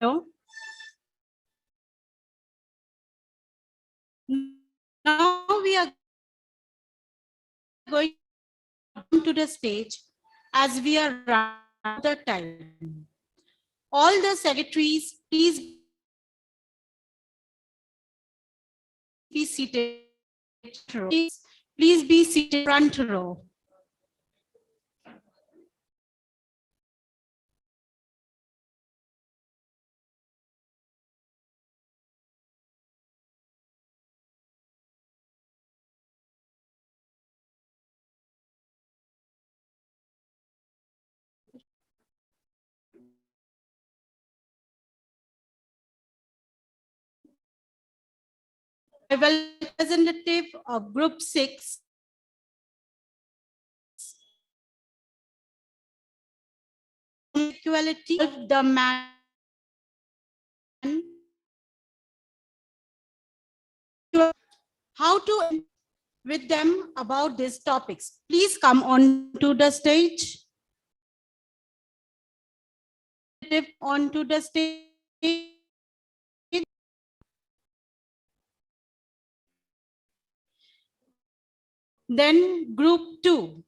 Hello. Now we are going to the stage as we are running the time. All the secretaries, please be seated. Please be seated front row. I will representative of Group 6. Equality of the man. How to with them about these topics. Please come on to the stage. Onto the stage. Then group 2.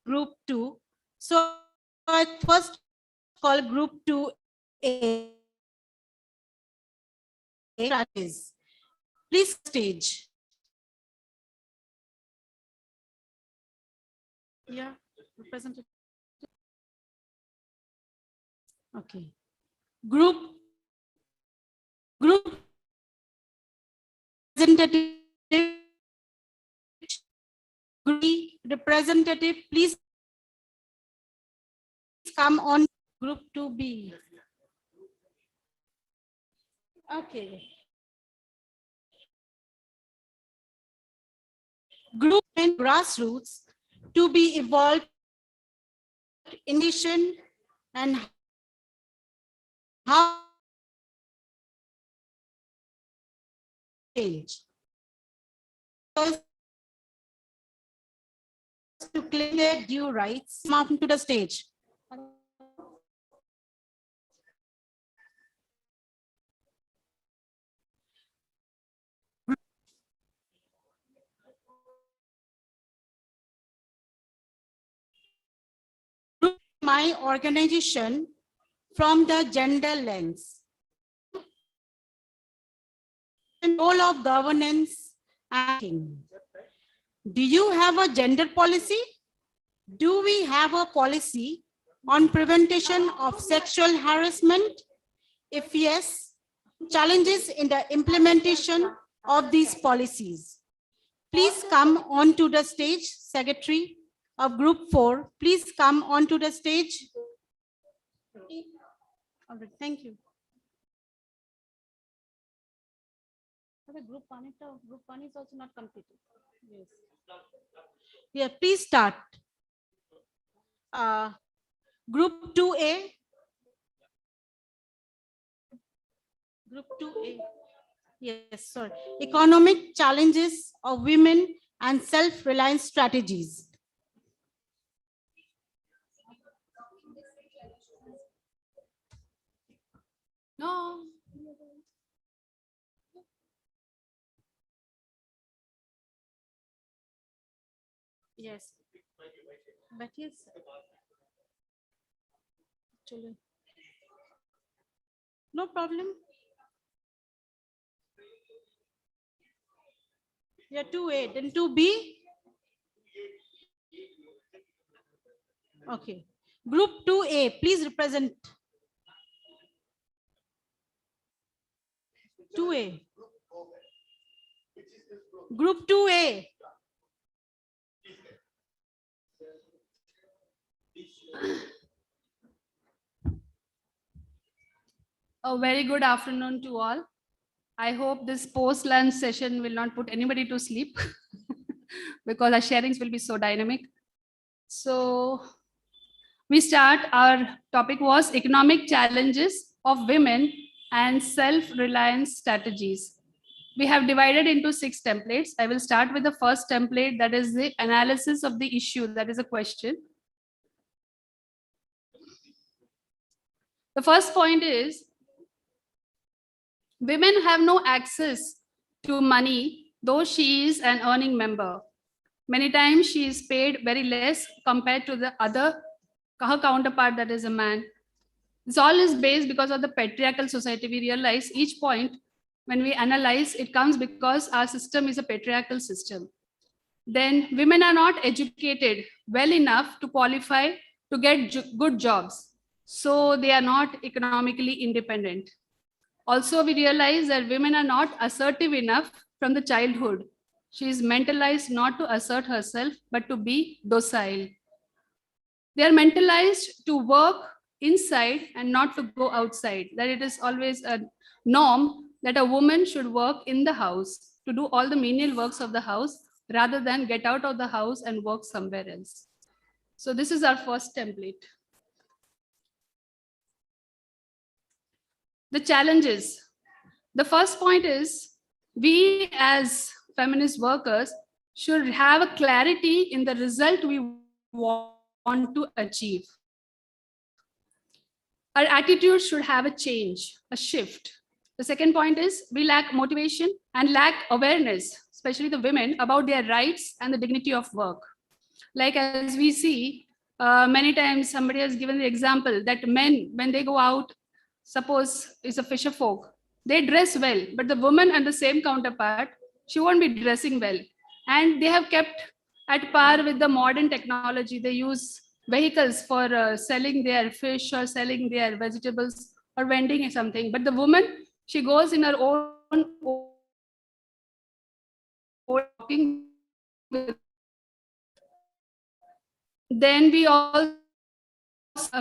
Group 2. So I first call group 2A. Please stage. Yeah, representative. Okay. Group representative. Representative, please come on. Group 2B. Okay. Group and grassroots to be evolved in addition and how change to claim their due rights. Come to the stage. My organization from the gender lens. Role of governance and do you have a gender policy? Do we have a policy on prevention of sexual harassment? If yes, challenges in the implementation of these policies. Please come onto the stage, Secretary of Group 4. Please come onto the stage. All right, thank you. Group 1 is also not completed. Yes. Yeah, please start. Group 2A. Group 2A. Yes, sorry. Economic challenges of women and self-reliance strategies. No. Yes. But yes. Actually. No problem. Yeah, 2A, then 2B. Okay. Group 2A, please represent. 2A. Group 2A. A very good afternoon to all. I hope this post-lunch session will not put anybody to sleep because our sharings will be so dynamic. So we start, our topic was economic challenges of women and self-reliance strategies. We have divided into 6 templates. I will start with the first template, that is the analysis of the issue, that is a question. The first point is women have no access to money, though she is an earning member. Many times she is paid very less compared to the other, her counterpart that is a man. This all is based because of the patriarchal society. We realize each point when we analyze, it comes because our system is a patriarchal system. Then women are not educated well enough to qualify to get good jobs. So they are not economically independent. Also, we realize that women are not assertive enough from the childhood. She is mentalized not to assert herself, but to be docile. They are mentalized to work inside and not to go outside, that it is always a norm that a woman should work in the house to do all the menial works of the house rather than get out of the house and work somewhere else. So this is our first template. The challenges. The first point is we as feminist workers should have a clarity in the result we want to achieve. Our attitude should have a change, a shift. The second point is we lack motivation and lack awareness, especially the women, about their rights and the dignity of work. Like as we see, many times somebody has given the example that men, when they go out, suppose it's a fisher folk, they dress well, but the woman and the same counterpart, she won't be dressing well. And they have kept at par with the modern technology. They use vehicles for selling their fish or selling their vegetables or vending something. But the woman, she goes in her own walking. Then we all,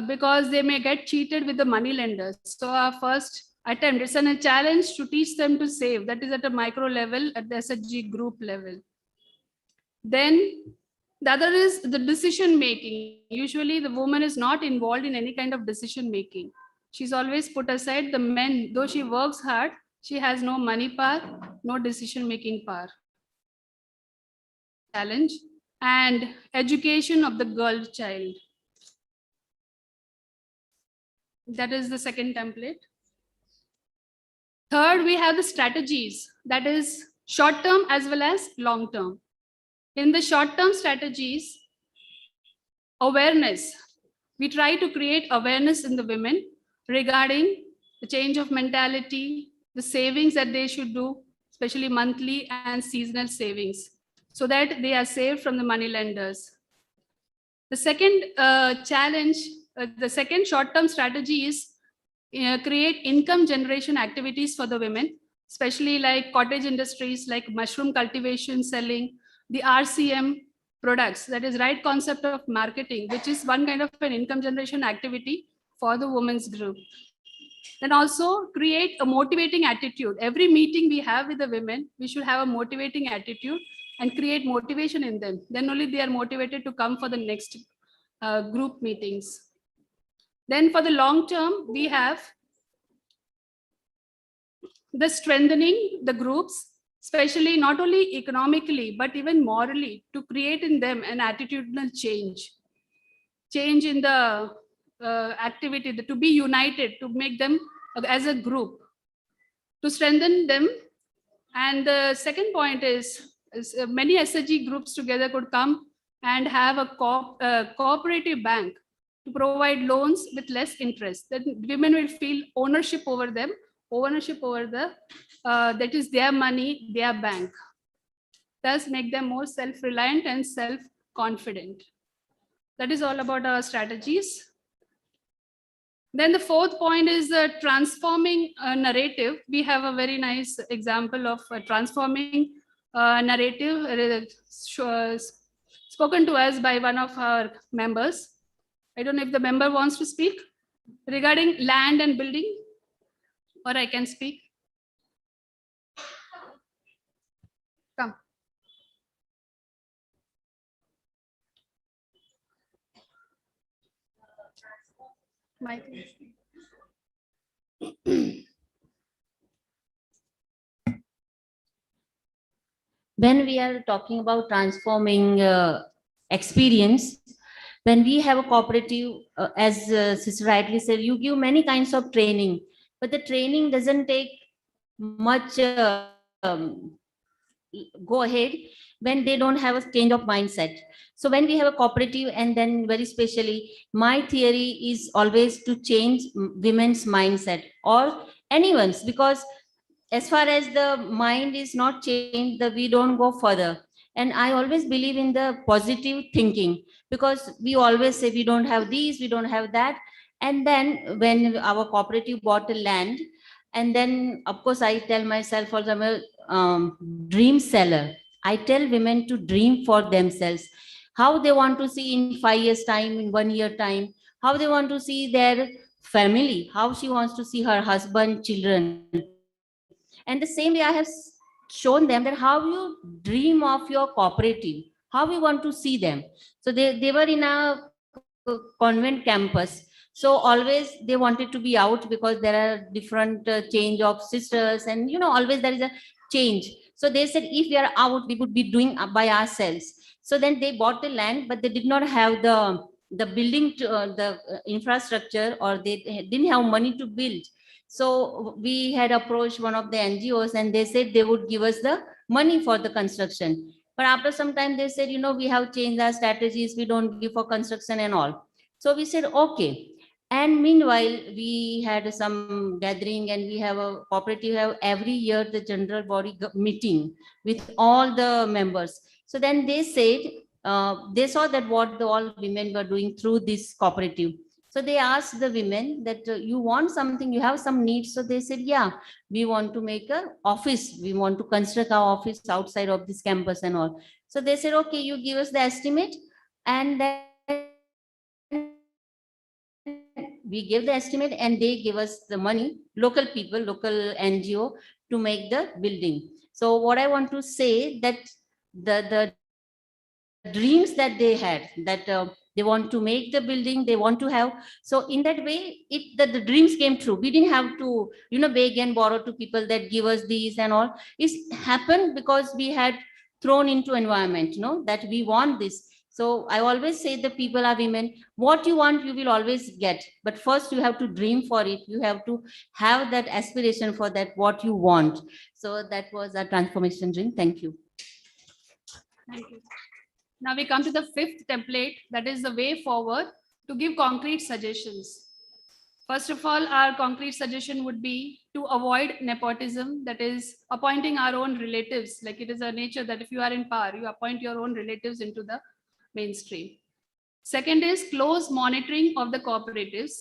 because they may get cheated with the money lenders. So our first attempt is a challenge to teach them to save. That is at a micro level, at the SHG group level. Then the other is the decision making. Usually the woman is not involved in any kind of decision making. She's always put aside. The men, though she works hard, she has no money power, no decision making power. Challenge. And education of the girl child. That is the second template. Third, we have the strategies, that is short term as well as long term. In the short term strategies, awareness. We try to create awareness in the women regarding the change of mentality, the savings that they should do, especially monthly and seasonal savings, so that they are saved from the money lenders. The second challenge, the second short-term strategy is create income generation activities for the women, especially like cottage industries, like mushroom cultivation, selling, the RCM products, that is right concept of marketing, which is one kind of an income generation activity for the women's group. Then also create a motivating attitude. Every meeting we have with the women, we should have a motivating attitude and create motivation in them. Then only they are motivated to come for the next group meetings. Then for the long term, we have the strengthening the groups, especially not only economically, but even morally, to create in them an attitudinal change in the activity, to be united, to make them as a group, to strengthen them. And the second point is many SHG groups together could come and have a cooperative bank to provide loans with less interest. That women will feel ownership over them, ownership over the, that is their money, their bank. Thus make them more self-reliant and self-confident. That is all about our strategies. Then the fourth point is transforming a narrative. We have a very nice example of transforming narrative spoken to us by one of our members. I don't know if the member wants to speak regarding land and building, or I can speak. Come. Mike. When we are talking about transforming experience, when we have a cooperative, as Sister rightly said, you give many kinds of training, but the training doesn't take much go ahead when they don't have a change of mindset. So when we have a cooperative, and then very specially, my theory is always to change women's mindset or anyone's, because as far as the mind is not changed, the we don't go further. And I always believe in the positive thinking, because we always say we don't have these, we don't have that. And then when our cooperative bought a land, and then of course I tell myself, for example, dream seller, I tell women to dream for themselves, how they want to see in 5 years time, in 1 year time, how they want to see their family, how she wants to see her husband, children. And the same way I have shown them that how you dream of your cooperative, how we want to see them. So they were in a convent campus, so always they wanted to be out, because there are different change of sisters, and always there is a change. So they said, if we are out, we would be doing by ourselves. So then they bought the land, but they did not have the building to, the infrastructure, or they didn't have money to build. So we had approached one of the NGOs, and they said they would give us the money for the construction. But after some time, they said, we have changed our strategies. We don't give for construction and all. So we said, okay. And meanwhile, we had some gathering, and we have a cooperative have every year the general body meeting with all the members. So then they said, they saw that what all women were doing through this cooperative. So they asked the women that you want something, you have some needs. So they said, yeah, we want to make a office. We want to construct our office outside of this campus and all. So they said, okay, you give us the estimate. And then we gave the estimate, and they give us the money, local people, local NGO, to make the building. So what I want to say, that the dreams that they had, that they want to make the building, they want to have. So in that way, the dreams came true. We didn't have to, beg and borrow to people that give us these and all. It's happened because we had thrown into environment, that we want this. So I always say the people are women. What you want, you will always get. But first you have to dream for it. You have to have that aspiration for that, what you want. So that was a transformation dream. Thank you. Thank you. Now we come to the fifth template, that is the way forward to give concrete suggestions. First of all, our concrete suggestion would be to avoid nepotism, that is appointing our own relatives. Like, it is a nature that if you are in power, you appoint your own relatives into the mainstream. Second is close monitoring of the cooperatives.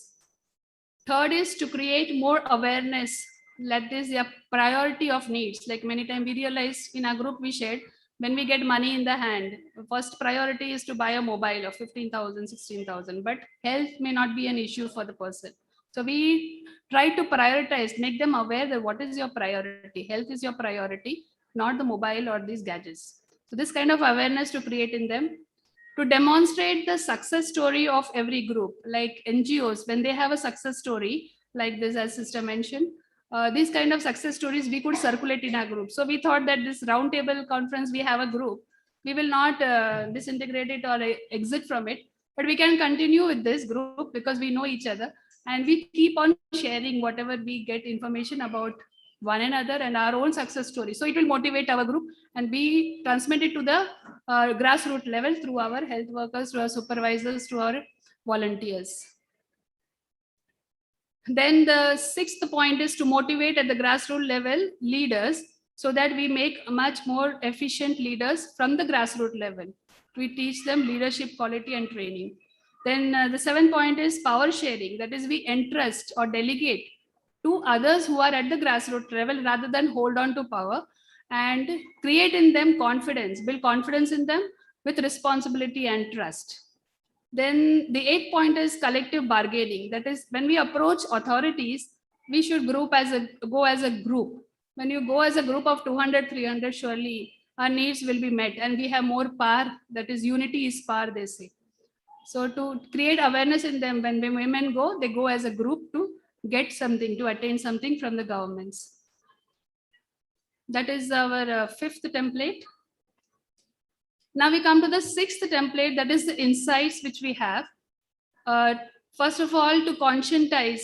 Third is to create more awareness. Let this be a priority of needs. Like, many times we realize in our group we shared, when we get money in the hand, first priority is to buy a mobile of 15,000, 16,000, but health may not be an issue for the person. So we try to prioritize, make them aware that what is your priority. Health is your priority, not the mobile or these gadgets. So this kind of awareness to create in them, to demonstrate the success story of every group, like NGOs, when they have a success story like this, as sister mentioned, these kind of success stories we could circulate in our group. So we thought that this roundtable conference, we have a group, we will not disintegrate it or exit from it, but we can continue with this group because we know each other, and we keep on sharing whatever we get information about one another and our own success story. So it will motivate our group, and we transmit it to the grassroots level through our health workers, to our supervisors, to our volunteers. Then the sixth point is to motivate at the grassroots level leaders, so that we make much more efficient leaders from the grassroots level. We teach them leadership quality and training. Then the seventh point is power sharing. That is, we entrust or delegate to others who are at the grassroots level rather than hold on to power, and create in them confidence, build confidence in them with responsibility and trust. Then the eighth point is collective bargaining. That is, when we approach authorities, we should go as a group. When you go as a group of 200, 300, surely our needs will be met, and we have more power. That is, unity is power, they say. So to create awareness in them, when women go, they go as a group to get something, to attain something from the governments. That is our fifth template. Now we come to the sixth template, that is the insights which we have. First of all, to conscientize,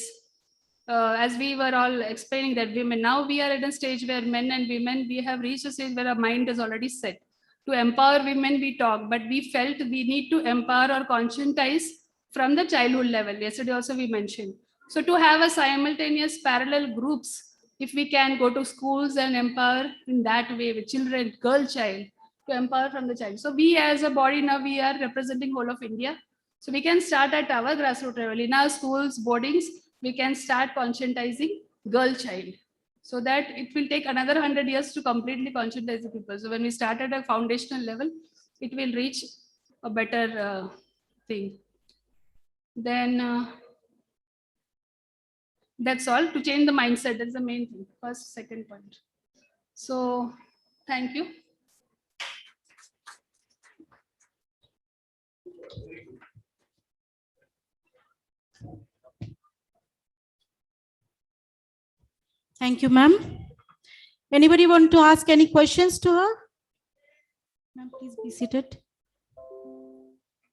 as we were all explaining that women, now we are at a stage where men and women, we have reached a stage where our mind is already set. To empower women, we talk, but we felt we need to empower or conscientize from the childhood level. Yesterday also we mentioned. So to have a simultaneous parallel groups, if we can go to schools and empower in that way with children, girl child, to empower from the child. So we as a body now, we are representing whole of India. So we can start at our grassroots level. In our schools, boardings, we can start conscientizing girl child. So that it will take another 100 years to completely conscientize the people. So when we start at a foundational level, it will reach a better thing. Then that's all. To change the mindset, that's the main thing. First, second point. So thank you. Thank you, ma'am. Anybody want to ask any questions to her? Ma'am, please be seated.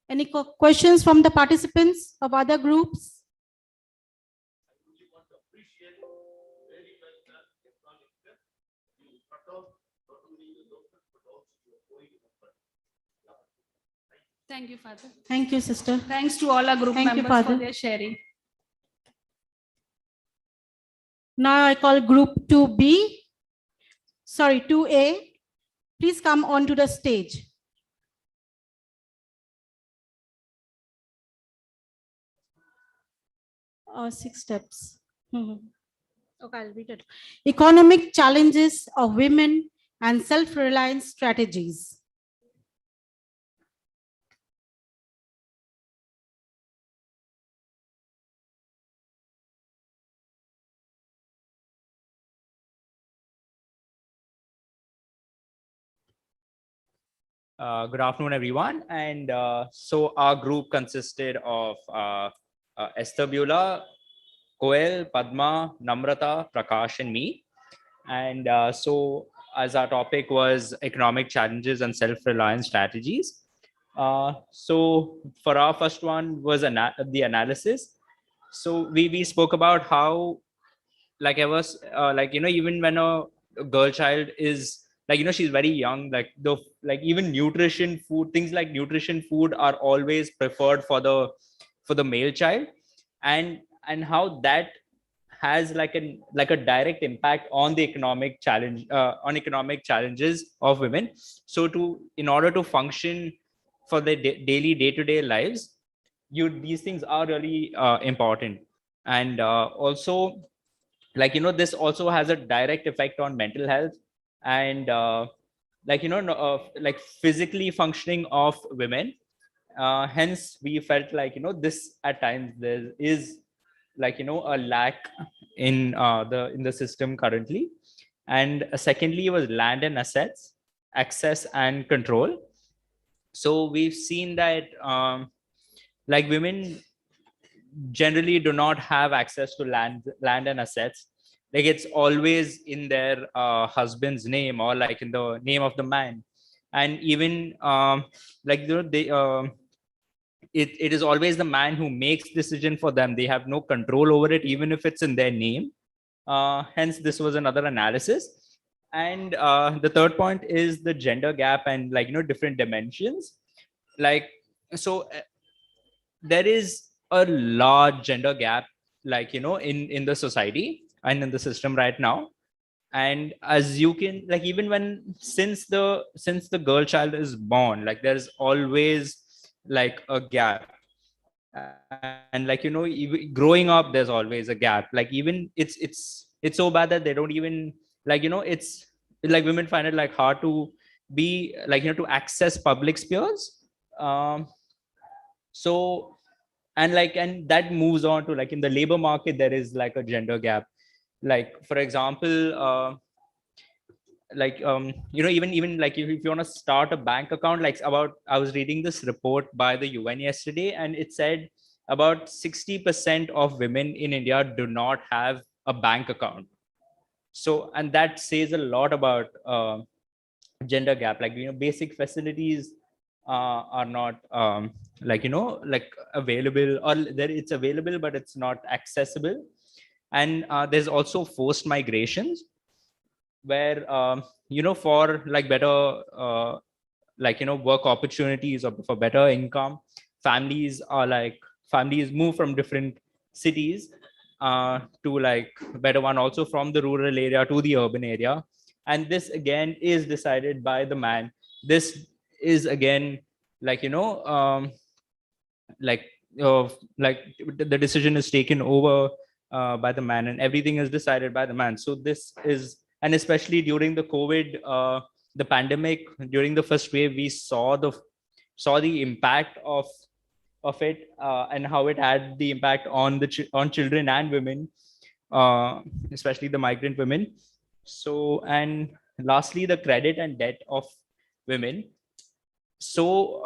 Any questions from the participants of other groups? Thank you, Father. Thank you, sister. Thanks to all our group Thank you, members for Father. their sharing. Now I call group 2B, sorry, 2A. Please come onto the stage. Six steps. Okay, I'll read it. Economic challenges of women and self-reliance strategies. Good afternoon, everyone. And so our group consisted of Esther Beulah, Koel, Padma, Namrata, Prakash, and me. And so as our topic was economic challenges and self-reliance strategies. So for our first one was the analysis. So we spoke about how, like I was like, even when a girl child is like, she's very young, like even nutrition food, things like nutrition food are always preferred for the male child, and how that has like a direct impact on the economic challenge on economic challenges of women. So in order to function for their daily day-to-day lives, these things are really important. And also, like, this also has a direct effect on mental health and like, like physically functioning of women. Hence we felt like, this at times there is like, a lack in the system currently. And secondly was land and assets, access and control. So we've seen that like women generally do not have access to land and assets. Like it's always in their husband's name or like in the name of the man. And even like, they it is always the man who makes decision for them. They have no control over it, even if it's in their name. Hence this was another analysis. And the third point is the gender gap and like, different dimensions. Like, so there is a large gender gap, like, in the society and in the system right now. And as you can, like, even since the girl child is born, like there's always like a gap. And like, even growing up, there's always a gap. Like even it's so bad that they don't even, like, it's like women find it like hard to be like, to access public spheres. So, and that moves on to like in the labor market, there is like a gender gap. Like, for example, like even like if you want to start a bank account, like I was reading this report by the UN yesterday, and it said about 60% of women in India do not have a bank account. So, and that says a lot about gender gap. Like, basic facilities are not available, or there it's available but it's not accessible. And there's also forced migrations where for like better work opportunities or for better income, families move from different cities to like better one, also from the rural area to the urban area. And this again is decided by the man. This is again like like like the decision is taken over by the man, and everything is decided by the man. So this is, and especially during the COVID, the pandemic, during the first wave, we saw the impact of it, and how it had the impact on on children and women, especially the migrant women. So, and lastly, the credit and debt of women. So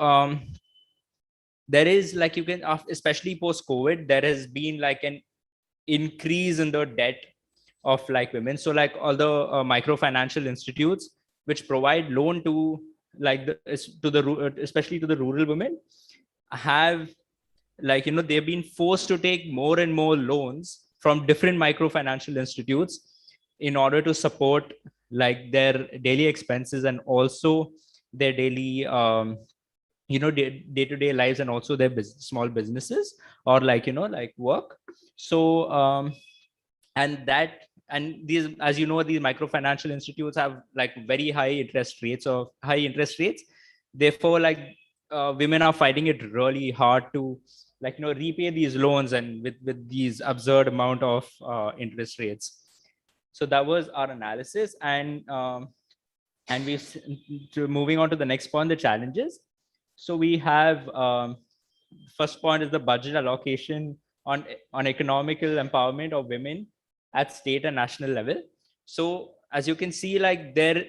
there is like, you can, especially post COVID, there has been like an increase in the debt of like women. So like all the microfinancial institutes which provide loan to like especially to the rural women, have like they've been forced to take more and more loans from different microfinancial institutes in order to support like their daily expenses, and also their daily day-to-day lives, and also their small businesses, or like like work. So and these, as you know, these microfinancial institutes have like very high interest rates. Therefore like women are finding it really hard to like repay these loans, and with these absurd amount of interest rates. So that was our analysis. And moving on to the next point, the challenges. So we have first point is the budget allocation on economical empowerment of women at state and national level. So as you can see, like there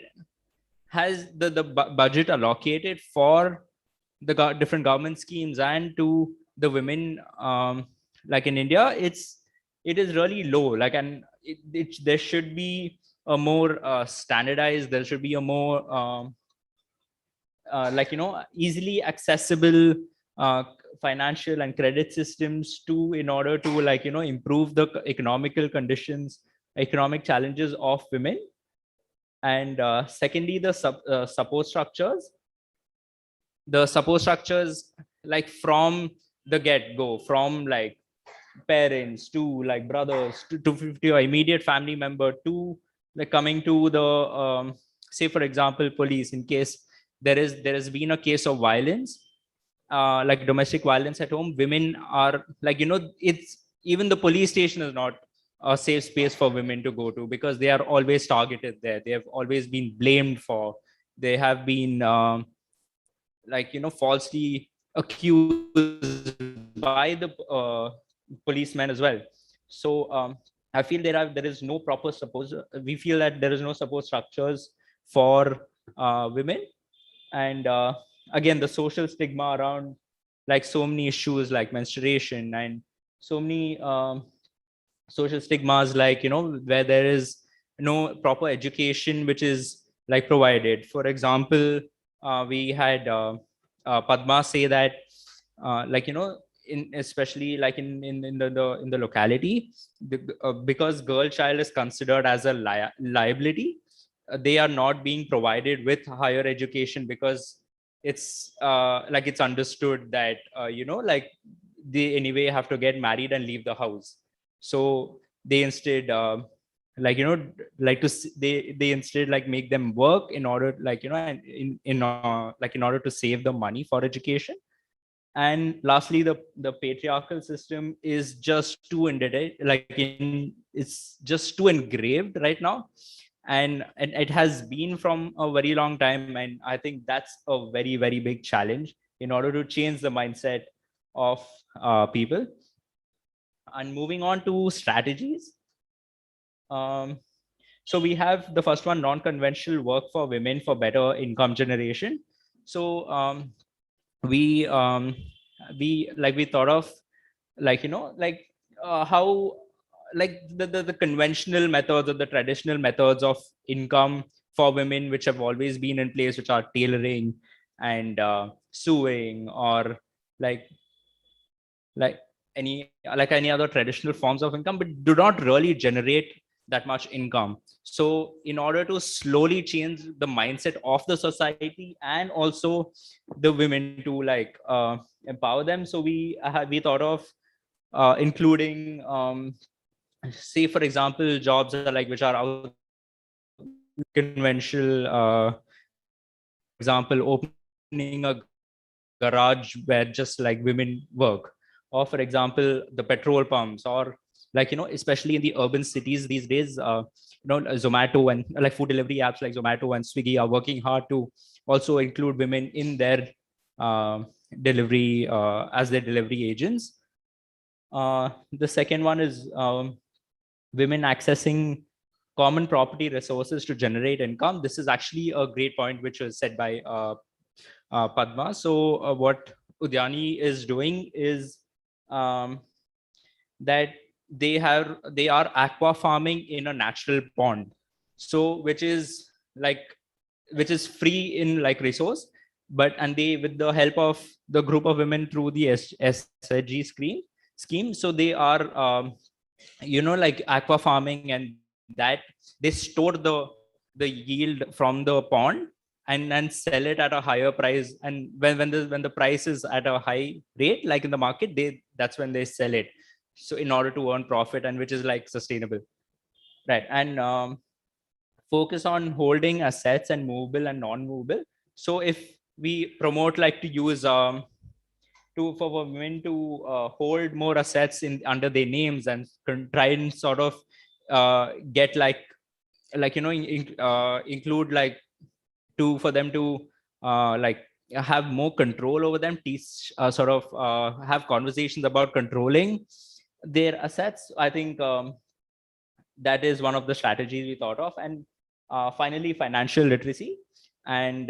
has the budget allocated for the different government schemes and to the women, like in India, it is really low. Like, and there should be a more standardized, there should be a more easily accessible financial and credit systems to, in order to like improve the economical conditions, economic challenges of women. And secondly, the support structures. The support structures, like from the get-go, from like parents to like brothers to your immediate family member, to like coming to the say for example police, in case there has been a case of violence, like domestic violence at home, women are like it's, even the police station is not a safe space for women to go to, because they are always targeted there. They have always been blamed for, they have been falsely accused by the policemen as well. So I feel there is no proper support. We feel that there is no support structures for women. And again, the social stigma around like so many issues like menstruation, and so many social stigmas, like where there is no proper education which is like provided. For example, we had Padma say that like in, especially like in the locality, because girl child is considered as a liability, they are not being provided with higher education, because it's like it's understood that like they anyway have to get married and leave the house. So they instead like like to they instead like make them work in order like and in like in order to save the money for education. And lastly, the patriarchal system is just too it's just too engraved right now, and it has been from a very long time. And I think that's a very, very big challenge in order to change the mindset of people. And moving on to strategies. So we have the first one, non-conventional work for women for better income generation. So we thought of like how like the conventional methods or the traditional methods of income for women, which have always been in place, which are tailoring, and suing, or like like any other traditional forms of income, but do not really generate that much income. So in order to slowly change the mindset of the society and also the women to empower them, so we thought of including say for example jobs are like which are out conventional, for example opening a garage where just like women work, or for example the petrol pumps, or especially in the urban cities these days, Zomato and like food delivery apps like Zomato and Swiggy are working hard to also include women in their uh, delivery as their delivery agents. The second one is women accessing common property resources to generate income. This is actually a great point which was said by Padma. So what Udayani is doing is um, that they are aqua farming in a natural pond, so which is free in like resource, but and they with the help of the group of women through the SHG scheme, so they are like aqua farming, and that they store the yield from the pond and sell it at a higher price, and when the price is at a high rate like in the market, that's when they sell it, so in order to earn profit, and which is like sustainable, right? And focus on holding assets and movable and non-movable. So if we promote like to use to for women to hold more assets in under their names and try and sort of get include like to for them to have more control over them, teach sort of have conversations about controlling their assets. I think that is one of the strategies we thought of. And finally, financial literacy. And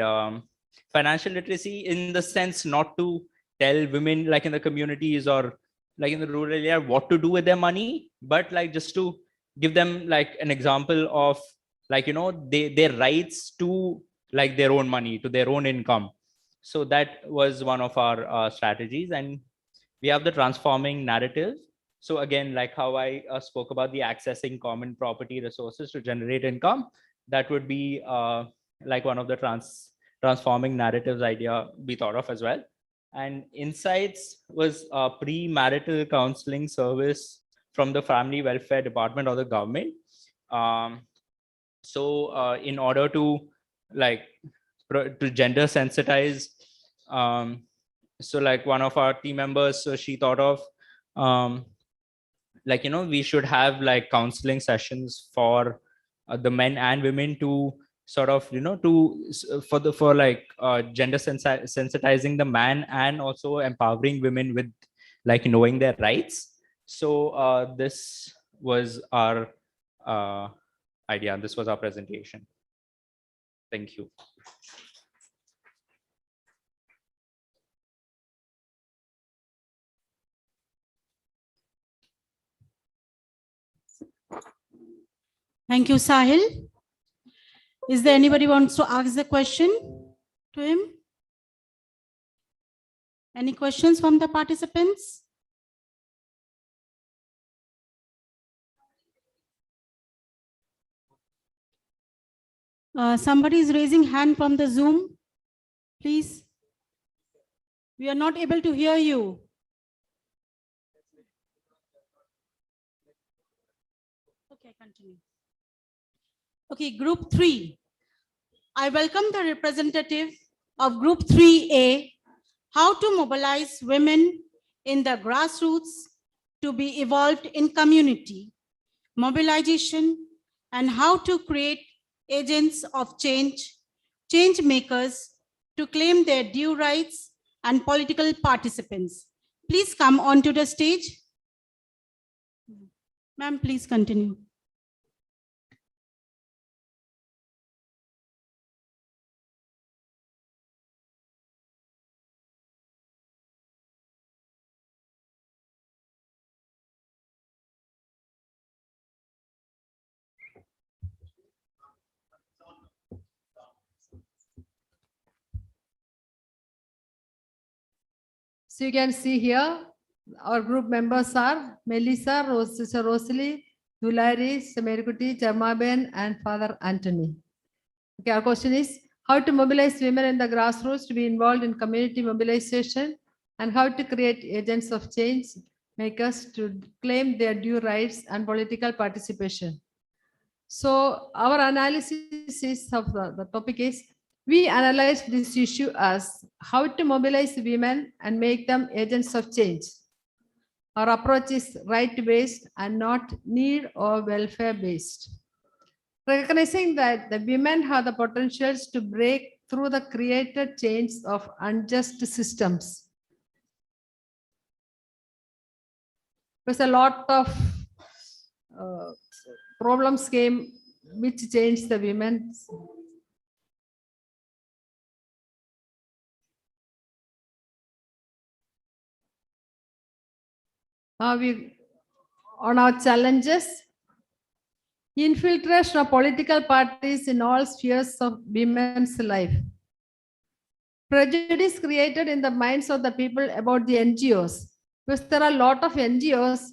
financial literacy in the sense not to tell women like in the communities or like in the rural area what to do with their money, but like just to give them like an example of their rights to like their own money, to their own income. So that was one of our strategies. And we have the transforming narrative. So again, like how I spoke about the accessing common property resources to generate income, that would be like one of the transforming narratives idea we thought of as well. And insights was a premarital counseling service from the family welfare department or the government. Um, so in order to like to gender sensitize, um, so like one of our team members, so she thought of um, we should have like counseling sessions for the men and women to sort of for like gender sensitizing the man and also empowering women with like knowing their rights. So this was our uh, idea. This was our presentation. Thank you. Thank you, Sahil. Is there anybody wants to ask the question to him? Any questions from the participants? Somebody is raising hand from the Zoom. Please. We are not able to hear you. Okay, continue. Okay, group 3. I welcome the representative of group 3A, how to mobilize women in the grassroots to be evolved in community, mobilization, and how to create agents of change, change makers to claim their due rights and political participants. Please come onto the stage. Ma'am, please continue. So you can see here, our group members are Melissa, Sister Rosalie, Dulari, Samerikuti, Charmaben, and Father Anthony. Okay, our question is how to mobilize women in the grassroots to be involved in community mobilization and how to create agents of change makers to claim their due rights and political participation. So our analysis is of the topic is we analyze this issue as how to mobilize women and make them agents of change. Our approach is right-based and not need or welfare-based. Recognizing that the women have the potentials to break through the created change of unjust systems. There's a lot of problems came which changed the women. On our challenges, infiltration of political parties in all spheres of women's life. Prejudice created in the minds of the people about the NGOs. Because there are a lot of NGOs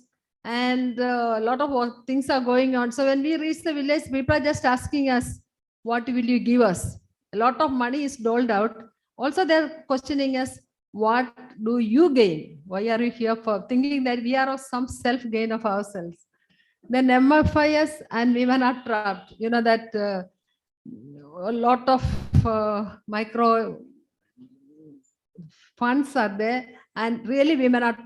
and a lot of things are going on. So when we reach the village, people are just asking us, what will you give us? A lot of money is doled out. Also, they're questioning us, what do you gain? Why are you here for? Thinking that we are of some self-gain of ourselves. Then MFIS and women are trapped. You know that a lot of micro funds are there and really women are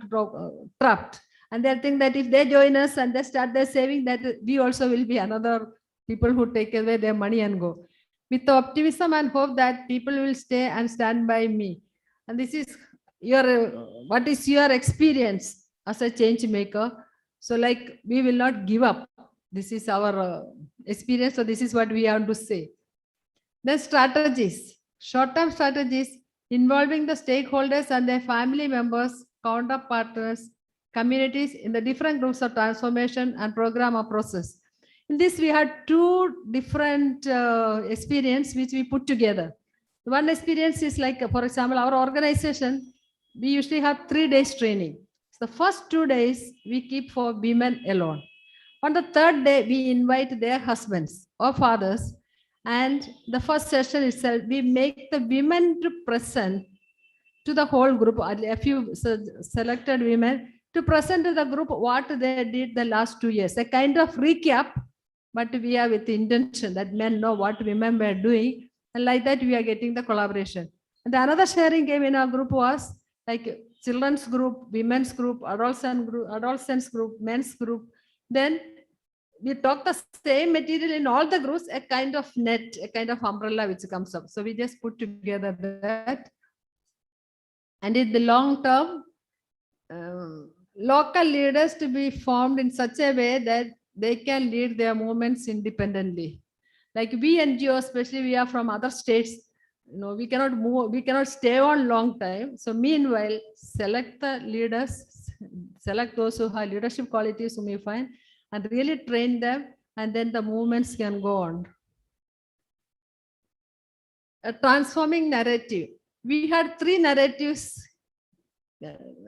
trapped. And they think that if they join us and they start their saving, that we also will be another people who take away their money and go. With the optimism and hope that people will stay and stand by me. And this is your, what is your experience as a change maker? So like, we will not give up. This is our experience. So this is what we have to say. Then strategies, short-term strategies involving the stakeholders and their family members, counterpartners, communities in the different groups of transformation and program or process. In this, we had two different experience which we put together. One experience is like, for example, our organization, we usually have 3 days training. So the first 2 days we keep for women alone. On the third day, we invite their husbands or fathers. And the first session itself, we make the women to present to the whole group, a few selected women to present to the group what they did the last 2 years. A kind of recap, but we are with the intention that men know what women were doing. And like that, we are getting the collaboration. And the another sharing game in our group was like children's group, women's group, adolescents group, men's group. Then we talk the same material in all the groups, a kind of net, a kind of umbrella which comes up. So we just put together that. And in the long term, local leaders to be formed in such a way that they can lead their movements independently. Like we NGOs, especially we are from other states, you know, we cannot move, we cannot stay on long time. So meanwhile, select the leaders, select those who have leadership qualities whom you find, and really train them, and then the movements can go on. A transforming narrative. We had 3 narratives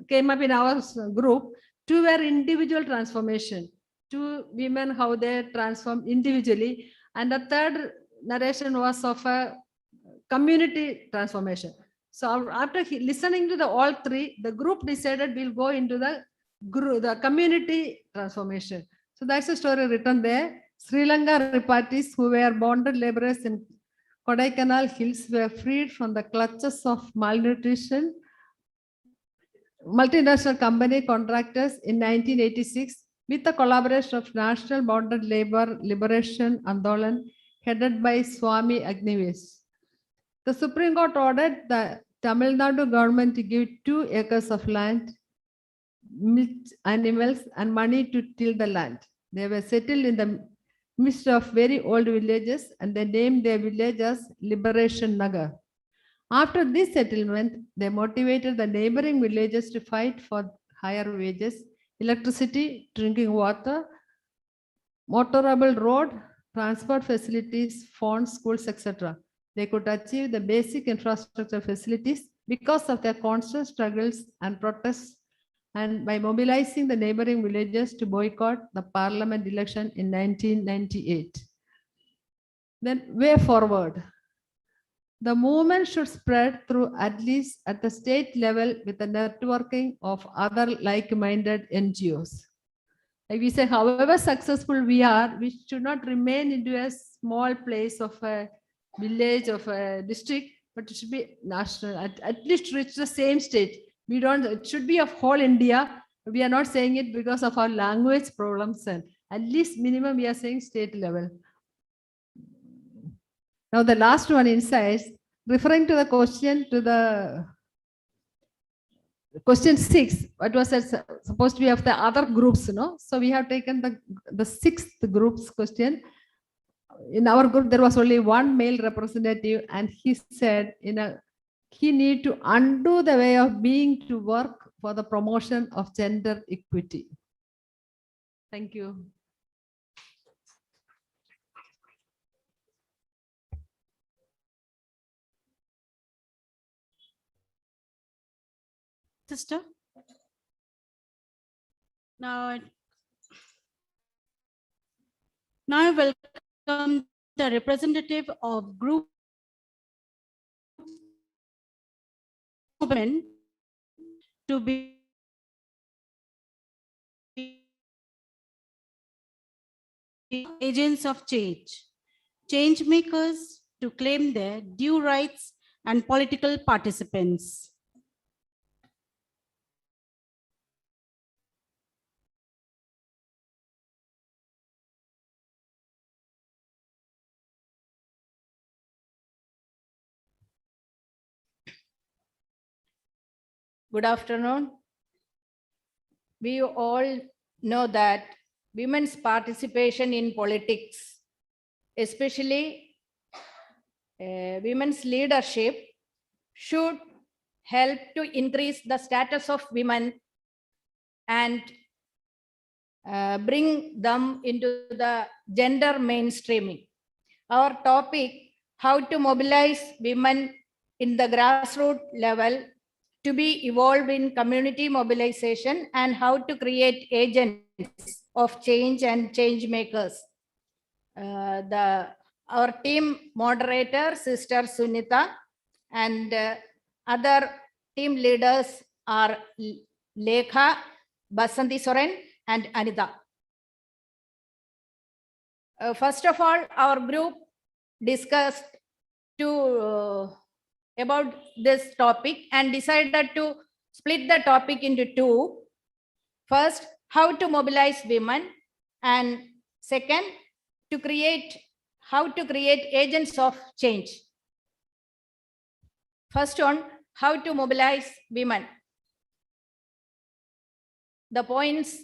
came up in our group. 2 were individual transformation. 2 women, how they transform individually. And the third narration was of a community transformation. So after listening to the all 3, the group decided we'll go into the community transformation. So that's a story written there. Sri Lanka repartees who were bonded laborers in Kodaikanal Hills were freed from the clutches of malnutrition. Multinational company contractors in 1986 with the collaboration of National Bonded Labor Liberation Andolan headed by Swami Agnivesh. The Supreme Court ordered the Tamil Nadu government to give 2 acres of land, milk animals and money to till the land. They were settled in the midst of very old villages and they named their village as Liberation Nagar. After this settlement, they motivated the neighboring villages to fight for higher wages, electricity, drinking water, motorable road, transport facilities, phones, schools, etc. They could achieve the basic infrastructure facilities because of their constant struggles and protests, and by mobilizing the neighboring villages to boycott the parliament election in 1998. Then way forward. The movement should spread through at least at the state level with the networking of other like-minded NGOs. Like we say, however successful we are, we should not remain into a small place of a village of a district, but it should be national, at least reach the same stage. We don't, it should be of whole India. We are not saying it because of our language problems, and at least minimum we are saying state level. Now the last one, insights, referring to the question to the question 6, what was it supposed to be of the other groups, no? So we have taken the 6th group's question. In our group, there was only one male representative, and he said he need to undo the way of being to work for the promotion of gender equity. Thank you. Sister. Now I welcome the representative of group movement to be agents of change makers to claim their due rights and political participants. Good afternoon. We all know that women's participation in politics, especially women's leadership, should help to increase the status of women and bring them into the gender mainstreaming. Our topic, how to mobilize women in the grassroots level to be evolved in community mobilization, and how to create agents of change and change makers. Our team moderator, Sister Sunita, and other team leaders are Lekha, Basanti Soren, and Anita. First of all, our group discussed about this topic and decided to split the topic into 2. First, how to mobilize women, and second, how to create agents of change. First one, how to mobilize women. The points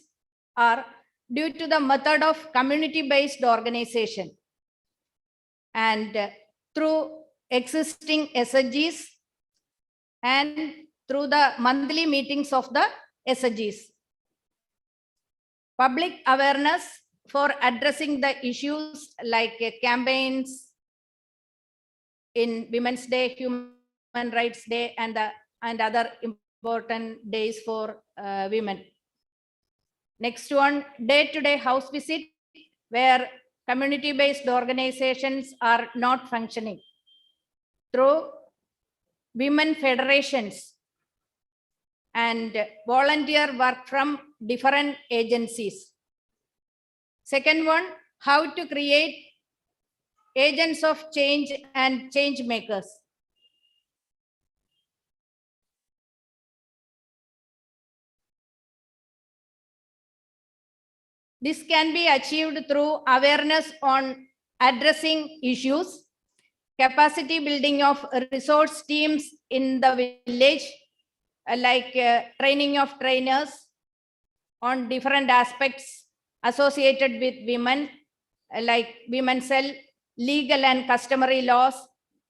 are due to the method of community-based organization and through existing SHGs and through the monthly meetings of the SHGs. Public awareness for addressing the issues like campaigns in Women's Day, Human Rights Day, and other important days for women. Next one, day-to-day house visit, where community-based organizations are not functioning, through women federations and volunteer work from different agencies. Second one, how to create agents of change and change makers. This can be achieved through awareness on addressing issues, capacity building of resource teams in the village, like training of trainers on different aspects associated with women, like women's cell, legal and customary laws,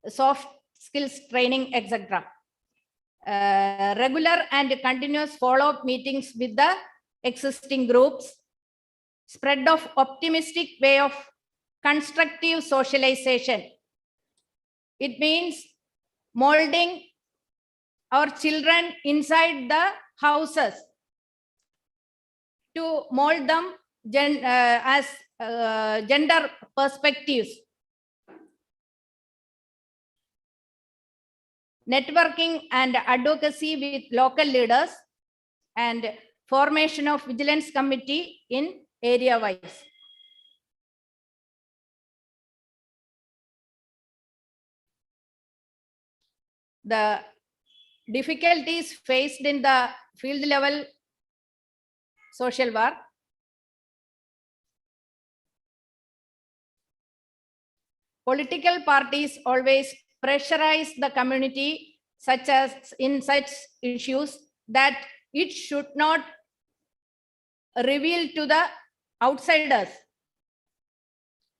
soft skills training, etc. Regular and continuous follow-up meetings with the existing groups, spread of optimistic way of constructive socialization. It means molding our children inside the houses to mold them as gender perspectives. Networking and advocacy with local leaders and formation of vigilance committee in area wise. The difficulties faced in the field level social work. Political parties always pressurize the community in such issues that it should not reveal to the outsiders.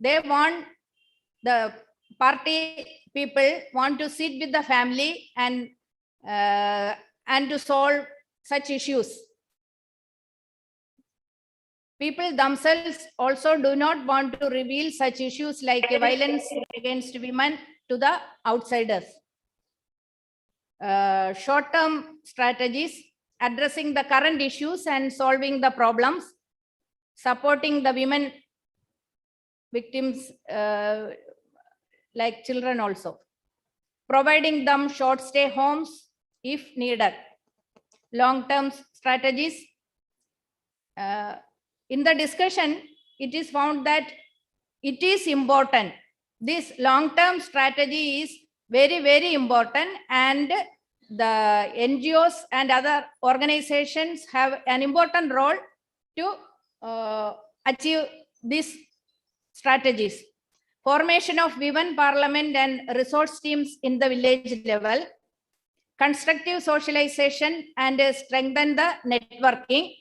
They want, the party people want to sit with the family and to solve such issues. People themselves also do not want to reveal such issues like violence against women to the outsiders. Short-term strategies addressing the current issues and solving the problems, supporting the women victims like children also, providing them short stay homes if needed. Long-term strategies. In the discussion, it is found that it is important. This long-term strategy is very, very important, and the NGOs and other organizations have an important role to achieve these strategies. Formation of women parliament and resource teams in the village level, constructive socialization and strengthen the networking,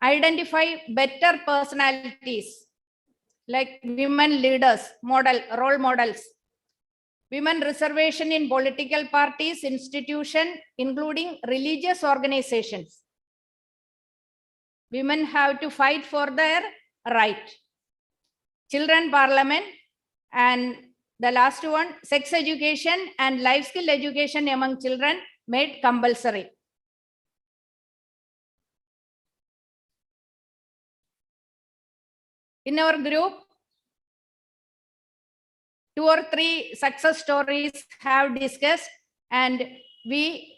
identify better personalities like women leaders, role models, women reservation in political parties, institutions, including religious organizations. Women have to fight for their right. Children parliament, and the last one, sex education and life skill education among children made compulsory. In our group, 2 or 3 success stories have discussed, and we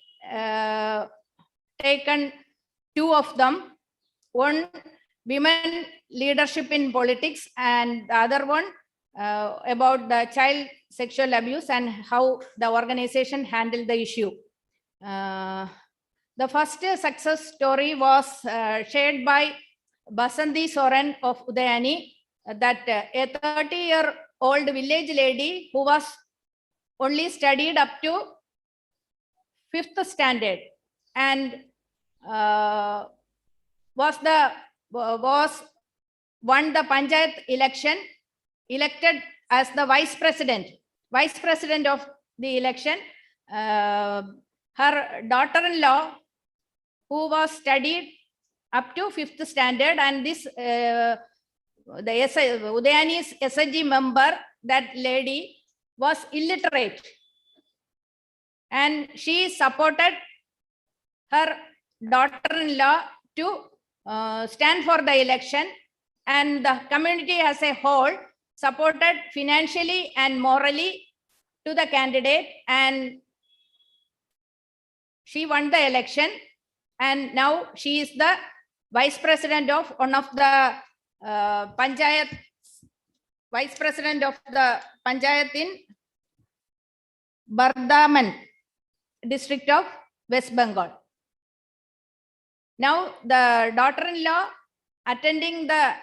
taken 2 of them. One, women leadership in politics, and the other one about the child sexual abuse and how the organization handled the issue. The first success story was shared by Basanti Soren of Udayani, that a 30-year-old village lady who was only studied up to 5th standard and was won the panchayat election, elected as the vice president of the election. Her daughter-in-law, who was studied up to 5th standard, and this the Udayani's SSG member, that lady, was illiterate, and she supported her daughter-in-law to stand for the election, and the community as a whole supported financially and morally to the candidate, and she won the election, and now she is the vice president of one of the panchayat, vice president of the panchayat in Bardhaman district of West Bengal. Now the daughter-in-law attending the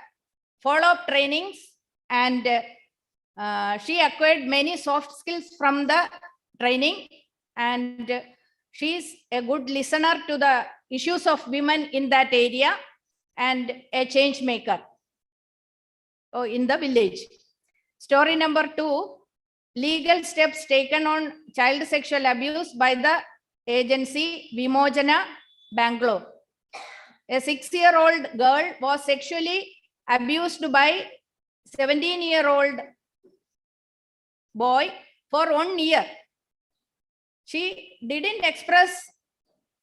follow-up trainings, and she acquired many soft skills from the training, and she is a good listener to the issues of women in that area and a change maker in the village. Story number 2, legal steps taken on child sexual abuse by the agency Vimojana, Bangalore. A 6-year-old girl was sexually abused by 17-year-old boy for 1 year. She didn't express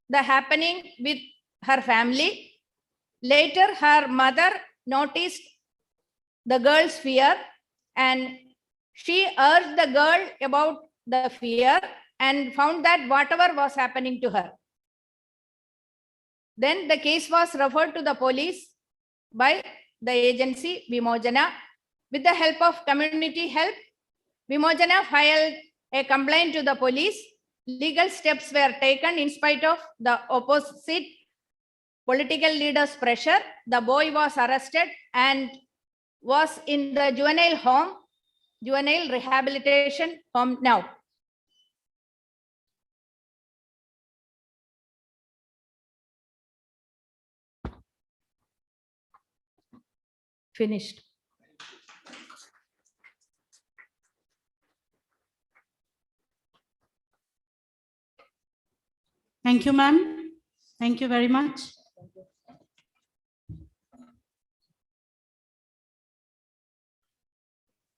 the happening with her family. Later, her mother noticed the girl's fear and she urged the girl about the fear and found that whatever was happening to her. Then the case was referred to the police by the agency Vimojana. With the help of community help, Vimojana filed a complaint to the police. Legal steps were taken in spite of the opposite political leaders' pressure. The boy was arrested and was in the juvenile rehabilitation home now. Finished. Thank you, ma'am. Thank you very much.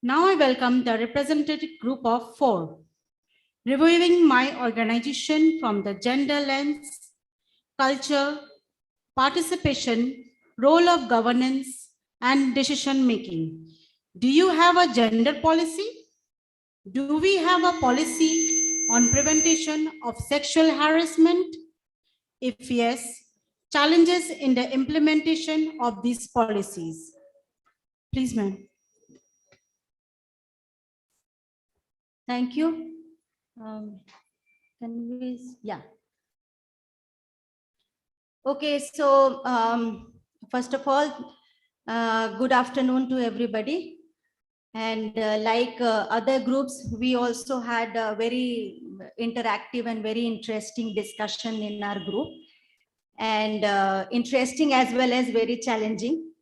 Now I welcome the representative group of 4, reviewing my organization from the gender lens, culture, participation, role of governance, and decision making. Do you have a gender policy? Do we have a policy on prevention of sexual harassment? If yes, challenges in the implementation of these policies. Please, ma'am. Thank you. Can we, yeah. Okay, so first of all, good afternoon to everybody. And like other groups, we also had a very interactive and very interesting discussion in our group. And interesting as well as very challenging,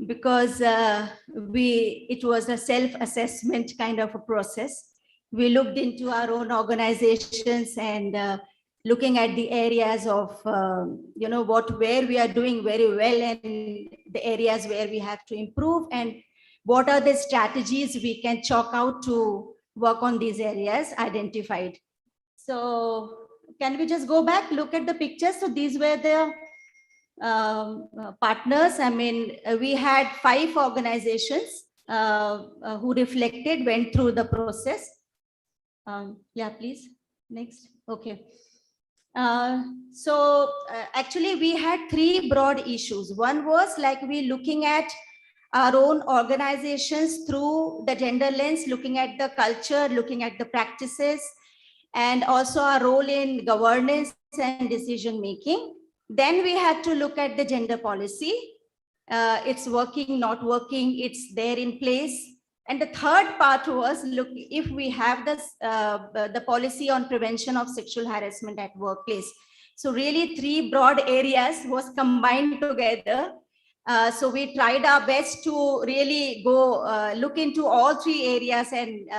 because it was a self-assessment kind of a process. We looked into our own organizations and looking at the areas of, where we are doing very well and the areas where we have to improve, and what are the strategies we can chalk out to work on these areas identified. So can we just go back, look at the pictures? So these were the partners. I mean, we had 5 organizations who reflected, went through the process. Yeah, please. Next. Okay. Actually, we had 3 broad issues. One was like we looking at our own organizations through the gender lens, looking at the culture, looking at the practices, and also our role in governance and decision making. Then we had to look at the gender policy. It's working, not working, it's there in place. And the third part was, look, if we have this, the policy on prevention of sexual harassment at workplace. So really 3 broad areas was combined together. So we tried our best to really go look into all 3 areas and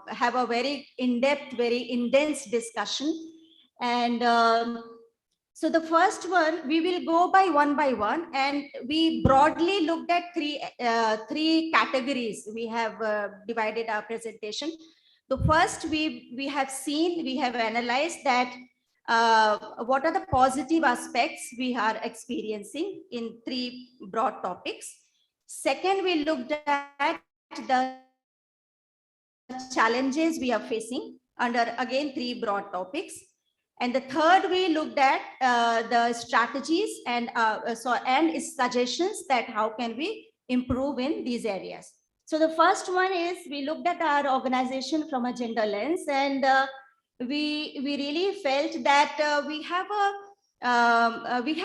have a very in-depth, very intense discussion. And so the first one, we will go by one, and we broadly looked at 3 categories. We have divided our presentation. The first, we have analyzed that what are the positive aspects we are experiencing in 3 broad topics. Second, we looked at the challenges we are facing under, again, 3 broad topics. And the third, we looked at the strategies and suggestions that how can we improve in these areas. So the first one is we looked at our organization from a gender lens, and we really felt that we have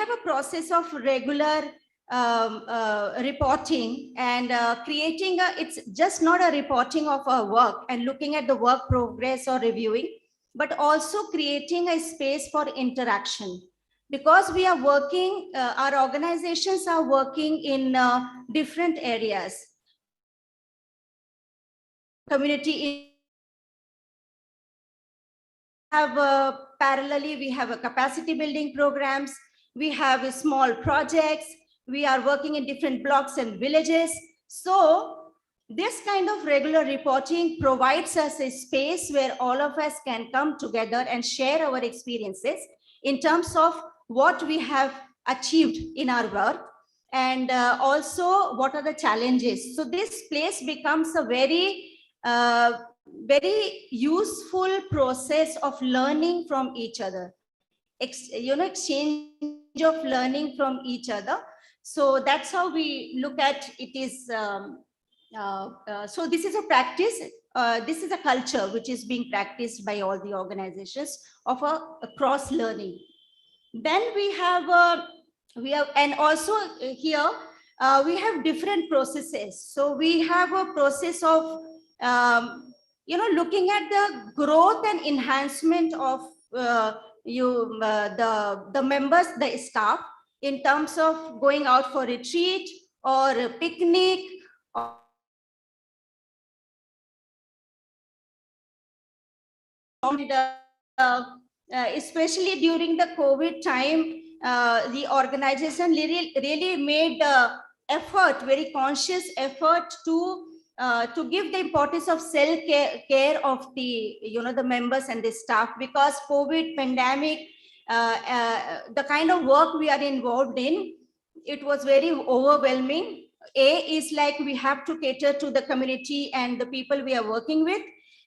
a process of regular reporting and creating it's just not a reporting of our work and looking at the work progress or reviewing, but also creating a space for interaction, because we are working, our organizations are working in different areas. Community have parallelly, we have a capacity building programs, we have small projects, we are working in different blocks and villages. So This kind of regular reporting provides us a space where all of us can come together and share our experiences in terms of what we have achieved in our work, and also what are the challenges. So this place becomes a very useful process of learning from each other, exchange of learning from each other. So that's how we look at it. Is so this is a practice, this is a culture which is being practiced by all the organizations of a cross learning. Then we have and also here we have different processes. So we have a process of looking at the growth and enhancement of the members, the staff, in terms of going out for retreat or a picnic, especially during the COVID time. The organization really made effort, very conscious effort to give the importance of self-care of the the members and the staff, because COVID pandemic, the kind of work we are involved in, it was very overwhelming. A is like we have to cater to the community and the people we are working with,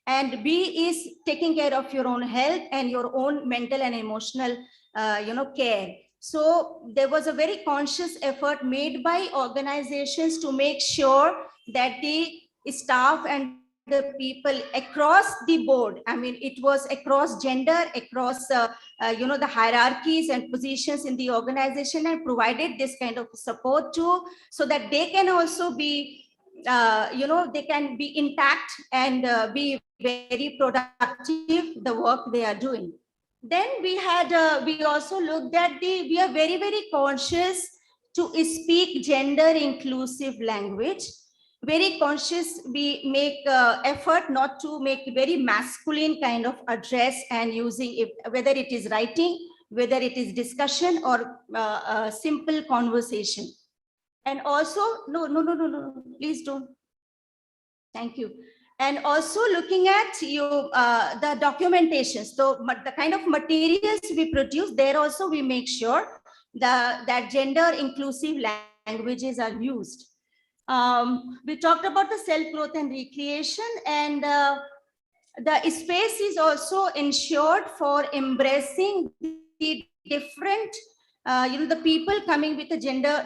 and B is taking care of your own health and your own mental and emotional care. So there was a very conscious effort made by organizations to make sure that the staff and the people across the board, I mean, it was across gender, across the hierarchies and positions in the organization, and provided this kind of support too, so that they can also be they can be intact and be very productive, the work they are doing. Then we had we also looked at we are very conscious to speak gender inclusive language, very conscious. We make effort not to make very masculine kind of address and using it, whether it is writing, whether it is discussion or simple conversation. And also, no, please don't. Thank you. And also looking at the documentation. So the kind of materials we produce, there also we make sure that gender inclusive languages are used. We talked about the self-growth and recreation, and the space is also ensured for embracing the different the people coming with a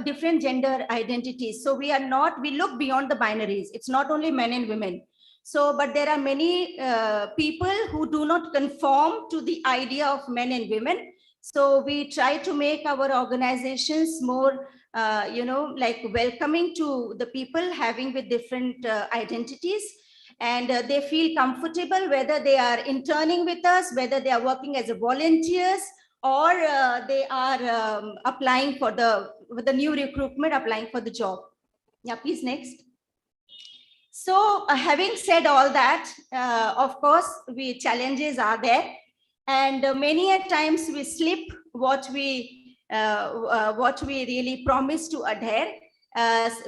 different gender identities. So we look beyond the binaries. It's not only men and women. So, but there are many people who do not conform to the idea of men and women. So we try to make our organizations more, like welcoming to the people having with different identities. And they feel comfortable whether they are interning with us, whether they are working as a volunteers, or they are applying for the new recruitment, applying for the job. Yeah, please next. So having said all that, of course, challenges are there, and many a times we slip what we really promise to adhere.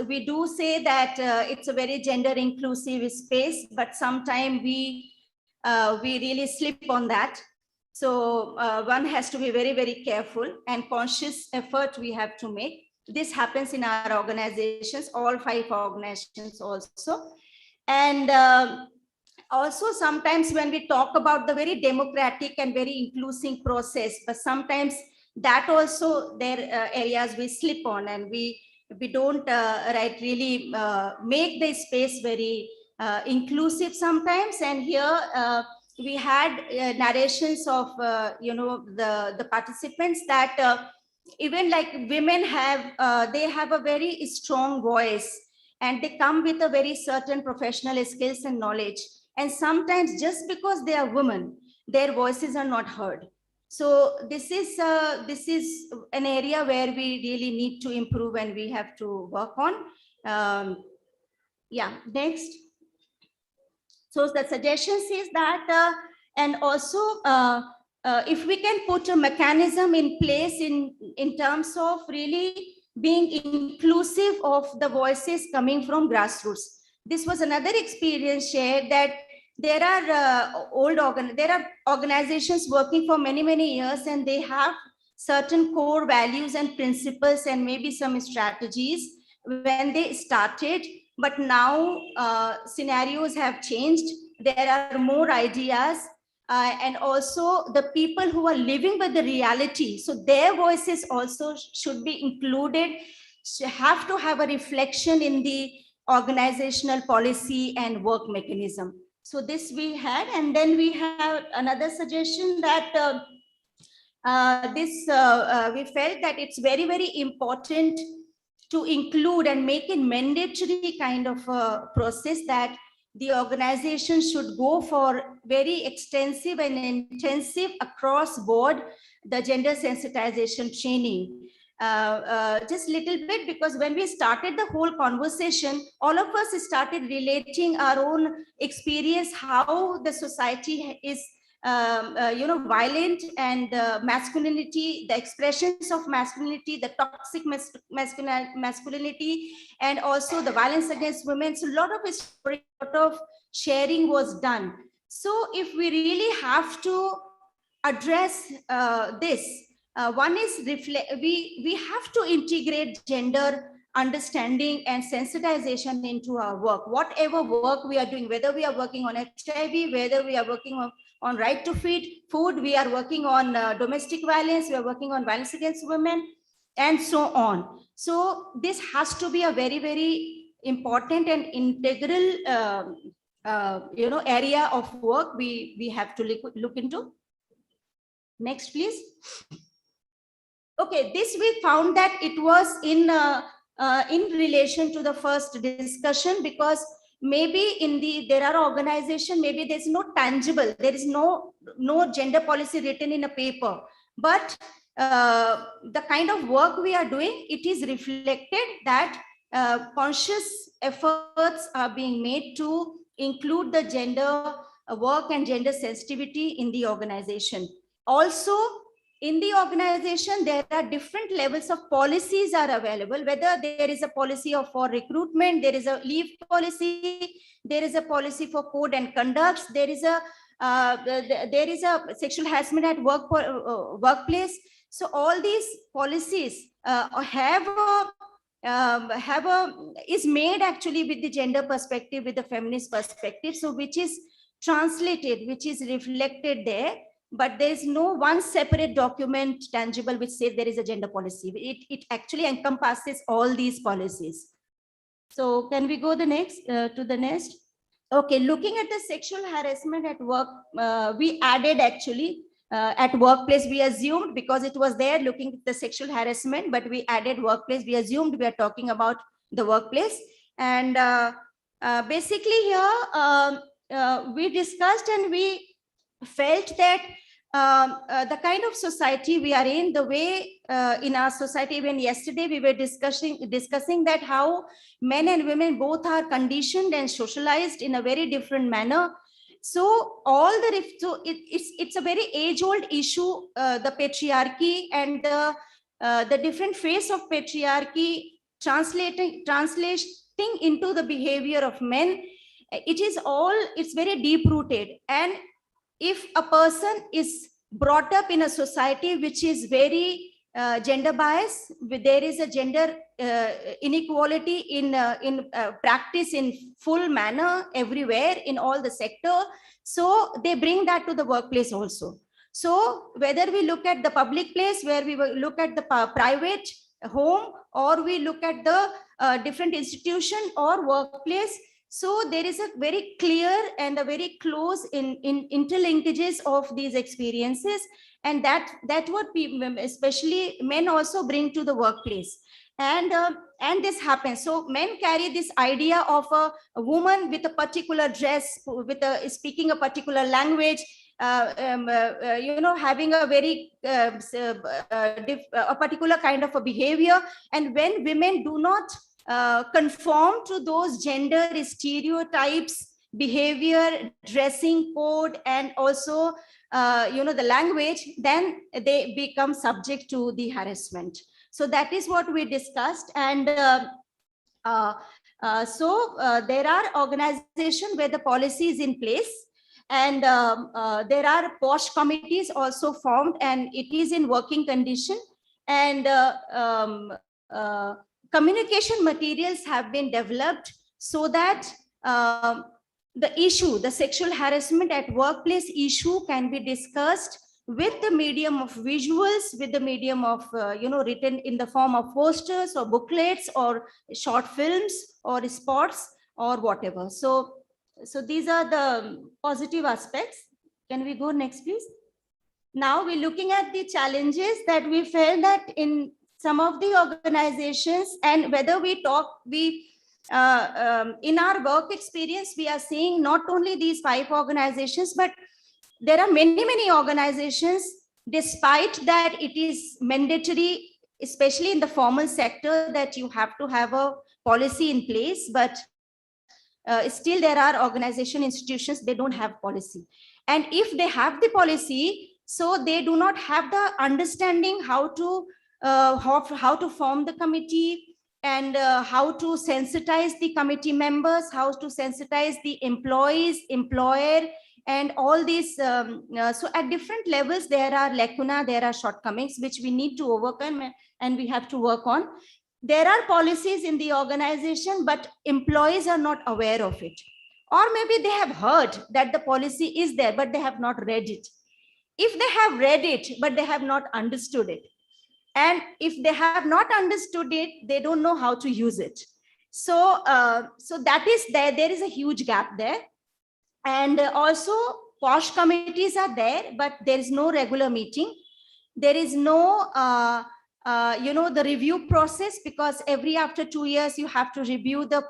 We do say that it's a very gender inclusive space, but sometimes we really slip on that. So one has to be very careful and conscious effort we have to make. This happens in our organizations, all 5 organizations also. And also sometimes when we talk about the very democratic and very inclusive process, but sometimes that also there areas we slip on, and we don't really make the space very inclusive sometimes. And here we had narrations of the participants that even like women have they have a very strong voice, and they come with a very certain professional skills and knowledge, and sometimes just because they are women, their voices are not heard. So this is an area where we really need to improve and we have to work on. Yeah, next. So the suggestion is that and also if we can put a mechanism in place in terms of really being inclusive of the voices coming from grassroots. this was another experience shared, that there are organizations working for many, many years, and they have certain core values and principles and maybe some strategies when they started. But now scenarios have changed. There are more ideas, and also the people who are living with the reality. So their voices also should be included, have to have a reflection in the organizational policy and work mechanism. So this we had, and then we have another suggestion that we felt that it's very, very important to include and make it mandatory kind of a process, that the organization should go for very extensive and intensive across board the gender sensitization training. Just little bit, because when we started the whole conversation, all of us started relating our own experience, how the society is violent, and masculinity, the expressions of masculinity, the toxic masculinity, and also the violence against women. So a lot of sharing was done. So if we really have to address this, one is we have to integrate gender understanding and sensitization into our work. Whatever work we are doing, whether we are working on HIV, whether we are working on right to food, we are working on domestic violence, we are working on violence against women, and so on. So this has to be a very, very important and integral area of work we have to look into. Next, please. Okay, this we found that it was in relation to the first discussion, because maybe there are organizations, maybe there's no tangible, there is no gender policy written in a paper, but the kind of work we are doing, it is reflected that conscious efforts are being made to include the gender work and gender sensitivity in the organization. Also, in the organization, there are different levels of policies are available, whether there is a policy for recruitment, there is a leave policy, there is a policy for code and conducts, there is a sexual harassment at workplace. So all these policies is made actually with the gender perspective, with the feminist perspective, so which is translated, which is reflected there. But there is no one separate document tangible which says there is a gender policy. It actually encompasses all these policies. So can we go to the next? Okay, looking at the sexual harassment at work, we added actually at workplace, we assumed, because it was there looking at the sexual harassment, but we added workplace. We assumed we are talking about the workplace. And basically here we discussed and we felt that the kind of society we are in, the way in our society, even yesterday we were discussing that how men and women both are conditioned and socialized in a very different manner. So it's a very age-old issue, the patriarchy and the different face of patriarchy translating into the behavior of men. It's very deep-rooted. And if a person is brought up in a society which is very gender biased, there is a gender inequality in practice in full manner everywhere in all the sector, so they bring that to the workplace also. So whether we look at the public place, where we will look at the private home, or we look at the different institution or workplace, so there is a very clear and a very close in interlinkages of these experiences, and that what people, especially men, also bring to the workplace. And this happens. So men carry this idea of a woman with a particular dress, speaking a particular language, having a very a particular kind of a behavior. And when women do not conform to those gender stereotypes, behavior, dressing code, and also the language, then they become subject to the harassment. So that is what we discussed. And There are organizations where the policy is in place, and there are POSH committees also formed, and it is in working condition. And communication materials have been developed so that the sexual harassment at workplace issue can be discussed with the medium of visuals, with the medium of, written in the form of posters or booklets or short films or spots or whatever. So these are the positive aspects. Can we go next, please? Now we're looking at the challenges that we felt that in some of the organizations, and whether in our work experience, we are seeing not only these 5 organizations, but there are many organizations, despite that it is mandatory, especially in the formal sector, that you have to have a policy in place, but still there are organization institutions, they don't have policy. And if they have the policy, so they do not have the understanding how to form the committee, and how to sensitize the committee members, how to sensitize the employees, employer, and all these. So at different levels, there are lacuna, there are shortcomings, which we need to overcome and we have to work on. There are policies in the organization, but employees are not aware of it. Or maybe they have heard that the policy is there, but they have not read it. If they have read it, but they have not understood it. And if they have not understood it, they don't know how to use it. So that is there. There is a huge gap there. And also POSH committees are there, but there is no regular meeting. There is no, the review process, because after 2 years, you have to review the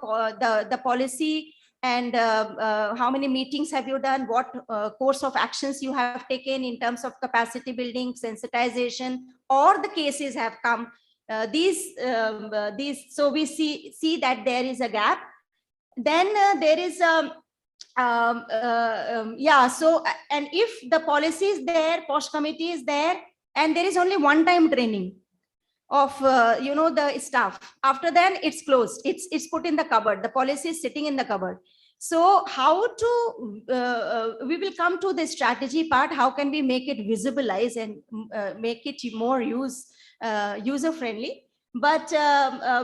policy, and how many meetings have you done, what course of actions you have taken in terms of capacity building, sensitization, or the cases have come. So we see that there is a gap. Then there is and if the policy is there, POSH committee is there, and there is only one-time training of the staff. After then it's closed, it's put in the cupboard, the policy is sitting in the cupboard. So how to we will come to the strategy part. How can we make it visibilize and make it more user friendly? But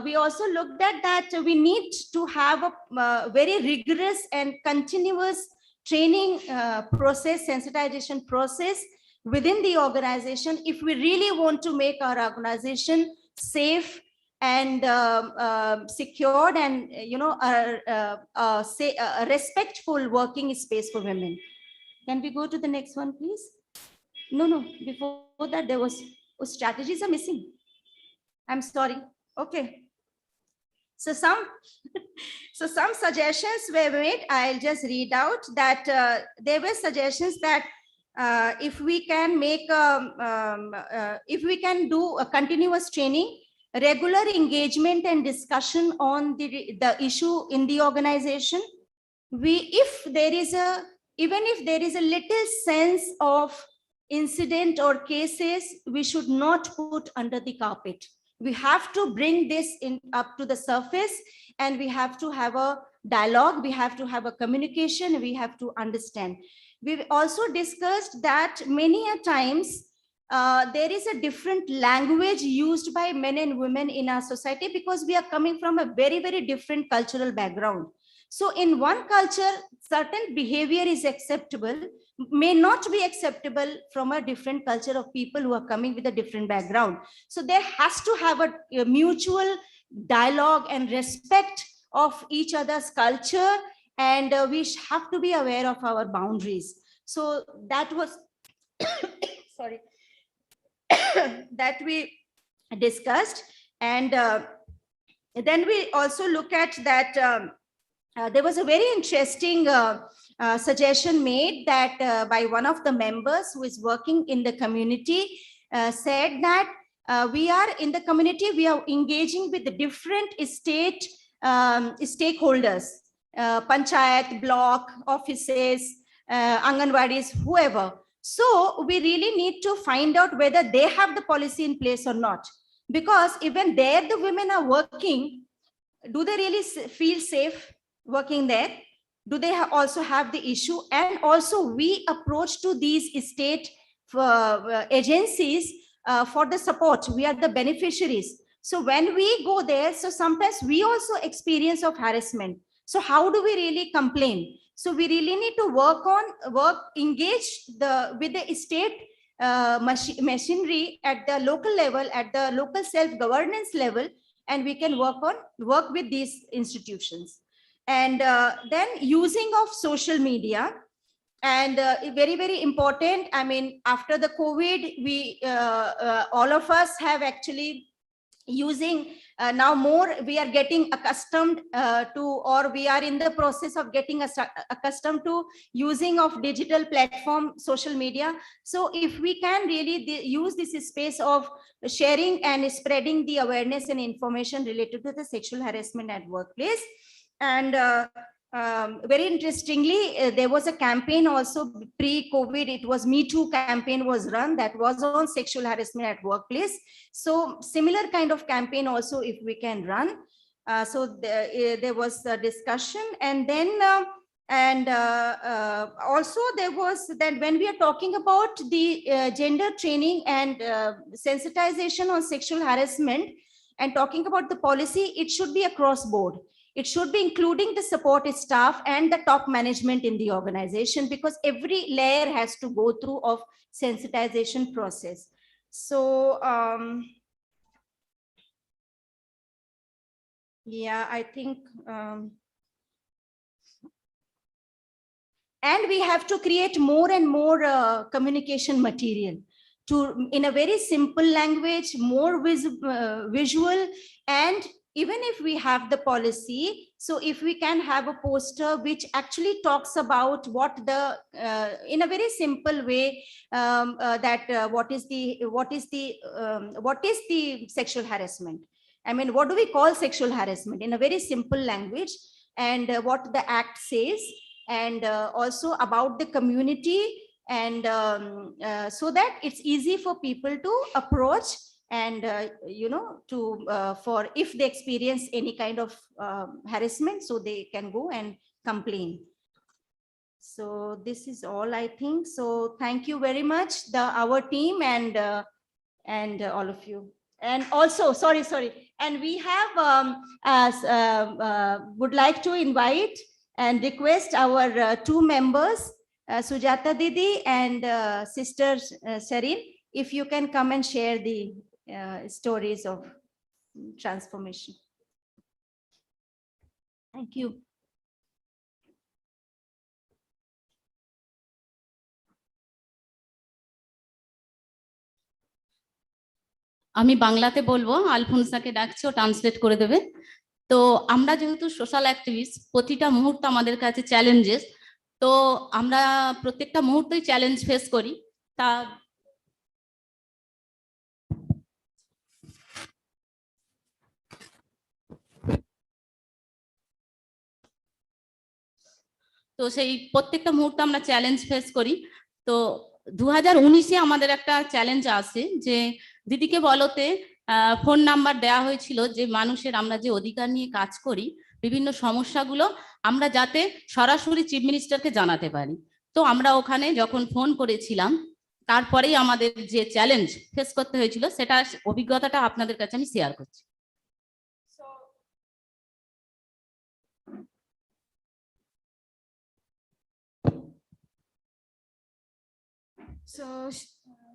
we also looked at that we need to have a very rigorous and continuous training process, sensitization process within the organization, if we really want to make our organization safe and secured, and a respectful working space for women. Can we go to the next one, please? No, before that there was strategies are missing. I'm sorry. Okay. So some suggestions were made. I'll just read out that there were suggestions that if we can make if we can do a continuous training, regular engagement and discussion on the issue in the organization. Even if there is a little sense of incident or cases, we should not put under the carpet. We have to bring this up to the surface, and we have to have a dialogue. We have to have a communication. We have to understand. We've also discussed that many a times there is a different language used by men and women in our society, because we are coming from a very, very different cultural background. So in one culture, certain behavior is acceptable, may not be acceptable from a different culture of people who are coming with a different background. So there has to have a mutual dialogue and respect of each other's culture, and we have to be aware of our boundaries. So that was, sorry, that we discussed. And then we also look at that there was a very interesting suggestion made that by one of the members who is working in the community, said that we are in the community, we are engaging with the different state stakeholders, panchayat, block, offices, Anganwadis, whoever. So we really need to find out whether they have the policy in place or not, because even there the women are working, do they really feel safe working there? Do they also have the issue? And also we approach to these state agencies for the support. We are the beneficiaries. So when we go there, so sometimes we also experience of harassment. So how do we really complain? So we really need to engage with the state machinery at the local level, at the local self-governance level, and we can work with these institutions. And then using of social media, and very, very important. I mean, after the COVID, we all of us have actually using now more, we are getting accustomed to, or we are in the process of getting accustomed to using of digital platform, social media. So if we can really use this space of sharing and spreading the awareness and information related to the sexual harassment at workplace. And very interestingly, there was a campaign also pre-COVID. It was Me Too campaign was run, that was on sexual harassment at workplace. So similar kind of campaign also, if we can run. So there was a discussion, and then also there was that when we are talking about the gender training and sensitization on sexual harassment and talking about the policy, it should be across board. It should be including the support staff and the top management in the organization, because every layer has to go through of sensitization process. So yeah, I think and we have to create more and more communication material to, in a very simple language, more visual. And even if we have the policy, so if we can have a poster which actually talks about what the in a very simple way, what is the sexual harassment. I mean, what do we call sexual harassment in a very simple language, and what the act says, and also about the community, and so that it's easy for people to approach, and to for if they experience any kind of harassment, so they can go and complain. So this is all, I think. So thank you very much, our team, and all of you. And also, sorry, and we have would like to invite and request our two members, Sujata Didi and Sister Sharin, if you can come and share the stories of transformation. Thank you. আমি বাংলাতে বলবো, আলফোনসাকে ডাকছি, ও translate করে দেবে। তো আমরা যেহেতু social activist, প্রতিটা মুহূর্ত আমাদের কাছে চ্যালেঞ্জেস, তো আমরা প্রত্যেকটা মুহূর্তেই চ্যালেঞ্জ ফেস করি। তো সেই প্রত্যেকটা মুহূর্তে আমরা চ্যালেঞ্জ ফেস করি। তো 2019-এ আমাদের একটা চ্যালেঞ্জ আসে যে দিদিকে বলতে ফোন নাম্বার দেওয়া হয়েছিল, যে মানুষের আমরা যে অধিকার নিয়ে কাজ করি, বিভিন্ন সমস্যাগুলো আমরা যাতে সরাসরি চিফ মিনিস্টারকে জানাতে পারি। তো আমরা ওখানে যখন ফোন করেছিলাম, তারপরেই আমাদের যে চ্যালেঞ্জ ফেস করতে হয়েছিল, সেটা অভিজ্ঞতাটা আপনাদের কাছে আমি শেয়ার করছি। So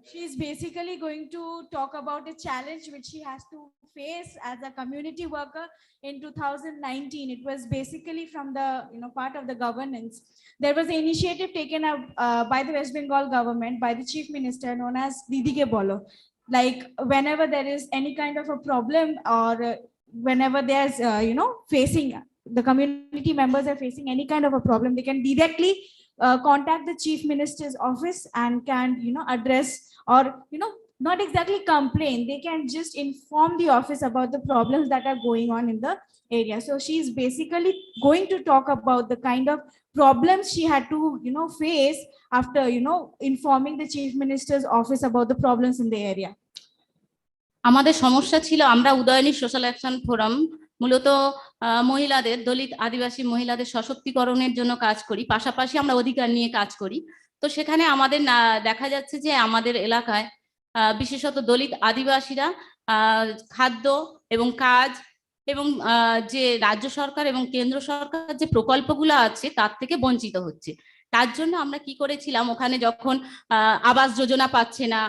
she's basically going to talk about a challenge which she has to face as a community worker in 2019. It was basically from the part of the governance. There was an initiative taken up by the West Bengal government, by the chief minister, known as Didi Ke Bolo. Like whenever there is any kind of a problem, or whenever there's facing, the community members are facing any kind of a problem, they can directly contact the chief minister's office and can address, or not exactly complain, they can just inform the office about the problems that are going on in the area. So she's basically going to talk about the kind of problems she had to face after informing the chief minister's office about the problems in the area. আমাদের সমস্যা ছিল, আমরা Udayani social action forum মূলত মহিলাদের, দলিত আদিবাসী মহিলাদের সশক্তিকরণের জন্য কাজ করি, পাশাপাশি আমরা অধিকার নিয়ে কাজ করি। তো সেখানে আমাদের দেখা যাচ্ছে যে আমাদের এলাকায় বিশেষত দলিত আদিবাসীরা খাদ্য এবং কাজ এবং যে রাজ্য সরকার এবং কেন্দ্র সরকার যে প্রকল্পগুলো আছে তার থেকে বঞ্চিত হচ্ছে। তার জন্য আমরা কি করেছিলাম, ওখানে যখন আবাস যোজনা পাচ্ছে না,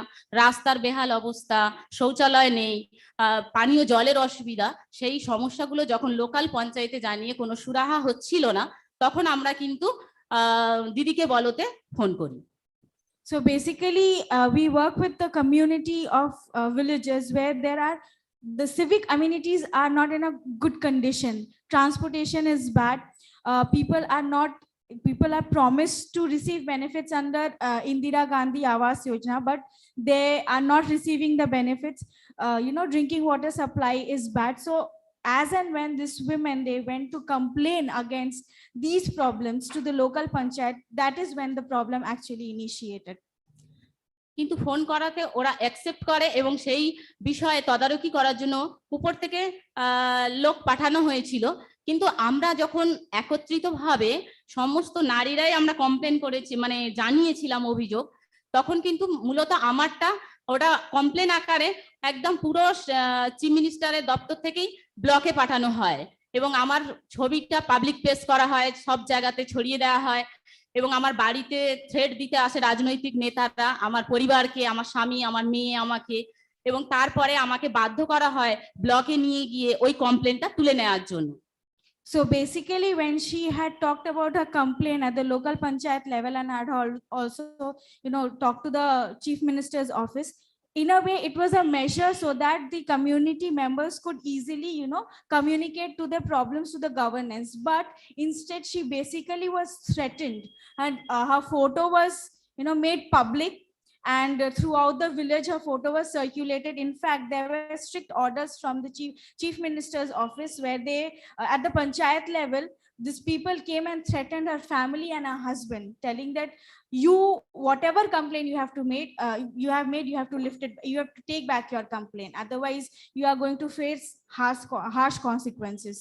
রাস্তার বেহাল অবস্থা, শৌচালয় নেই, পানীয় জলের অসুবিধা, সেই সমস্যাগুলো যখন লোকাল পঞ্চায়েতে জানিয়ে কোনো সুরাহা হচ্ছিল না, তখন আমরা কিন্তু দিদিকে বলতে ফোন করি। So basically, we work with the community of villages where there are the civic amenities are not in a good condition. Transportation is bad. People are promised to receive benefits under Indira Gandhi Awas Yojana, but they are not receiving the benefits. Drinking water supply is bad. So as and when these women, they went to complain against these problems to the local panchayat, that is when the problem actually initiated. কিন্তু phone করাতে ওরা accept করে এবং সেই বিষয়ে তদারকি করার জন্য উপর থেকে লোক পাঠানো হয়েছিল। কিন্তু আমরা যখন একত্রিতভাবে সমস্ত নারীরাই আমরা কমপ্লেন করেছি, মানে জানিয়েছিলাম অভিযোগ, তখন কিন্তু মূলত আমারটা ওটা কমপ্লেন আকারে একদম পুরো চিফ মিনিস্টারের দপ্তর থেকেই ব্লকে পাঠানো হয় এবং আমার ছবিটা পাবলিক প্লেস করা হয়, সব জায়গাতে ছড়িয়ে দেওয়া হয় এবং আমার বাড়িতে থ্রেট দিতে আসে রাজনৈতিক নেতারা, আমার পরিবারকে, আমার স্বামী, আমার মেয়ে, আমাকে, এবং তারপরে আমাকে বাধ্য করা হয় ব্লকে নিয়ে গিয়ে ওই কমপ্লেনটা তুলে নেওয়ার জন্য। So basically, when she had talked about her complaint at the local panchayat level and had also, talked to the chief minister's office, in a way, it was a measure so that the community members could easily, communicate to their problems to the governance. But instead, she basically was threatened, and her photo was, made public. And throughout the village, her photo was circulated. In fact, there were strict orders from the chief minister's office where they, at the panchayat level, these people came and threatened her family and her husband, telling that whatever complaint you have made, you have to lift it. You have to take back your complaint. Otherwise, you are going to face harsh consequences.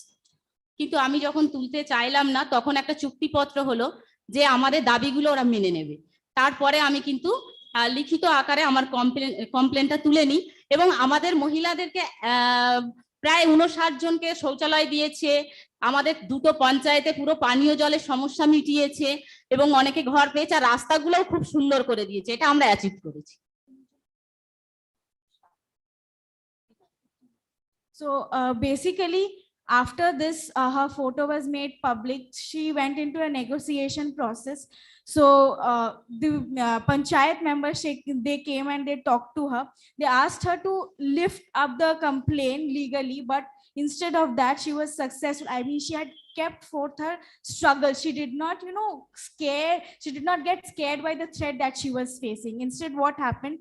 কিন্তু আমি যখন তুলতে চাইলাম না, তখন একটা চুক্তিপত্র হলো যে আমাদের দাবিগুলো ওরা মেনে নেবে। তারপরে আমি কিন্তু লিখিত আকারে আমার কমপ্লেনটা তুলে নিই এবং আমাদের মহিলাদেরকে প্রায় 59 জনকে শৌচালয় দিয়েছে, আমাদের দুটো পঞ্চায়েতে পুরো পানীয় জলের সমস্যা মিটিয়েছে এবং অনেকে ঘর পেয়েছে, আর রাস্তাগুলোও খুব সুন্দর করে দিয়েছে। এটা আমরা অ্যাচিভ করেছি। So basically, after this, her photo was made public. She went into a negotiation process. So the panchayat members, they came and they talked to her. They asked her to lift up the complaint legally, but instead of that, she was successful. I mean, she had kept forth her struggle. She did not, she did not get scared by the threat that she was facing. Instead, what happened?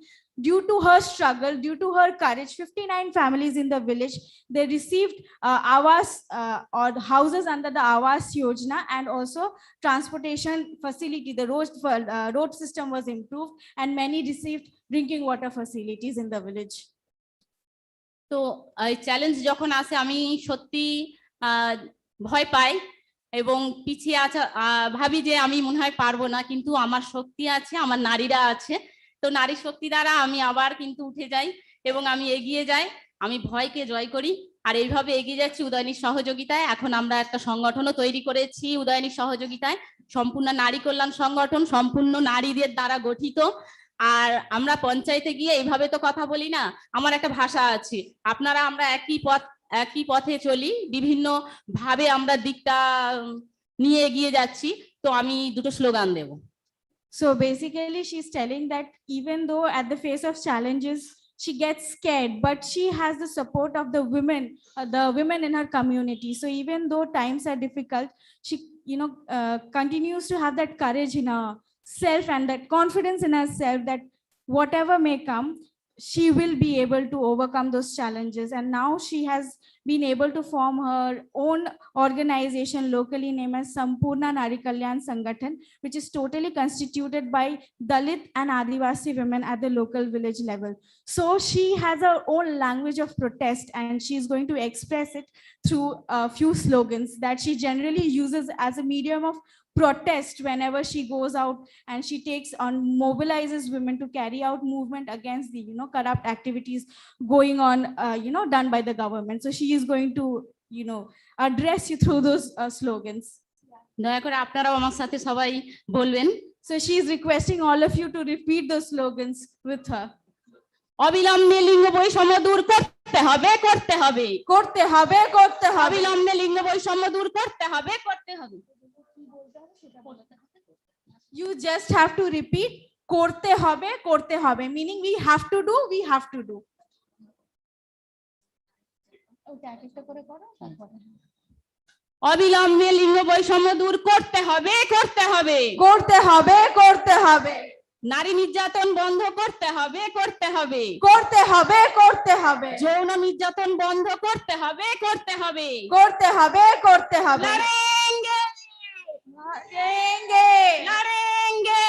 Due to her struggle, due to her courage, 59 families in the village, they received Awas or houses under the Awas Yojana, and also transportation facility. The road system was improved, and many received drinking water facilities in the village. তো এই challenge যখন আসে আমি সত্যি ভয় পাই এবং পিছিয়ে ভাবি যে আমি মনে হয় পারবো না, কিন্তু আমার শক্তি আছে, আমার নারীরা আছে। তো নারী শক্তি দ্বারা আমি আবার কিন্তু উঠে যাই এবং আমি এগিয়ে যাই, আমি ভয়কে জয় করি। আর এইভাবে এগিয়ে যাচ্ছি উদয়নীর সহযোগিতায়। এখন আমরা একটা সংগঠনও তৈরি করেছি উদয়নীর সহযোগিতায়, সম্পূর্ণ নারী কল্যাণ সংগঠন, সম্পূর্ণ নারীদের দ্বারা গঠিত। আর আমরা পঞ্চায়েতে গিয়ে এইভাবে তো কথা বলি না, আমার একটা ভাষা আছে, আপনারা আমরা একই পথে চলি, বিভিন্ন ভাবে আমরা দিকটা নিয়ে এগিয়ে যাচ্ছি। তো আমি দুটো slogan Dev. So basically, she's telling that even though at the face of challenges, she gets scared, but she has the support of the women in her community. So even though times are difficult, she, continues to have that courage in herself and that confidence in herself that whatever may come, she will be able to overcome those challenges. And now she has been able to form her own organization locally named as Sampurna Nari Kalyan Sangathan, which is totally constituted by Dalit and Adivasi women at the local village level. So she has her own language of protest, and she's going to express it through a few slogans that she generally uses as a medium of protest whenever she goes out, and she takes on mobilizes women to carry out movement against the corrupt activities going on done by the government. So she is going to address you through those slogans. দয়া করে আপনারাও আমার সাথে সবাই বলবেন। So she is requesting all of you to repeat those slogans with her. অবিলম্বে লিঙ্গ বৈষম্য দূর করতে হবে, করতে হবে, করতে হবে, করতে হবে। অবিলম্বে লিঙ্গ বৈষম্য দূর করতে হবে, করতে হবে। You just have to repeat korte hobe, meaning we have to do, we have to do. অবিলম্বে লিঙ্গ বৈষম্য দূর করতে হবে, করতে হবে, করতে হবে, করতে হবে। নারী নির্যাতন বন্ধ করতে হবে, করতে হবে, করতে হবে, করতে হবে। যৌন নির্যাতন বন্ধ করতে হবে, করতে হবে, করতে হবে, করতে হবে। লড়েঙ্গে, লড়েঙ্গে, লড়েঙ্গে,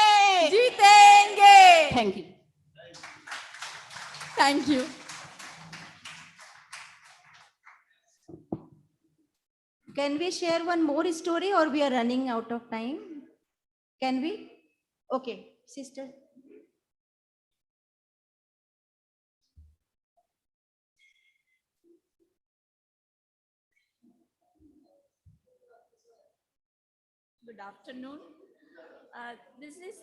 জিতেঙ্গে। Thank you. Thank you. Can we share one more story, or we are running out of time? Can we? Okay, sister. Good afternoon. This is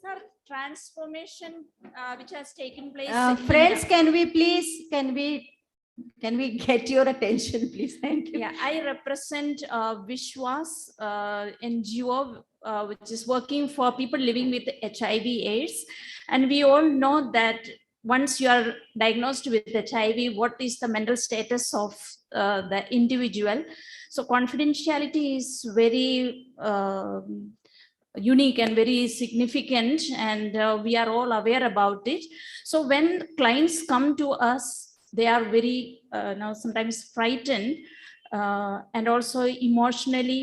sir, transformation which has taken place. Friends, can we get your attention, please? Thank you. Yeah, I represent Vishwas NGO, which is working for people living with HIV/AIDS, and we all know that once you are diagnosed with HIV, what is the mental status of the individual? So confidentiality is very unique and very significant, and we are all aware about it. So when clients come to us, they are very now sometimes frightened, and also emotionally,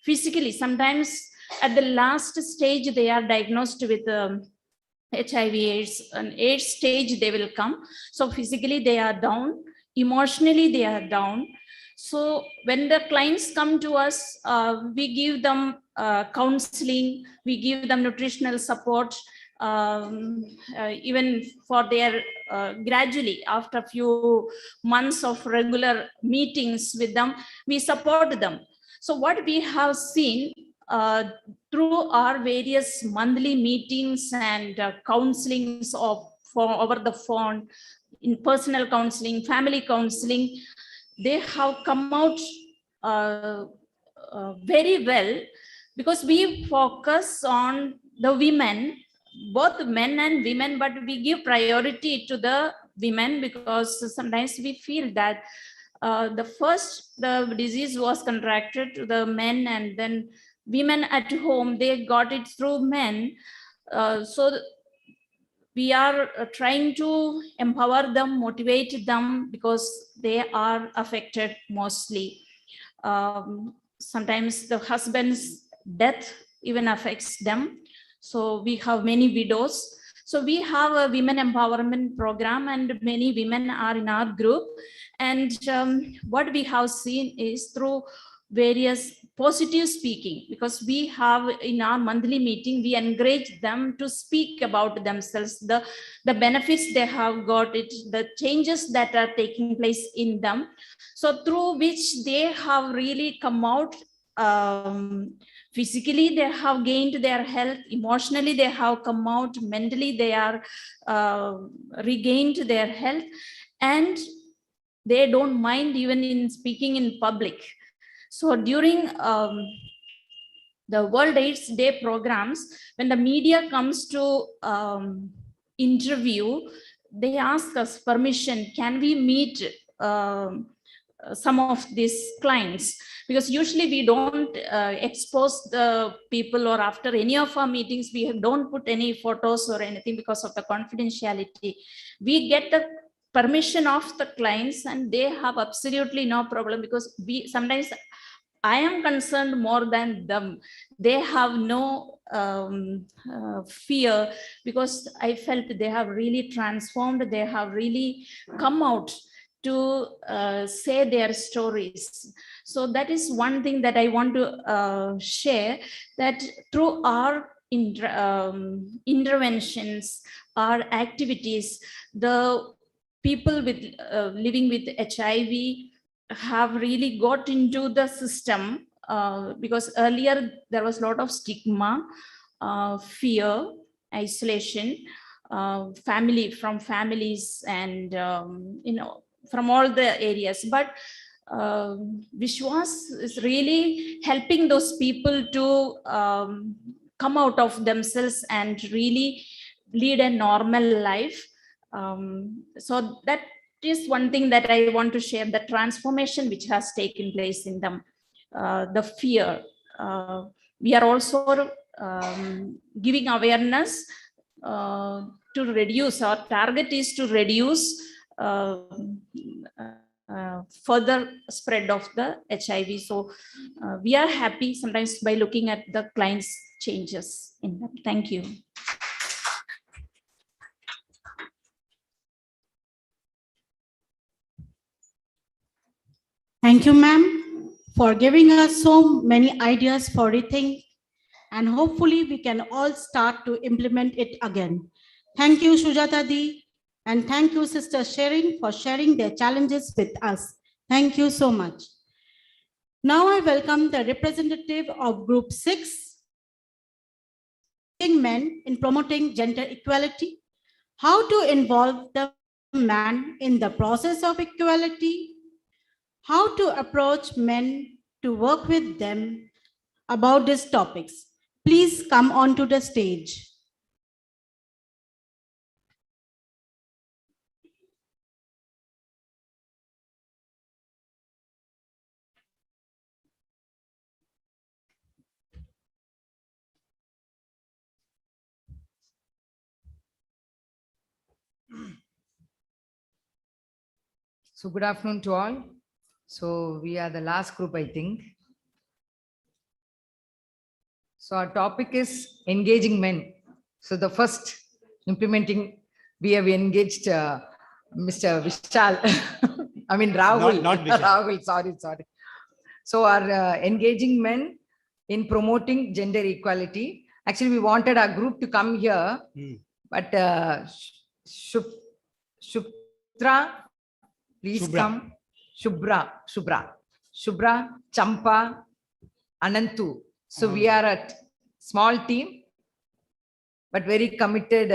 physically. Sometimes at the last stage, they are diagnosed with HIV/AIDS. An AIDS stage, they will come. So physically they are down, emotionally they are down. So when the clients come to us, we give them counseling, we give them nutritional support, even for their gradually after a few months of regular meetings with them, we support them. So what we have seen through our various monthly meetings and counselings over the phone, in personal counseling, family counseling, they have come out very well, because we focus on the women, both men and women, but we give priority to the women because sometimes we feel that the disease was contracted to the men, and then women at home, they got it through men. So we are trying to empower them, motivate them, because they are affected mostly. Sometimes the husband's death even affects them. So we have many widows. So we have a women empowerment program, and many women are in our group. And what we have seen is through various positive speaking, because we have in our monthly meeting, we encourage them to speak about themselves, the benefits they have got, the changes that are taking place in them. So through which they have really come out. Physically, they have gained their health. Emotionally, they have come out. Mentally, they are regained their health, and they don't mind even in speaking in public. So during the World AIDS Day programs, when the media comes to interview, they ask us permission, can we meet some of these clients, because usually we don't expose the people, or after any of our meetings we don't put any photos or anything because of the confidentiality. We get the permission of the clients and they have absolutely no problem, because we sometimes I am concerned more than them. They have no fear, because I felt they have really transformed. They have really come out to say their stories. So that is one thing that I want to share, that through our interventions, our activities, the people with living with HIV have really got into the system, because earlier there was a lot of stigma, fear, isolation, families, and from all the areas. But Vishwas is really helping those people to come out of themselves and really lead a normal life. So that is one thing that I want to share, the transformation which has taken place in them, the fear. We are also giving awareness to reduce, our target is to reduce further spread of the HIV. So we are happy sometimes by looking at the clients' changes in them. Thank you. Thank you, ma'am, for giving us so many ideas for rethink, and hopefully we can all start to implement it again. Thank you, Sujata Di, and thank you, Sister Sharing, for sharing their challenges with us. Thank you so much. Now I welcome the representative of Group 6, men in promoting gender equality, how to involve the man in the process of equality, how to approach men to work with them about these topics. Please come onto the stage. So good afternoon to all. So we are the last group, I think. So our topic is engaging men. So the first implementing, we have engaged Mr. Vishal. I mean Rahul. Not Vishal. Rahul, sorry. So our engaging men in promoting gender equality. Actually, we wanted our group to come here, but Shubhra, please come. Shubhra, Champa, Anantu. So we are a small team, but very committed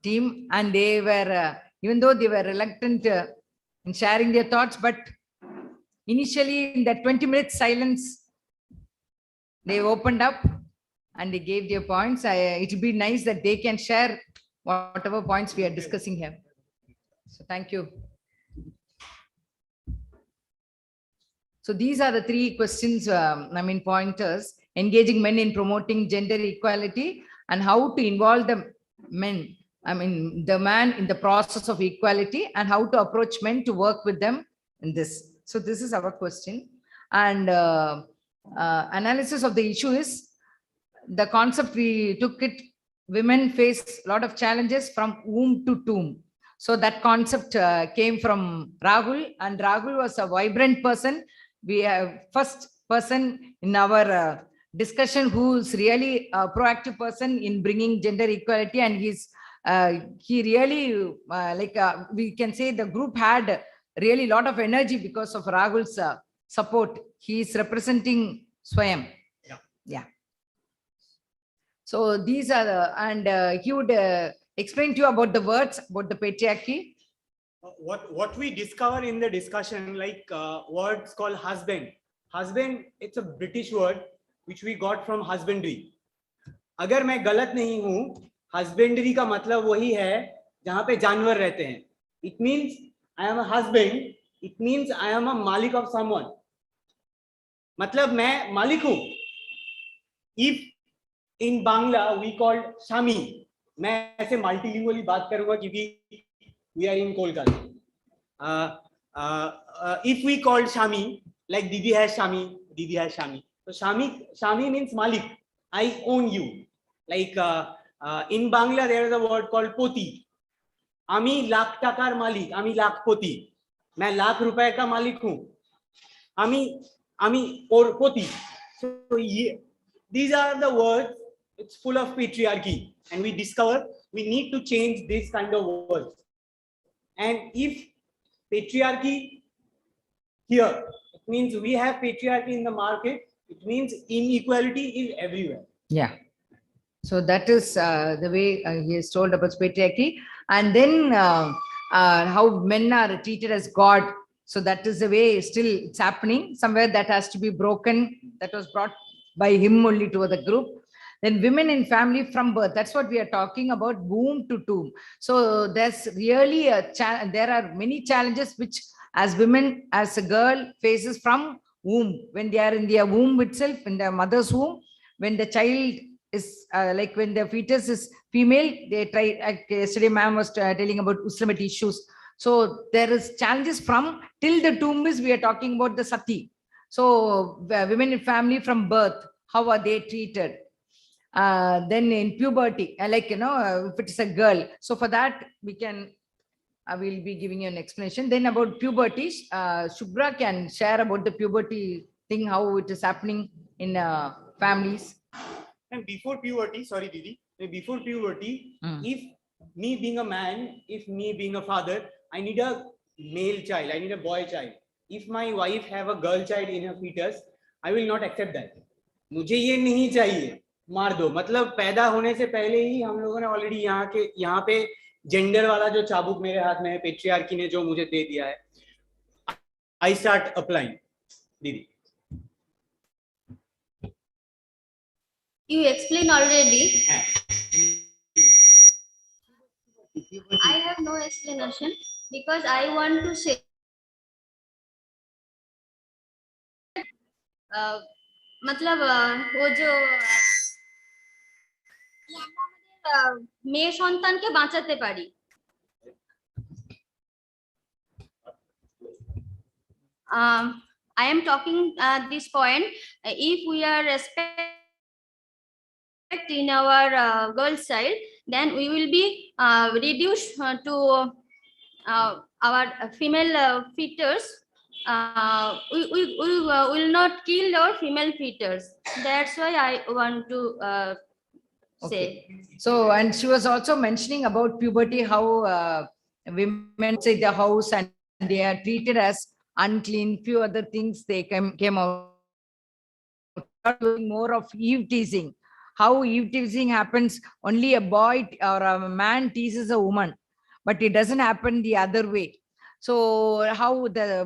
team. And they were, even though they were reluctant in sharing their thoughts, but initially in that 20-minute silence, they opened up and they gave their points. It would be nice that they can share whatever points we are discussing here. So thank you. So these are the three questions, pointers: engaging men in promoting gender equality, and how to involve the men, the man in the process of equality, and how to approach men to work with them in this. So this is our question. And analysis of the issue is, the concept we took it, women face a lot of challenges from womb to tomb. So that concept came from Rahul, and Rahul was a vibrant person. We have first person in our discussion who's really a proactive person in bringing gender equality, and he really we can say the group had really a lot of energy because of Rahul's support. He is representing Swayam. Yeah. So these are the, and he would explain to you about the words, about the patriarchy. What we discover in the discussion, like words called husband. Husband, it's a British word which we got from husbandry. अगर मैं गलत नहीं हूँ, husbandry का मतलब वही है जहाँ पे जानवर रहते हैं. It means I am a husband It means I am a malik of someone. मतलब मैं मालिक हूँ. If in Bangla we called Shami, मैं ऐसे multilingually बात करूँगा क्योंकि we are in Kolkata. If we called Shami, like Didi has Shami, Didi has Shami. So Shami means Malik. I own you. Like in Bangla, there is a word called Poti. Ami lakh takar Malik. Ami lakh Poti. मैं लाख रुपए का मालिक हूँ. Ami or Poti. So these are the words. It's full of patriarchy, and we discover we need to change this kind of words. And if patriarchy here, it means we have patriarchy in the market. It means inequality is everywhere. Yeah. So that is the way he is told about patriarchy. And then how men are treated as God. So that is the way still it's happening. Somewhere that has to be broken. That was brought by him only to the group. Then women in family from birth. That's what we are talking about, womb to tomb. So there's really there are many challenges which as women, as a girl faces from womb. When they are in their womb itself, in their mother's womb, when the child is like when the fetus is female, they try, like yesterday ma'am was telling about Uslamite issues. So there is challenges from till the tomb is, we are talking about the sati. So women in family from birth, how are they treated? Then in puberty, like, if it is a girl. So for that, we can, I will be giving you an explanation. Then about puberty, Shubhra can share about the puberty thing, how it is happening in families. And before puberty, sorry, Didi, before puberty, if me being a man, if me being a father, I need a male child, I need a boy child. If my wife have a girl child in her fetus, I will not accept that. मुझे ये नहीं चाहिए, मार दो. मतलब पैदा होने से पहले ही हम लोगों ने ऑलरेडी यहाँ पे जेंडर वाला जो चाबुक मेरे हाथ में है, पेट्रियार्की ने जो मुझे दे दिया है, I start applying. Didi. You explained already. I have no explanation because I want to say मतलब वो जो মেয়ে সন্তানকে বাঁচাতে পারি. I am talking this point. If we are respect in our girl child, then we will be reduced to our female fetus. We will not kill our female fetus. That's why I want to say. So, and she was also mentioning about puberty, how women say the house and they are treated as unclean, few other things they came out. More of eve teasing. How eve teasing happens, only a boy or a man teases a woman, but it doesn't happen the other way. So how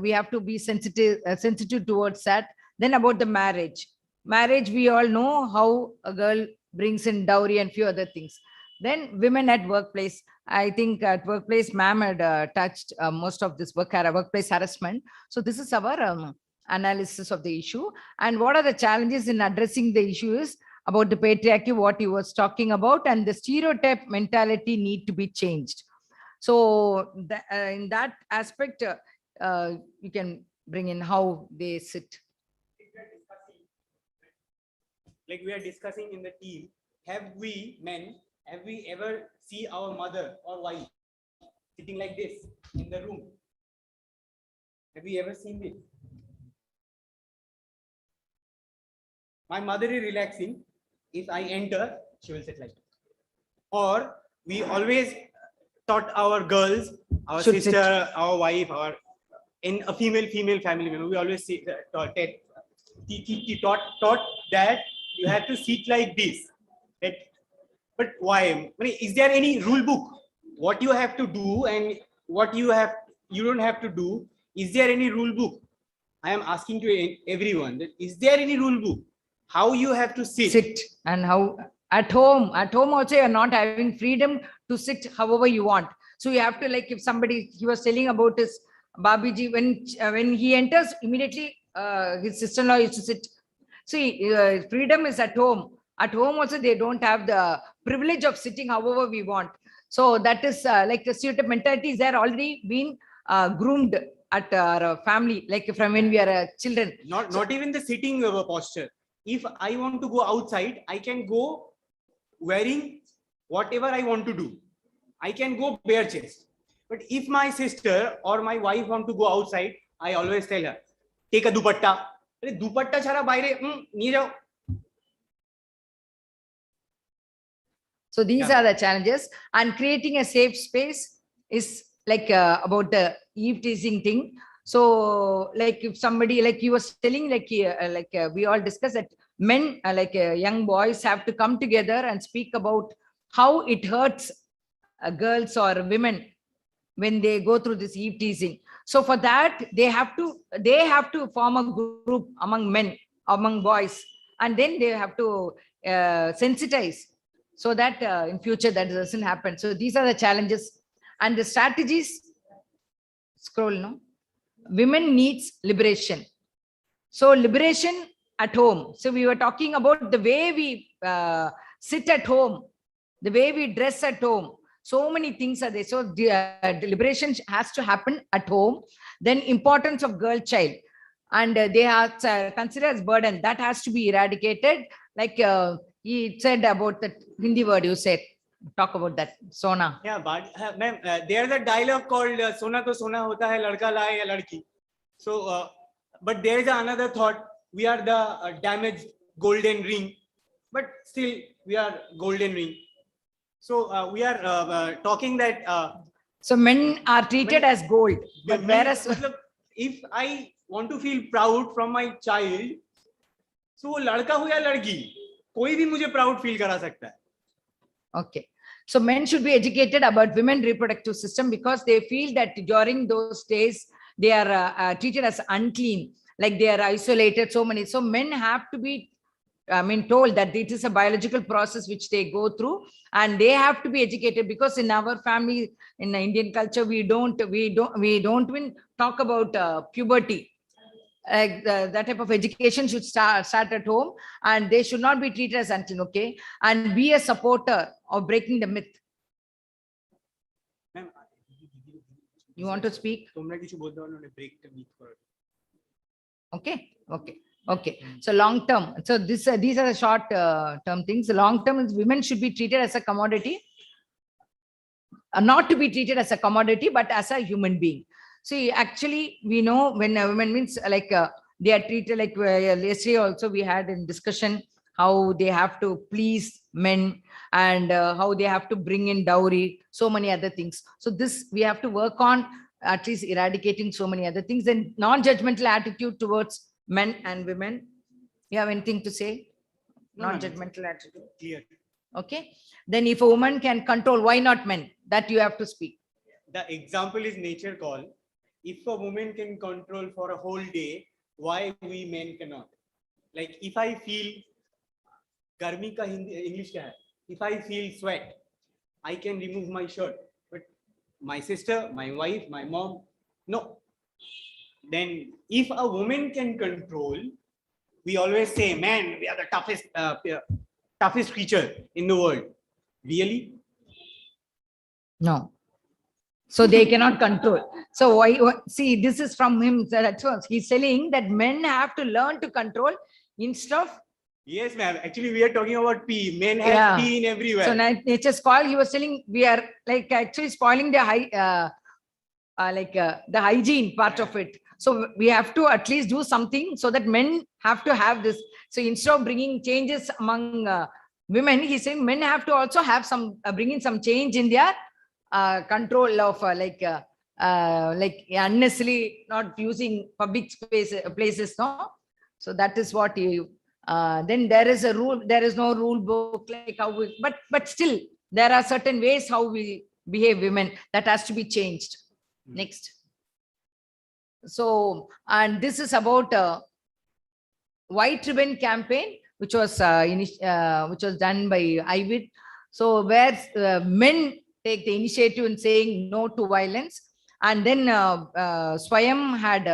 we have to be sensitive towards that. Then about the marriage, we all know how a girl brings in dowry and few other things. Then women at workplace, I think at workplace ma'am had touched most of this workplace harassment. So this is our analysis of the issue. And what are the challenges in addressing the issues about the patriarchy, what he was talking about, and the stereotype mentality need to be changed. So in that aspect, you can bring in how they sit. Like we are discussing in the team, have we ever see our mother or wife sitting like this in the room? Have we ever seen this? My mother is relaxing. If I enter, she will sit like that. Or we always taught our girls, our sister, our wife, or in a female family member, we always see taught that you have to sit like this. But why? Is there any rule book? What you have to do and what you don't have to do? Is there any rule book? I am asking to everyone that is there any rule book? How you have to sit and how at home also you are not having freedom to sit however you want. So you have to, like, if somebody, he was telling about his Babiji, when he enters, immediately his sister-in-law used to sit. See, freedom is at home. At home also, they don't have the privilege of sitting however we want. So that is like the stereotype mentality is there already been groomed at our family, like from when we are children. Not even the sitting posture. If I want to go outside, I can go wearing whatever I want to do. I can go bare chest. But if my sister or my wife want to go outside, I always tell her, take a dupatta. Dupatta chhara baire niye jao. So these are the challenges, and creating a safe space is like about the eve teasing thing. So like if somebody, like you was telling, like we all discussed that men young boys have to come together and speak about how it hurts girls or women when they go through this eve teasing. So for that, they have to form a group among men, among boys, and then they have to sensitize so that in future that doesn't happen. So these are the challenges and the strategies. Scroll, no? Women needs liberation. So liberation at home. So we were talking about the way we sit at home, the way we dress at home. So many things are there. So the liberation has to happen at home. Then importance of girl child, and they are considered as burden, that has to be eradicated. Like he said about the Hindi word you said. Talk about that, Sona. Yeah, but ma'am, there's a dialogue called "Sona to sona hota hai, ladka laaye ya ladki." So, but there is another thought. We are the damaged golden ring, but still we are golden ring. So we are talking that. So men are treated as gold, but whereas if I want to feel proud from my child, so वो लड़का हो या लड़की, कोई भी मुझे proud feel करा सकता है. Okay. So men should be educated about women reproductive system, because they feel that during those days they are treated as unclean, like they are isolated. So men have to be, told that it is a biological process which they go through, and they have to be educated, because in our family, in the Indian culture, we don't even talk about puberty. That type of education should start at home, and they should not be treated as unclean. Okay, and be a supporter of breaking the myth. You want to speak? Okay. So long term. So these are the short term things. The long term is women should be treated as a commodity, not to be treated as a commodity, but as a human being. See, actually, we know when a woman means like they are treated like yesterday also we had in discussion how they have to please men, and how they have to bring in dowry, so many other things. So this we have to work on, at least eradicating so many other things, and non-judgmental attitude towards men and women. You have anything to say? Non-judgmental attitude. Clear. Okay. Then if a woman can control, why not men? That you have to speak. The example is nature call. If a woman can control for a whole day, why we men cannot? Like if I feel garmi ka English kya hai? If I feel sweat, I can remove my shirt. But my sister, my wife, my mom, no. Then if a woman can control, we always say, man, we are the toughest creature in the world. Really? No. So they cannot control. So why see, this is from him. That's what he's saying, that men have to learn to control instead of. Yes, ma'am. Actually, we are talking about pee. Men have pee in everywhere. So nature's call, he was telling we are like actually spoiling the the hygiene part of it. So we have to at least do something so that men have to have this. So instead of bringing changes among women, he's saying men have to also have some bring in some change in their control of like unnecessarily not using public places. No, so that is what you. Then there is a rule. There is no rule book like how we. But still there are certain ways how we behave women that has to be changed. Next. So, and this is about White Ribbon campaign, which was done by IVID. So where men take the initiative in saying no to violence, And then Swayam had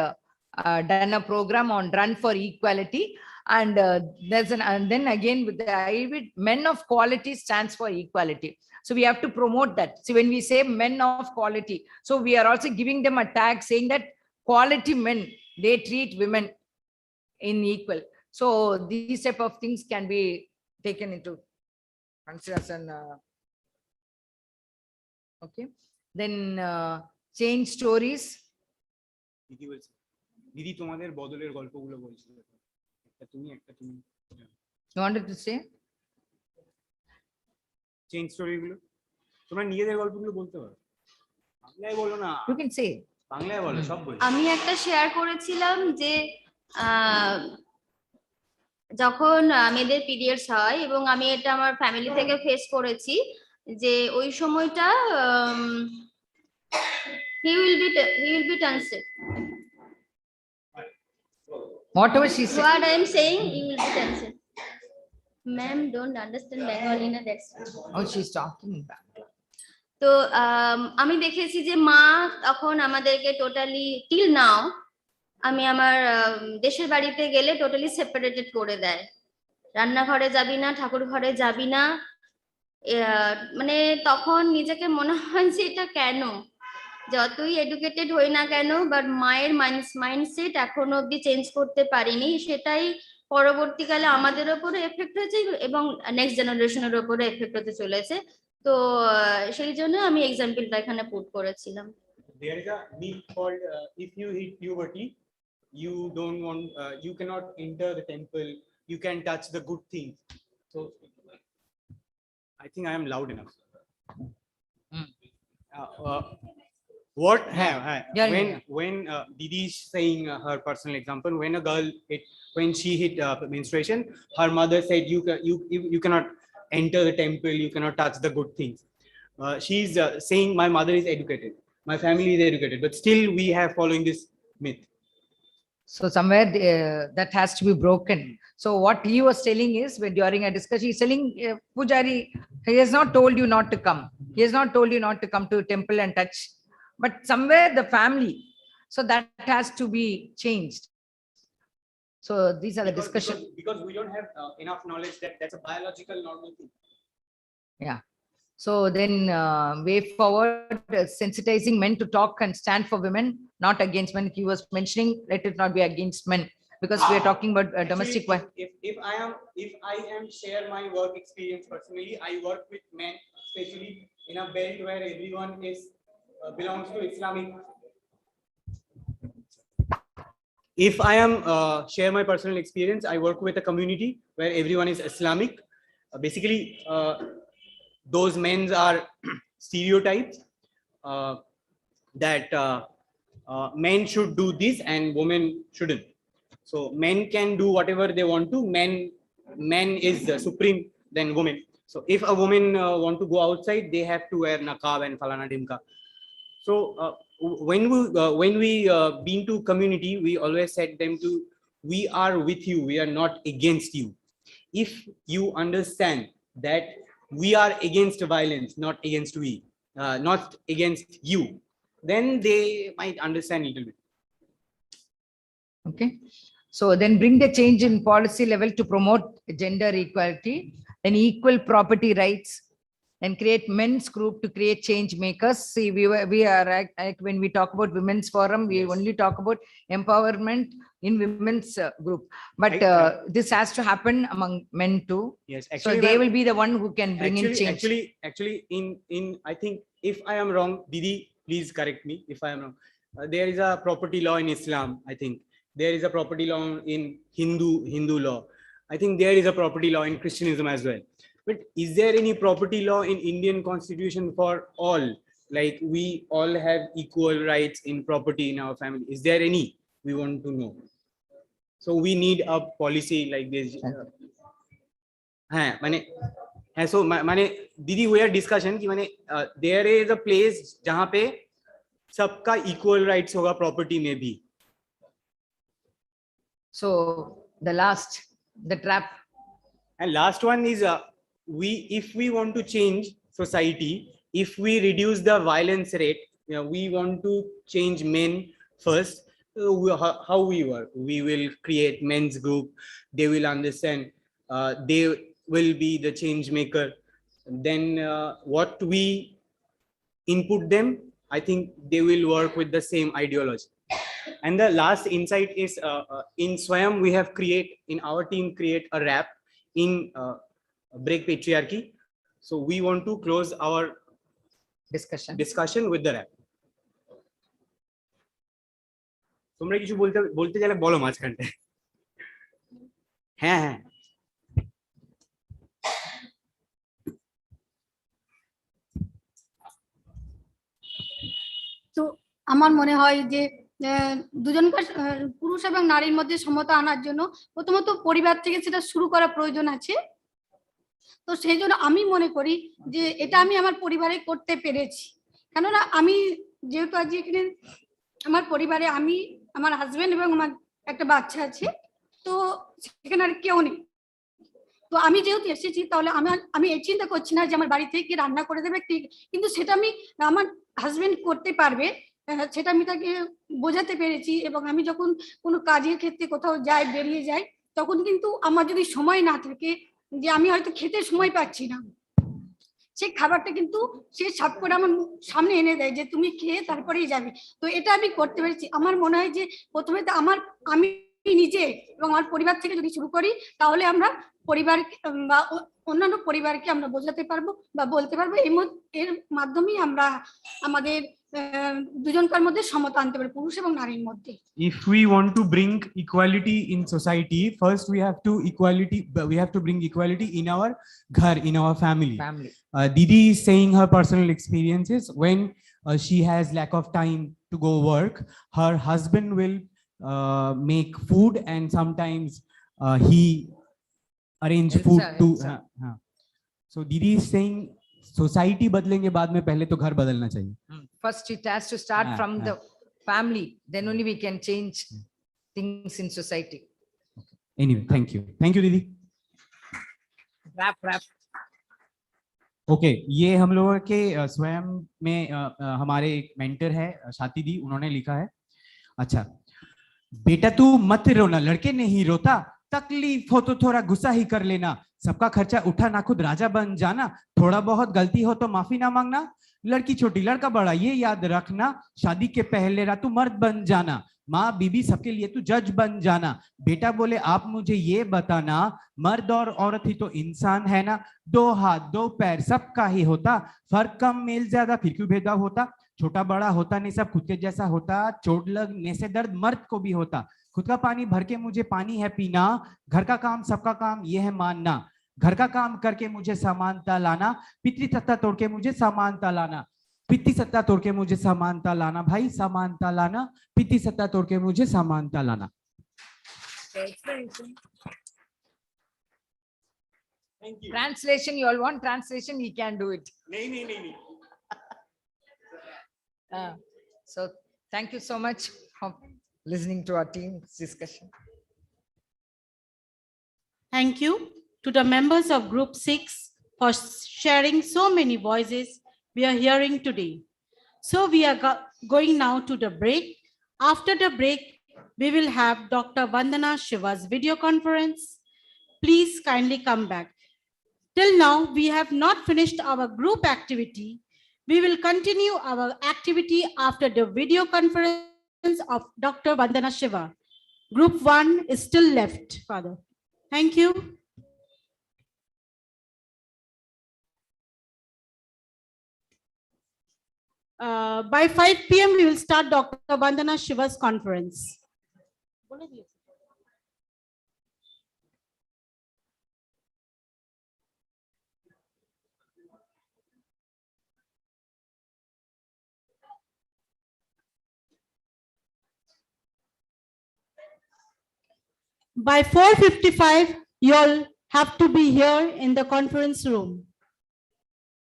done a program on Run for Equality. And and then again with the IVD, men of quality stands for equality. So we have to promote that. So when we say men of quality, so we are also giving them a tag saying that quality men, they treat women in equal. So these type of things can be taken into consideration. Okay. Then change stories. দিদি তোমাদের বদলের গল্পগুলো বলছিল, একটা তুমি একটা তুমি। You wanted to say change story গুলো তোমরা নিজেদের গল্পগুলো বলতে পারো, বাংলায় বলো না। you can say. বাংলায় বলো, সব বলো। আমি একটা শেয়ার করেছিলাম যে যখন মেয়েদের পিরিয়ডস হয়, এবং আমি এটা আমার ফ্যামিলি থেকে ফেস করেছি, যে ওই সময়টা he will be tensed. Whatever she said. What I am saying, he will be tensed. Ma'am don't understand Bengali, na, that's why. Oh, she's talking back. তো আমি দেখেছি যে মা তখন আমাদেরকে টোটালি টিল নাও, আমি আমার দেশের বাড়িতে গেলে টোটালি সেপারেটেড করে দেয়। রান্নাঘরে যাবি না, ঠাকুর ঘরে যাবি না, মানে তখন নিজেকে মনে হয় যে এটা কেন, যতই এডুকেটেড হই না কেন, বাট মায়ের মাইন্ডসেট এখনো অব্দি চেঞ্জ করতে পারিনি। সেটাই পরবর্তীকালে আমাদের উপরে এফেক্ট হয়েছে এবং নেক্সট জেনারেশনের উপরে এফেক্ট হতে চলেছে। তো সেই জন্য আমি এক্সাম্পলটা এখানে পুট করেছিলাম। There is a myth called if you hit puberty, you don't want, you cannot enter the temple, you can touch the good things. So I think I am loud enough. What have when Didi is saying her personal example, when a girl when she hit menstruation, her mother said you cannot enter the temple, you cannot touch the good things. She's saying my mother is educated, my family is educated, but still we have following this myth. So somewhere that has to be broken. So what he was telling is, when during a discussion, he's telling Pujari, he has not told you not to come. He has not told you not to come to temple and touch, but somewhere the family. So that has to be changed. So these are the discussion. Because we don't have enough knowledge that that's a biological normal thing. Yeah. So then way forward, sensitizing men to talk and stand for women, not against men. He was mentioning, let it not be against men, because we are talking about domestic violence. If I am share my work experience personally, I work with men, especially in a belt where everyone is belongs to Islamic. If I am share my personal experience, I work with a community where everyone is Islamic. Basically, those men are stereotypes that men should do this and women shouldn't. So men can do whatever they want to. Men is supreme than women. So if a woman want to go outside, they have to wear niqab and falana dimka. So when we been to community, we always said them to, we are with you, we are not against you. If you understand that we are against violence, not against not against you, then they might understand a little bit. Okay. So then bring the change in policy level to promote gender equality, then equal property rights, and create men's group to create change makers. See, we are like when we talk about women's forum, we only talk about empowerment in women's group, but this has to happen among men too. Yes, so actually, they will be the one who can bring in change. Actually, in I think if I am wrong, Didi, please correct me if I am wrong. There is a property law in Islam. I think there is a property law in Hindu law. I think there is a property law in Christianism as well. But is there any property law in Indian constitution for all? Like we all have equal rights in property in our family. Is there any? We want to know. So we need a policy like this. So Didi, we are discussion कि there is a place जहाँ पे सबका equal rights होगा property में भी. So the trap. And last one is if we want to change society, if we reduce the violence rate, Yeah, we want to change men first. How we work, we will create men's group. They will understand. They will be the change maker. Then what we input them, I think they will work with the same ideology. And the last insight is in Swayam we have in our team create a rap in break patriarchy. So we want to close our discussion with the rap. তোমরা কিছু বলতে বলতে গেলে বলো মাঝখানটা। হ্যাঁ হ্যাঁ তো আমার মনে হয় যে দুজনকার পুরুষ এবং নারীর মধ্যে সমতা আনার জন্য প্রথমত পরিবার থেকে সেটা শুরু করা প্রয়োজন আছে। তো সেই জন্য আমি মনে করি যে এটা আমি আমার পরিবারে করতে পেরেছি, কেননা আমি যেহেতু আজ এখানে আমার পরিবারে আমি, আমার হাজবেন্ড এবং আমার একটা বাচ্চা আছে, তো সেখানে আর কেউ নেই। তো আমি যেহেতু এসেছি তাহলে আমি এই চিন্তা করছি না যে আমার বাড়ি থেকে কি রান্না করে দেবে, কিন্তু সেটা আমি আমার হাজবেন্ড করতে পারবে, সেটা আমি তাকে বোঝাতে পেরেছি। এবং আমি যখন কোনো কাজের ক্ষেত্রে কোথাও যাই, বেরিয়ে যাই, তখন কিন্তু আমার যদি সময় না থাকে, যে আমি হয়তো খেতে সময় পাচ্ছি না, সেই খাবারটা কিন্তু সে সাফ করে আমার সামনে এনে দেয় যে তুমি খেয়ে তারপরেই যাবে। তো এটা আমি করতে পেরেছি। আমার মনে হয় যে প্রথমে তো আমি নিজে এবং আমার পরিবার থেকে যদি শুরু করি, তাহলে আমরা পরিবার বা অন্যান্য পরিবারকে আমরা বোঝাতে পারবো বা বলতে পারবো। এর মাধ্যমেই আমরা আমাদের দুজনকার মধ্যে সমতা আনতে পারি, পুরুষ এবং নারীর মধ্যে। If we want to bring equality in society, first we have to bring equality in our ghar, in our family. Didi is saying her personal experiences. When she has lack of time to go work, her husband will make food, and sometimes he arrange food to so Didi is saying society बदलेंगे बाद में, पहले तो घर बदलना चाहिए. First it has to start from the family, then only we can change things in society. Anyway, thank you Didi. Wrap. Okay, ये हम लोगों के स्वयं में हमारे एक मेंटर है शाती दी, उन्होंने लिखा है। अच्छा, बेटा तू मत रोना, लड़के नहीं रोता, तकलीफ हो तो थोड़ा गुस्सा ही कर लेना, सबका खर्चा उठा ना खुद राजा बन जाना, थोड़ा बहुत गलती हो तो माफी ना मांगना, लड़की छोटी लड़का बड़ा ये याद रखना, शादी के पहले रात तू मर्द बन जाना, माँ बीबी सबके लिए तू जज बन जाना, बेटा बोले आप मुझे ये बताना, मर्द और औरत ही तो इंसान है ना, दो हाथ दो पैर सबका ही होता, फर्क कम मेल ज्यादा फिर क्यों भेदभाव होता, छोटा बड़ा होता नहीं सब खुद के जैसा होता, चोट लगने से दर्द मर्द को भी होता, खुद का पानी भर के मुझे पानी है पीना, घर का काम सबका काम ये है मानना, घर का काम करके मुझे समानता लाना, पितृ सत्ता तोड़ के मुझे समानता लाना, पितृ सत्ता तोड़ के मुझे समानता लाना, भाई समानता लाना, पितृ सत्ता तोड़ के मुझे समानता लाना. Thank you. Translation, you all want translation, we can do it. नहीं. So thank you so much for listening to our team's discussion. Thank you to the members of Group 6 for sharing so many voices we are hearing today. So we are going now to the break. After the break, we will have Dr. Vandana Shiva's video conference. Please kindly come back. Till now, we have not finished our group activity. We will continue our activity after the video conference of Dr. Vandana Shiva. Group 1 is still left, Father. Thank you. By 5 p.m., we will start Dr. Vandana Shiva's conference. By 4:55, you all have to be here in the conference room.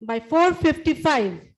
By 4:55.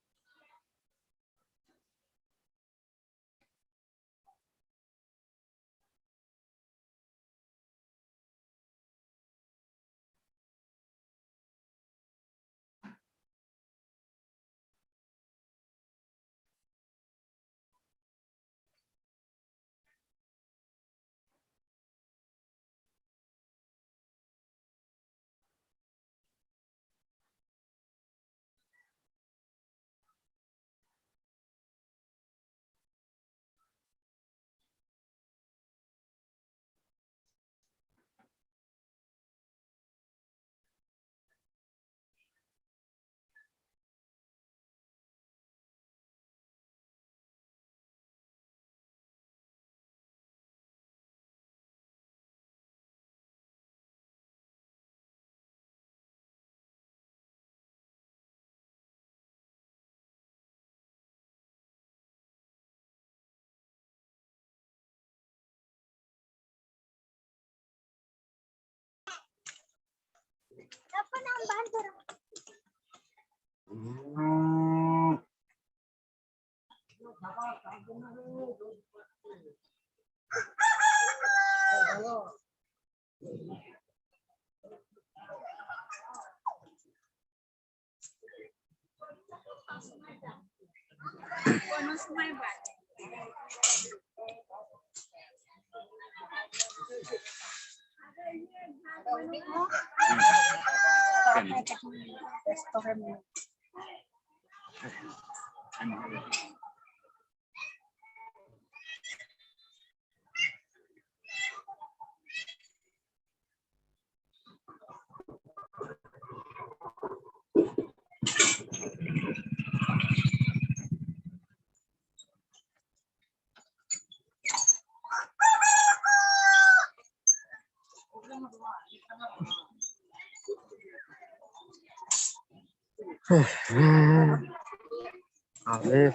A ver.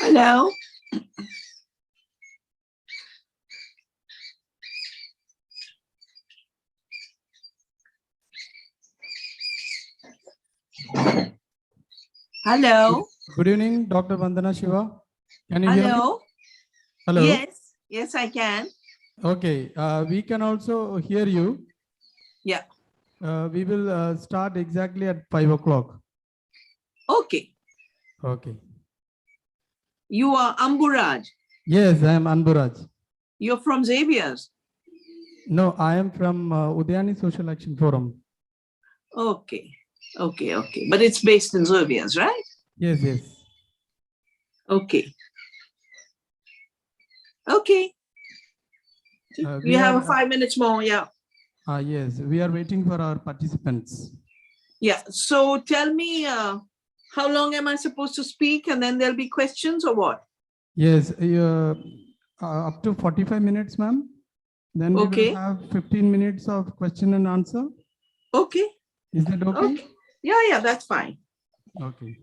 Hello. Hello. Good evening, Dr. Vandana Shiva. Can you hear me? Hello. Hello. Yes. Yes, I can. Okay. We can also hear you. Yeah. We will start exactly at 5 o'clock. Okay. Okay. You are Amburaj. Yes, I am Anburaj. You're from Xavier's. No, I am from Udayani Social Action Forum. Okay. Okay. Okay. But it's based in Xavier's, right? Yes, yes. Okay. Okay. We have 5 minutes more. Yeah. Yes, we are waiting for our participants. Yeah. So tell me, how long am I supposed to speak? And then there'll be questions or what? Yes, up to 45 minutes, ma'am. Then we Okay. will have 15 minutes of question and answer. Okay. Is that okay? Okay. Yeah, yeah, that's fine. Okay.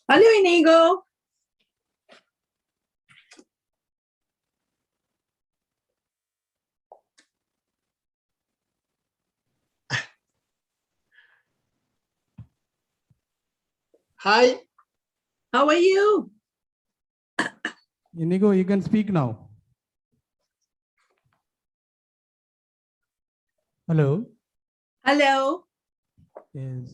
Hello, Inigo. Hi. How are you? Inigo, you can speak now. Hello. Hello. Yes.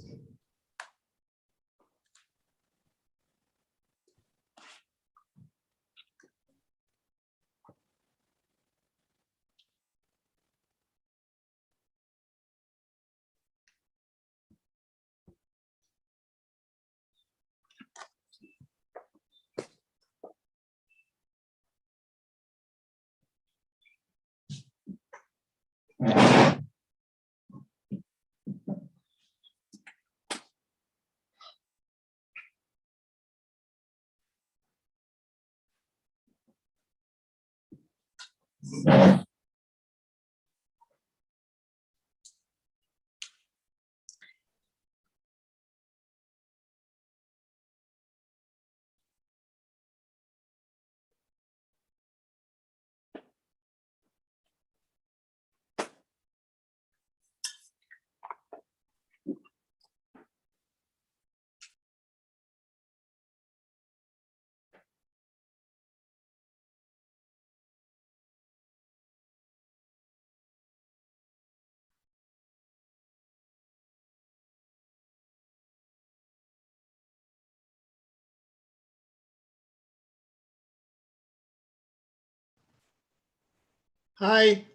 Hi.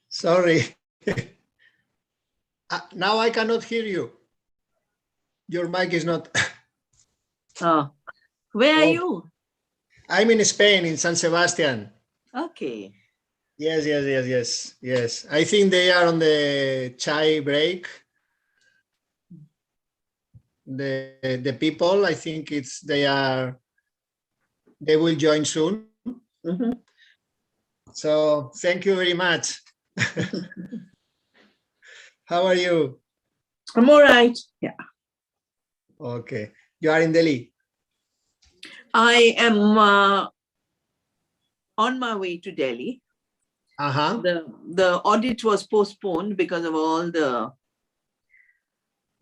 Sorry. Now I cannot hear you. Your mic is not. Where are you? I'm in Spain, in San Sebastian. Okay. Yes. I think they are on the chai break. The people, I think they will join soon. Mm-hmm. So thank you very much. How are you? I'm all right. Yeah. Okay. You are in Delhi? I am on my way to Delhi. Uh-huh. The audit was postponed because of all the,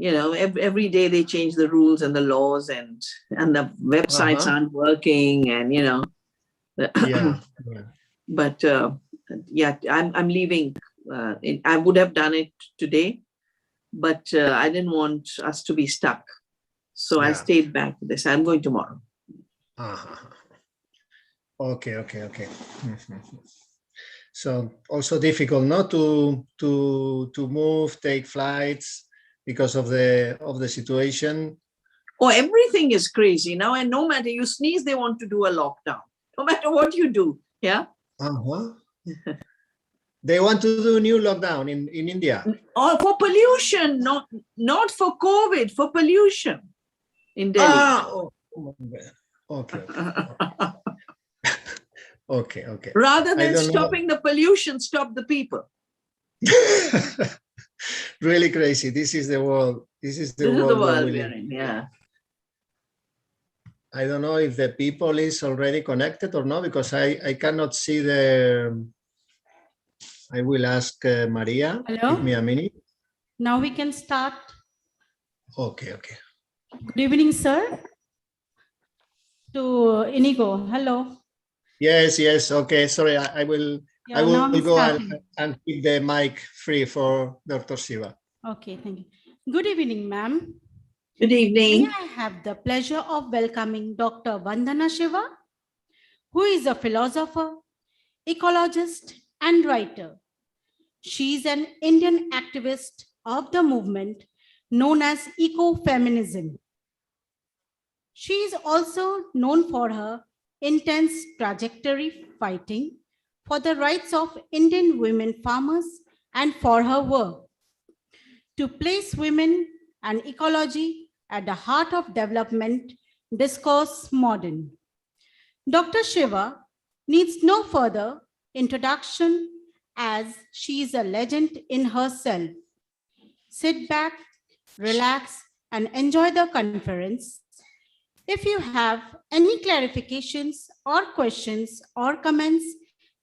every day they change the rules and the laws, and the websites aren't working, and Yeah. But I'm leaving. I would have done it today, but I didn't want us to be stuck. So I stayed back for this. I'm going tomorrow. Okay. So also difficult not to move, take flights because of the situation. Oh, everything is crazy now, and no matter you sneeze, they want to do a lockdown. No matter what you do, yeah. They want to do a new lockdown in India. Or for pollution, not for COVID, for pollution in Delhi. Okay. Rather than stopping the pollution, stop the people. Really crazy. This is the world. This is the world we're in. Yeah. I don't know if the people is already connected or not, because I cannot see the. I will ask Maria. Hello? Give me a minute. Now we can start. Okay. Good evening, sir. To Inigo, hello. Yes. Okay. Sorry, I will go and keep the mic free for Dr. Shiva. Okay, thank you. Good evening, ma'am. Good evening. May I have the pleasure of welcoming Dr. Vandana Shiva, who is a philosopher, ecologist, and writer. She is an Indian activist of the movement known as ecofeminism. She is also known for her intense trajectory fighting for the rights of Indian women farmers and for her work to place women and ecology at the heart of development discourse modern. Dr. Shiva needs no further introduction as she is a legend in herself. Sit back, relax, and enjoy the conference. If you have any clarifications or questions or comments,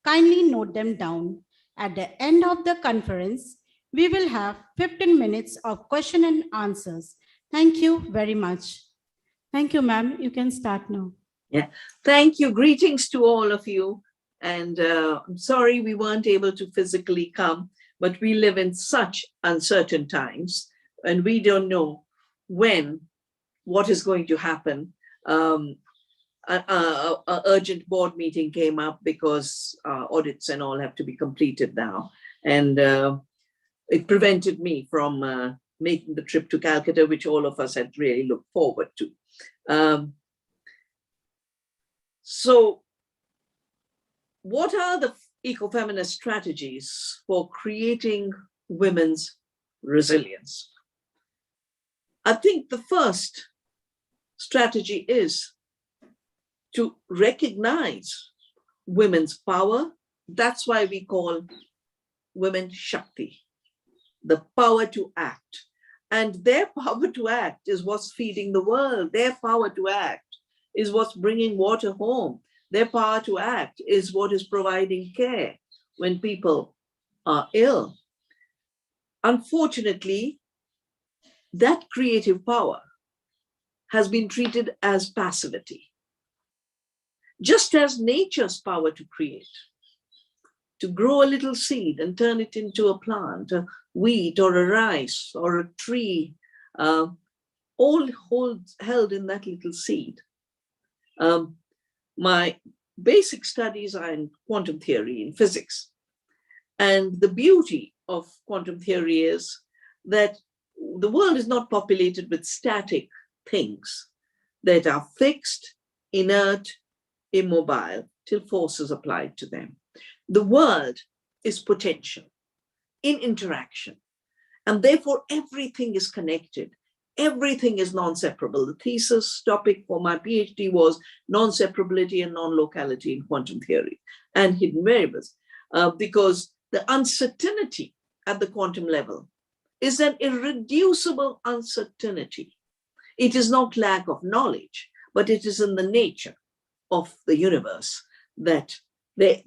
kindly note them down. At the end of the conference, we will have 15 minutes of question and answers. Thank you very much. Thank you, ma'am. You can start now. Yeah, thank you. Greetings to all of you. And I'm sorry we weren't able to physically come, but we live in such uncertain times and we don't know what is going to happen. An urgent board meeting came up because audits and all have to be completed now. And it prevented me from making the trip to Calcutta, which all of us had really looked forward to. So what are the ecofeminist strategies for creating women's resilience? I think the first strategy is to recognize women's power. That's why we call women Shakti, the power to act. And their power to act is what's feeding the world. Their power to act is what's bringing water home. Their power to act is what is providing care when people are ill. Unfortunately, that creative power has been treated as passivity, just as nature's power to create, to grow a little seed and turn it into a plant, a wheat or a rice or a tree, all held in that little seed. My basic studies are in quantum theory in physics. And the beauty of quantum theory is that the world is not populated with static things that are fixed, inert, immobile till force is applied to them. The world is potential in interaction, and therefore everything is connected. Everything is non-separable. The thesis topic for my PhD was non-separability and non-locality in quantum theory and hidden variables, because the uncertainty at the quantum level is an irreducible uncertainty. It is not lack of knowledge, but it is in the nature of the universe that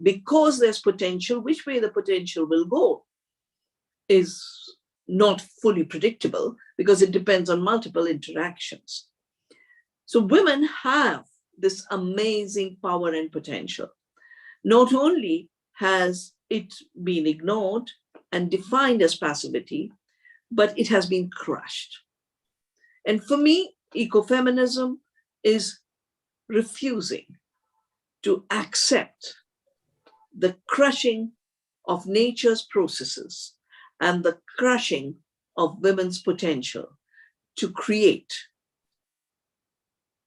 because there's potential, which way the potential will go is not fully predictable because it depends on multiple interactions. So women have this amazing power and potential. Not only has it been ignored and defined as passivity, but it has been crushed. And for me, ecofeminism is refusing to accept the crushing of nature's processes and the crushing of women's potential to create,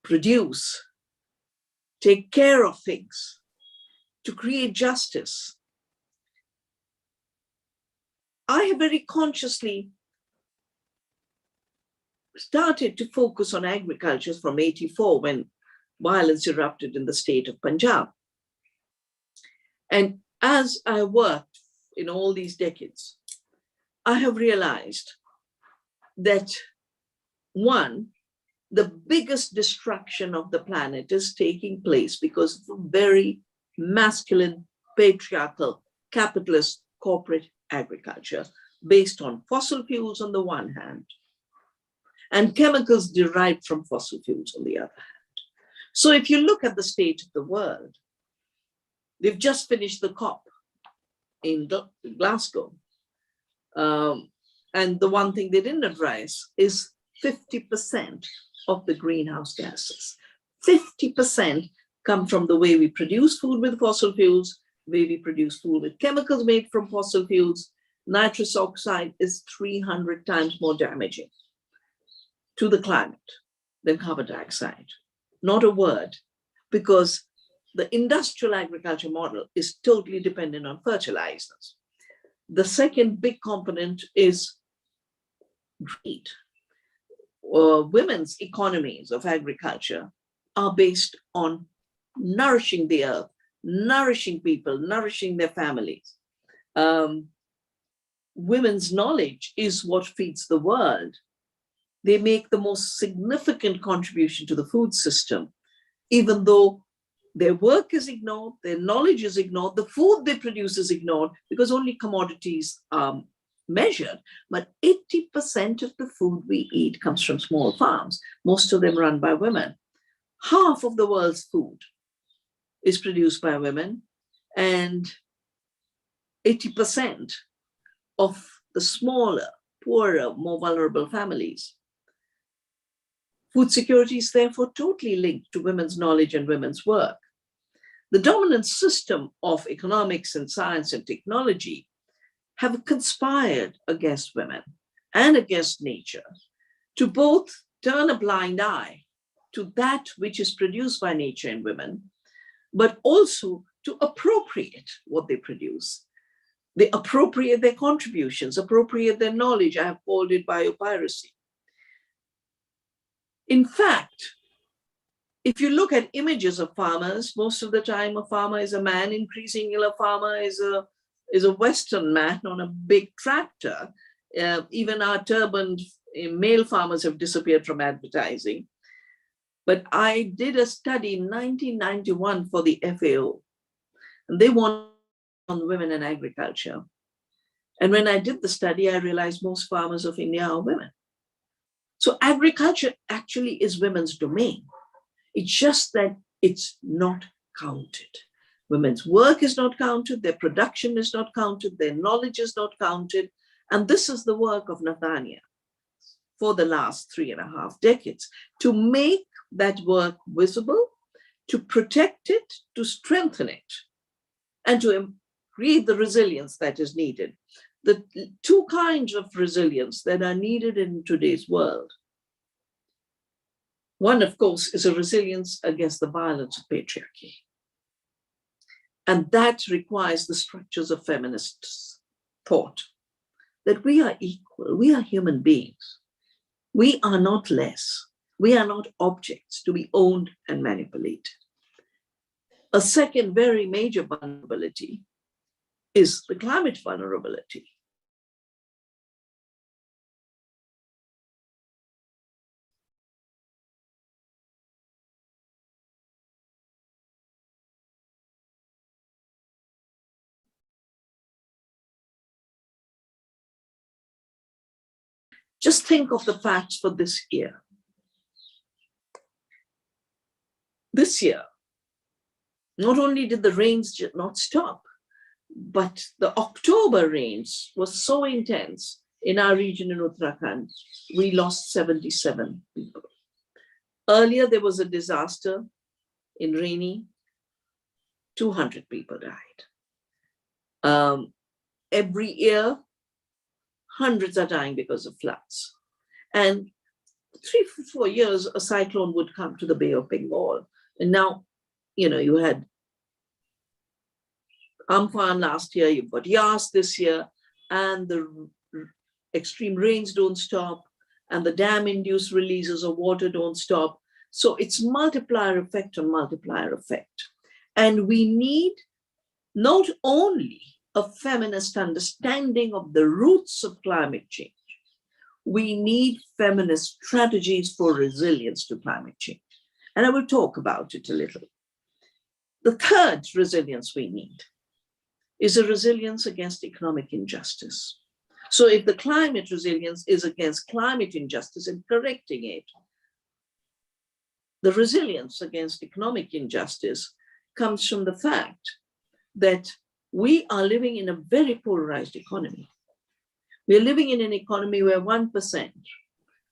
produce, take care of things, to create justice. I have very consciously started to focus on agriculture from '84 when violence erupted in the state of Punjab. And as I worked in all these decades, I have realized that one, the biggest destruction of the planet is taking place because of a very masculine, patriarchal, capitalist, corporate agriculture based on fossil fuels on the one hand and chemicals derived from fossil fuels on the other hand. So if you look at the state of the world, they've just finished the COP in Glasgow. And the one thing they didn't address is 50% of the greenhouse gases. 50% come from the way we produce food with fossil fuels, the way we produce food with chemicals made from fossil fuels. Nitrous oxide is 300 times more damaging to the climate than carbon dioxide. Not a word, because the industrial agriculture model is totally dependent on fertilizers. The second big component is greed. Women's economies of agriculture are based on nourishing the earth, nourishing people, nourishing their families. Women's knowledge is what feeds the world. They make the most significant contribution to the food system, even though their work is ignored, their knowledge is ignored, the food they produce is ignored because only commodities are measured. But 80% of the food we eat comes from small farms, most of them run by women. Half of the world's food is produced by women, and 80% of the smaller, poorer, more vulnerable families. Food security is therefore totally linked to women's knowledge and women's work. The dominant system of economics and science and technology have conspired against women and against nature to both turn a blind eye to that which is produced by nature and women, but also to appropriate what they produce. They appropriate their contributions, appropriate their knowledge. I have called it biopiracy. In fact, if you look at images of farmers, most of the time a farmer is a man. Increasingly, a farmer is a Western man on a big tractor. Even our turbaned male farmers have disappeared from advertising. But I did a study in 1991 for the FAO, and they wanted on women in agriculture. And when I did the study, I realized most farmers of India are women. So agriculture actually is women's domain. It's just that it's not counted. Women's work is not counted, their production is not counted, their knowledge is not counted. And this is the work of Nathania for the last 3.5 decades, to make that work visible, to protect it, to strengthen it, and to create the resilience that is needed. The two kinds of resilience that are needed in today's world. One, of course, is a resilience against the violence of patriarchy. And that requires the structures of feminist thought, that we are equal, we are human beings. We are not less. We are not objects to be owned and manipulated. A second very major vulnerability is the climate vulnerability. Just think of the facts for this year. This year, not only did the rains not stop, but the October rains was so intense in our region in Uttarakhand, we lost 77 people. Earlier, there was a disaster in Raini, 200 people died. Every year, hundreds are dying because of floods. And 3-4 years, a cyclone would come to the Bay of Bengal. And now, you had Amphan last year, you've got Yas this year, and the extreme rains don't stop, and the dam-induced releases of water don't stop. So it's multiplier effect on multiplier effect. And we need not only a feminist understanding of the roots of climate change, we need feminist strategies for resilience to climate change. And I will talk about it a little. The third resilience we need is a resilience against economic injustice. So if the climate resilience is against climate injustice and correcting it, the resilience against economic injustice comes from the fact that we are living in a very polarized economy. We are living in an economy where 1%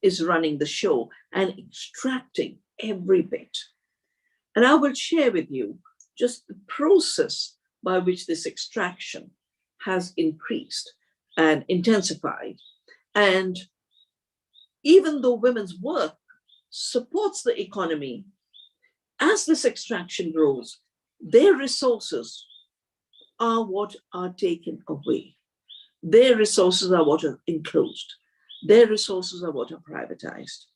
is running the show and extracting every bit. And I will share with you just the process by which this extraction has increased and intensified. And even though women's work supports the economy, as this extraction grows, their resources are what are taken away. Their resources are what are enclosed. Their resources are what are privatized.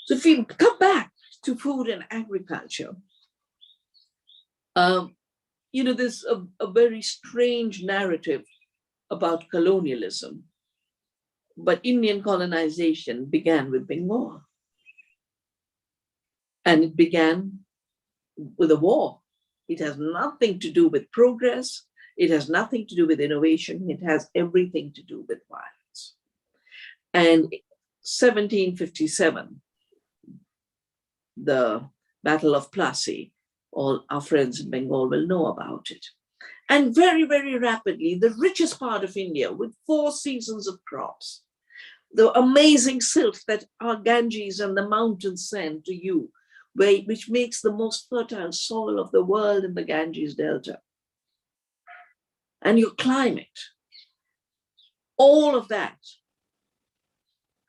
So if we come back to food and agriculture, there's a very strange narrative about colonialism, but Indian colonization began with Bengal. And it began with a war. It has nothing to do with progress. It has nothing to do with innovation. It has everything to do with violence. And 1757, the Battle of Plassey, all our friends in Bengal will know about it. And very, very rapidly, the richest part of India with 4 seasons of crops, the amazing silk that our Ganges and the mountains send to you, which makes the most fertile soil of the world in the Ganges Delta. And your climate, all of that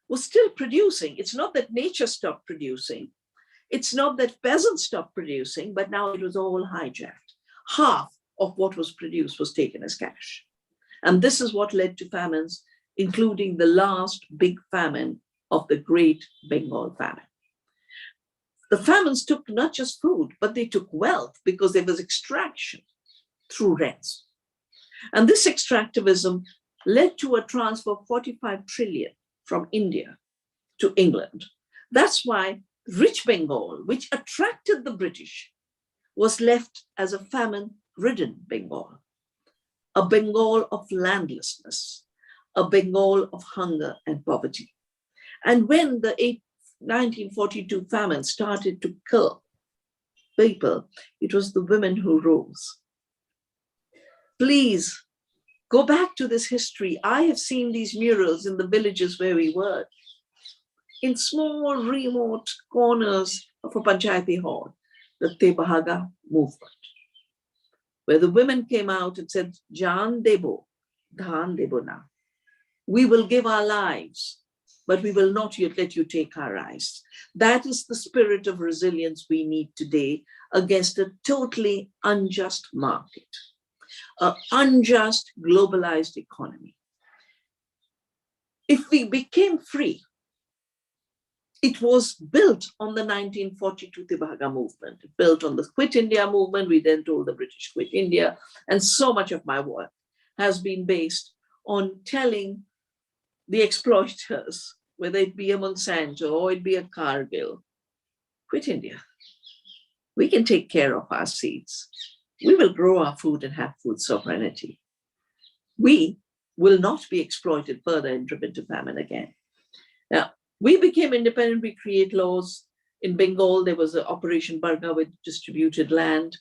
was still producing. It's not that nature stopped producing. It's not that peasants stopped producing, but now it was all hijacked. Half of what was produced was taken as cash. And this is what led to famines, including the last big famine of the Great Bengal Famine. the famines took not just food, but they took wealth because there was extraction through rents. And this extractivism led to a transfer of 45 trillion from India to England. That's why rich Bengal, which attracted the British, was left as a famine-ridden Bengal, a Bengal of landlessness, a Bengal of hunger and poverty. And when the 1942 famine started to kill people, it was the women who rose. Please go back to this history. I have seen these murals in the villages where we were, in small remote corners of a Panchayati hall, the Tebahaga movement, where the women came out and said, Jaan debo, dhan debo na. We will give our lives, but we will not yet let you take our rights. That is the spirit of resilience we need today against a totally unjust market, an unjust globalized economy. If we became free, it was built on the 1942 Tebahaga movement, built on the Quit India movement. We then told the British quit India. And so much of my work has been based on telling the exploiters, whether it be a Monsanto or it be a Cargill, quit India. We can take care of our seeds. We will grow our food and have food sovereignty. We will not be exploited further and driven to famine again. Now, we became independent. We create laws. In Bengal, there was an Operation Barga with distributed land.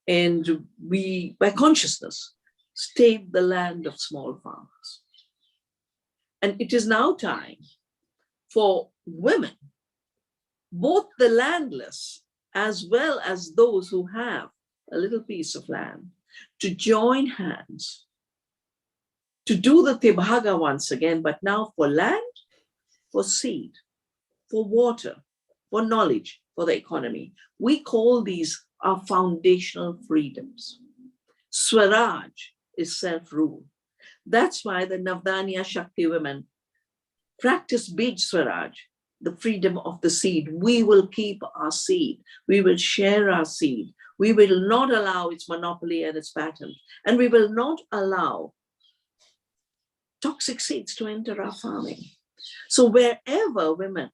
And we, by consciousness, stayed the land of small farmers. And it is now time for women, both the landless as well as those who have a little piece of land, to join hands to do the Tebahaga once again, but now for land, for seed, for water, for knowledge, for the economy. We call these our foundational freedoms. Swaraj is self-rule. That's why the Navdanya Shakti women practice Bij Swaraj, the freedom of the seed. We will keep our seed. We will share our seed. We will not allow its monopoly and its patent. And we will not allow toxic seeds to enter our farming. So wherever women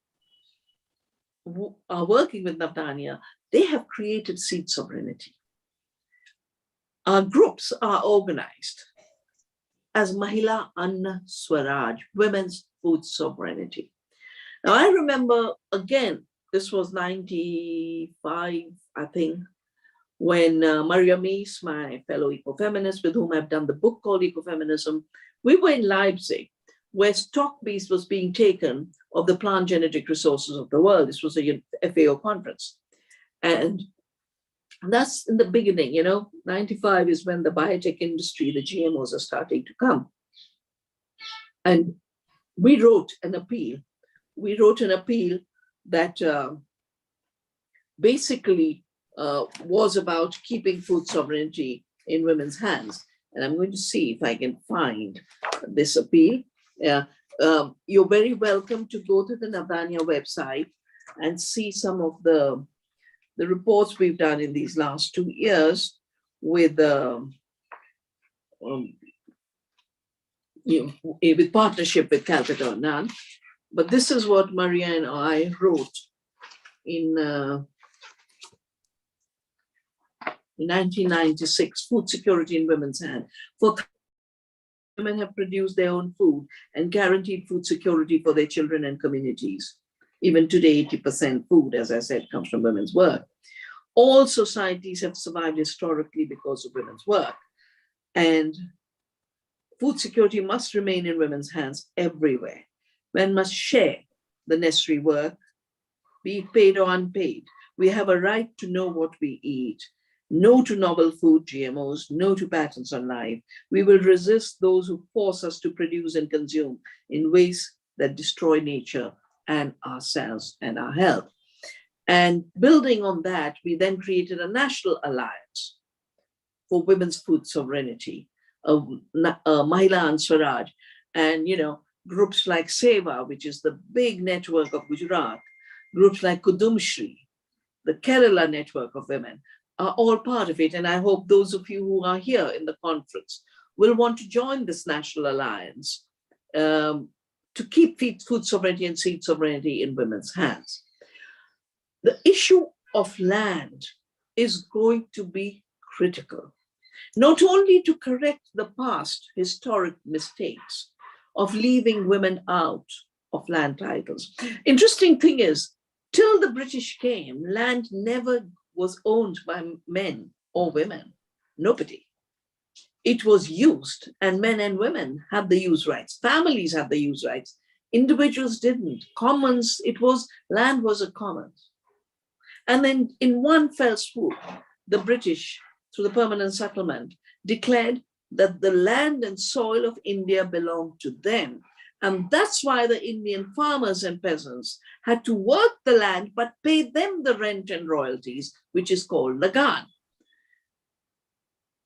are working with Navdanya, they have created seed sovereignty. Our groups are organized as Mahila Anna Swaraj, Women's Food Sovereignty. Now I remember, again, this was 95, I think, when Maria Mies, my fellow ecofeminist with whom I've done the book called Ecofeminism, we were in Leipzig, where stock beast was being taken of the plant genetic resources of the world. This was a FAO conference. And that's in the beginning, 95 is when the biotech industry, the GMOs are starting to come. And we wrote an appeal. We wrote an appeal that basically was about keeping food sovereignty in women's hands. And I'm going to see if I can find this appeal. You're very welcome to go to the Navdanya website and see some of the reports we've done in these last 2 years with partnership with Calcutta Nan. But this is what Maria and I wrote in 1996, Food Security in Women's Hand. For women have produced their own food and guaranteed food security for their children and communities. Even today, 80% food, as I said, comes from women's work. All societies have survived historically because of women's work. And food security must remain in women's hands everywhere. Men must share the necessary work, be it paid or unpaid. We have a right to know what we eat. No to novel food, GMOs, no to patents on life. We will resist those who force us to produce and consume in ways that destroy nature and ourselves and our health. And building on that, we then created a national alliance for women's food sovereignty, Mahila and Swaraj, and groups like Seva, which is the big network of Gujarat, groups like Kudumshri, the Kerala network of women are all part of it. And I hope those of you who are here in the conference will want to join this national alliance to keep food sovereignty and seed sovereignty in women's hands. The issue of land is going to be critical, not only to correct the past historic mistakes of leaving women out of land titles. Interesting thing is, till the British came, land never was owned by men or women, nobody. It was used, and men and women had the use rights. Families had the use rights. Individuals didn't. Commons, land was a commons. And then in one fell swoop, the British, through the permanent settlement, declared that the land and soil of India belonged to them. And that's why the Indian farmers and peasants had to work the land, but pay them the rent and royalties, which is called lagan.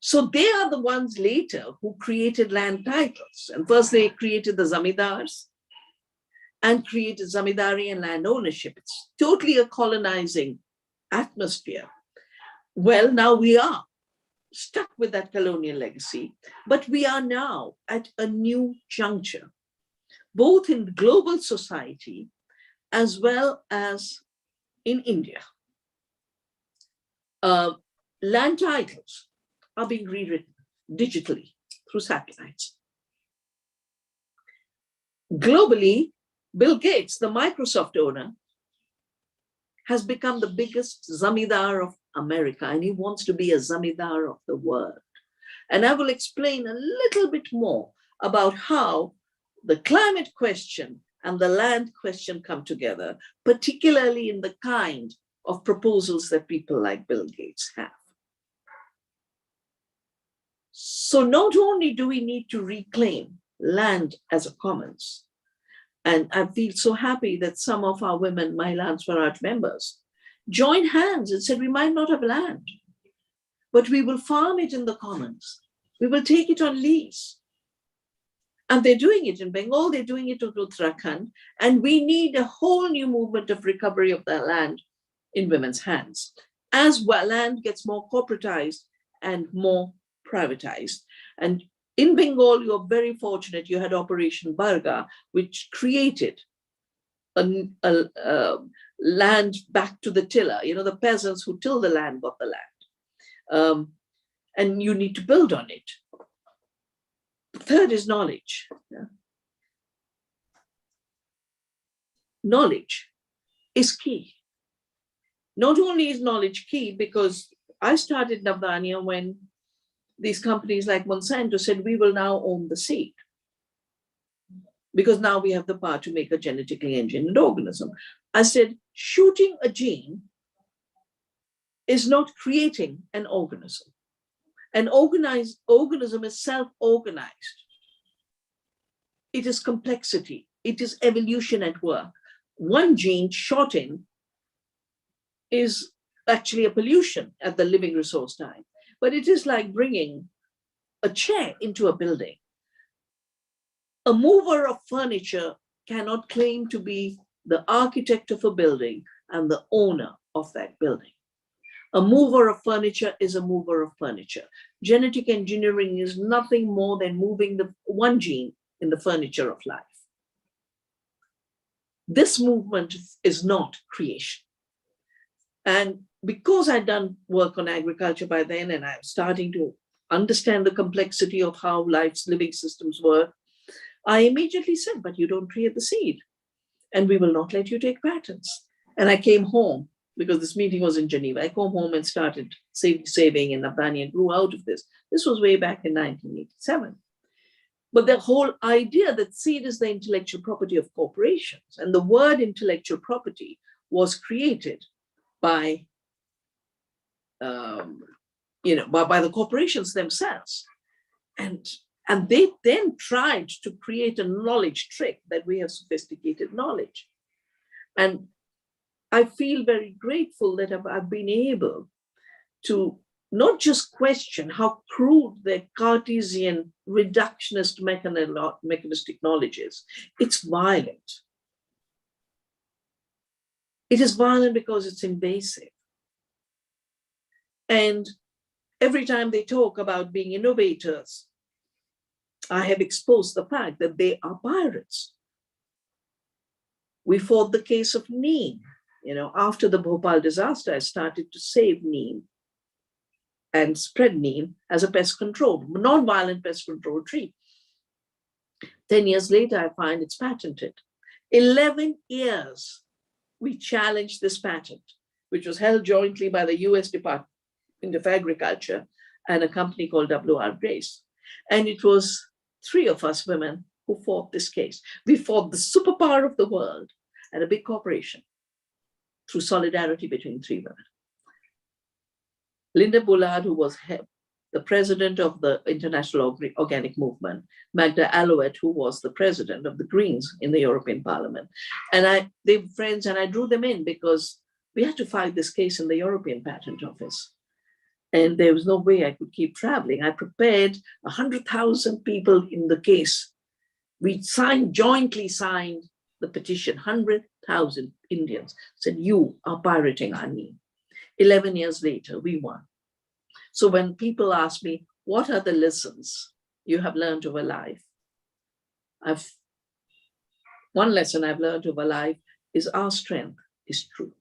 So they are the ones later who created land titles. And first they created the zamindars and created zamindari and land ownership. It's totally a colonizing atmosphere. Well, now we are stuck with that colonial legacy, but we are now at a new juncture, both in global society as well as in India. Land titles are being rewritten digitally through satellites. Globally, Bill Gates, the Microsoft owner, has become the biggest zamindar of America, and he wants to be a zamindar of the world. And I will explain a little bit more about how the climate question and the land question come together, particularly in the kind of proposals that people like Bill Gates have. So not only do we need to reclaim land as a commons, and I feel so happy that some of our women, Mahila Swaraj members, joined hands and said, we might not have land, but we will farm it in the commons. We will take it on lease. And they're doing it in Bengal, they're doing it in Uttarakhand, and we need a whole new movement of recovery of that land in women's hands. As well, land gets more corporatized and more privatized. And in Bengal, you're very fortunate, you had Operation Barga, which created a land back to the tiller. You know, the peasants who till the land got the land. And you need to build on it. The third is knowledge. Yeah. Knowledge is key. Not only is knowledge key, because I started Navdanya when these companies like Monsanto said, we will now own the seed, because now we have the power to make a genetically engineered organism. I said, shooting a gene is not creating an organism. An organized organism is self-organized. It is complexity. It is evolution at work. One gene shot in is actually a pollution at the living resource time. But it is like bringing a chair into a building. A mover of furniture cannot claim to be the architect of a building and the owner of that building. A mover of furniture is a mover of furniture. Genetic engineering is nothing more than moving the one gene in the furniture of life. This movement is not creation. And because I'd done work on agriculture by then, and I'm starting to understand the complexity of how life's living systems work, I immediately said, but you don't create the seed, and we will not let you take patents. And I came home, because this meeting was in Geneva. I came home and started saving, and Navdanya grew out of this. This was way back in 1987. But the whole idea that seed is the intellectual property of corporations, and the word intellectual property was created by by the corporations themselves. And they then tried to create a knowledge trick that we have sophisticated knowledge. And I feel very grateful that I've been able to not just question how crude the Cartesian reductionist mechanistic knowledge is. It's violent. It is violent because it's invasive. And every time they talk about being innovators, I have exposed the fact that they are pirates. We fought the case of neem. You know, after the Bhopal disaster, I started to save neem and spread neem as a pest control, non-violent pest control tree. 10 years later, I find it's patented. 11 years, we challenged this patent, which was held jointly by the US Department of Agriculture and a company called W.R. Grace. And it was 3 of us women who fought this case. We fought the superpower of the world and a big corporation through solidarity between 3 women. Linda Bullard, who was the president of the International Organic Movement, Magda Alouette, who was the president of the Greens in the European Parliament. And they were friends, and I drew them in because we had to fight this case in the European Patent Office. And there was no way I could keep traveling. I prepared 100,000 people in the case. We jointly signed the petition. 100,000 Indians said, you are pirating our neem. 11 years later, we won. So when people ask me, what are the lessons you have learned over life? One lesson I've learned over life is our strength is truth.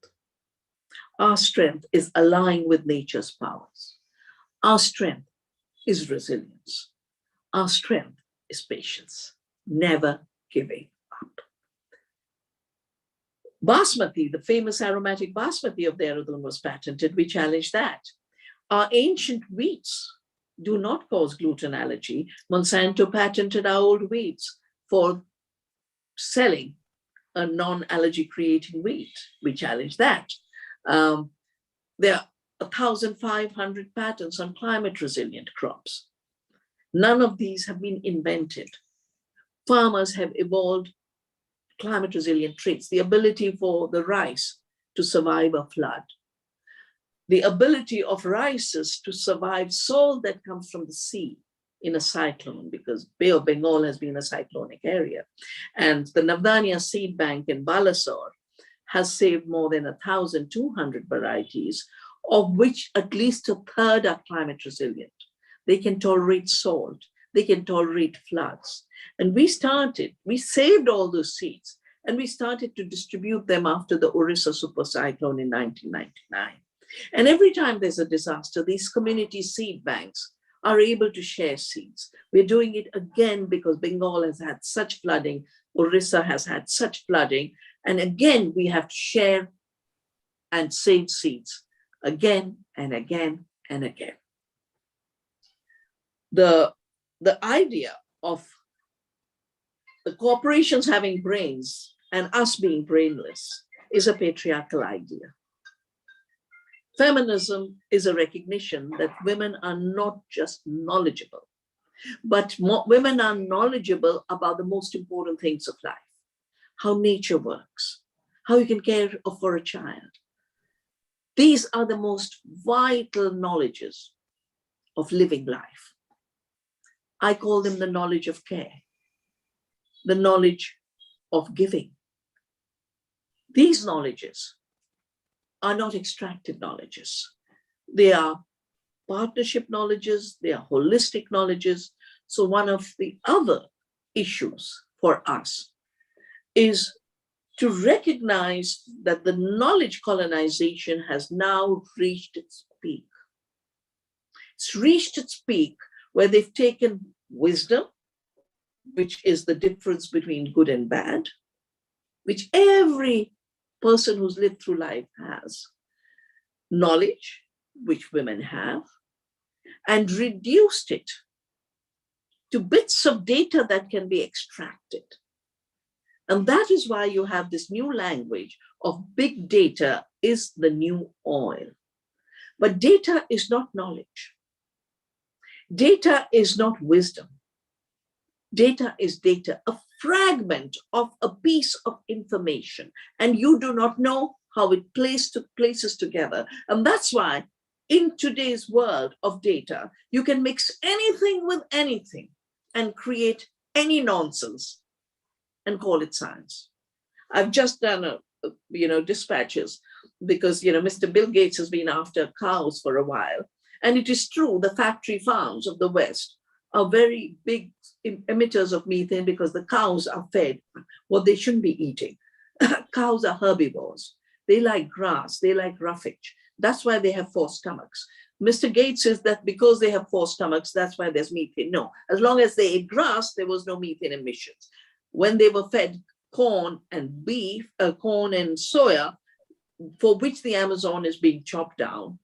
Our strength is aligning with nature's powers. Our strength is resilience. Our strength is patience, never giving up. Basmati, the famous aromatic basmati of Dehradun was patented. We challenged that. Our ancient wheats do not cause gluten allergy. Monsanto patented our old wheats for selling a non-allergy creating wheat. We challenged that. There are 1,500 patents on climate resilient crops. None of these have been invented. Farmers have evolved climate resilient traits, the ability for the rice to survive a flood, the ability of rices to survive salt that comes from the sea in a cyclone, because Bay of Bengal has been a cyclonic area. And the Navdanya seed bank in Balasore has saved more than 1,200 varieties, of which at least a third are climate resilient. They can tolerate salt, they can tolerate floods. And we saved all those seeds, and we started to distribute them after the Orissa super cyclone in 1999. And every time there's a disaster, these community seed banks are able to share seeds. We're doing it again because Bengal has had such flooding, Orissa has had such flooding, and again, we have to share and save seeds again and again and again. The idea of the corporations having brains and us being brainless is a patriarchal idea. Feminism is a recognition that women are not just knowledgeable, but women are knowledgeable about the most important things of life, how nature works, how you can care for a child. These are the most vital knowledges of living life. I call them the knowledge of care, the knowledge of giving. These knowledges are not extractive knowledges. They are partnership knowledges, they are holistic knowledges. So one of the other issues for us is to recognize that the knowledge colonization has now reached its peak. It's reached its peak where they've taken wisdom, which is the difference between good and bad, which every person who's lived through life has, knowledge, which women have, and reduced it to bits of data that can be extracted. And that is why you have this new language of big data is the new oil. But data is not knowledge. Data is not wisdom. Data is data, a fragment of a piece of information, and you do not know how it places together. And that's why in today's world of data, you can mix anything with anything and create any nonsense and call it science. I've just done dispatches because, Mr. Bill Gates has been after cows for a while. And it is true, the factory farms of the West are very big emitters of methane because the cows are fed what they shouldn't be eating. Cows are herbivores. They like grass, they like roughage. That's why they have 4 stomachs. Mr. Gates says that because they have 4 stomachs, that's why there's methane. No, as long as they ate grass, there was no methane emissions. When they were fed corn and beef, corn and soya, for which the Amazon is being chopped down,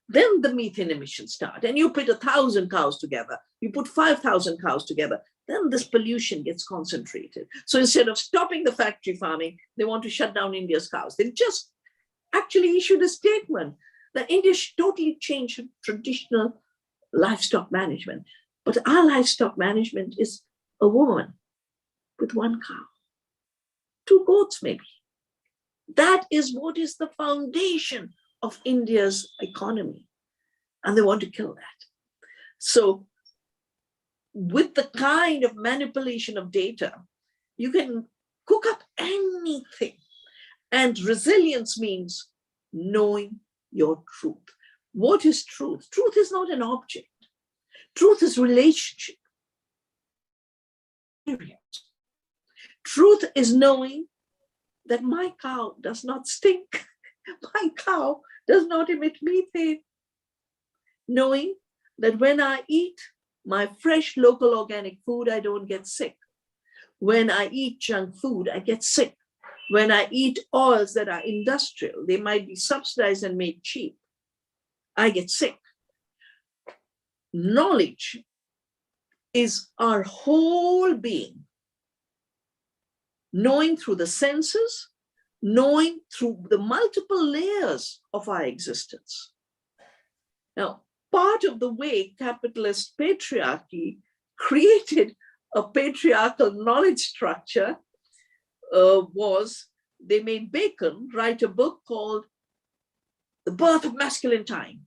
then the methane emissions start. And you put 1,000 cows together, you put 5,000 cows together, then this pollution gets concentrated. So instead of stopping the factory farming, they want to shut down India's cows. They just actually issued a statement that India should totally change traditional livestock management. But our livestock management is a woman with 1 cow, 2 goats maybe. That is what is the foundation of India's economy. And they want to kill that. So with the kind of manipulation of data, you can cook up anything. And resilience means knowing your truth. What is truth? Truth is not an object. Truth is relationship. Truth is knowing that my cow does not stink. My cow does not emit methane. Knowing that when I eat my fresh local organic food, I don't get sick. When I eat junk food, I get sick. When I eat oils that are industrial, they might be subsidized and made cheap, I get sick. Knowledge is our whole being. Knowing through the senses, knowing through the multiple layers of our existence. Now, part of the way capitalist patriarchy created a patriarchal knowledge structure was they made Bacon write a book called The Birth of Masculine Time.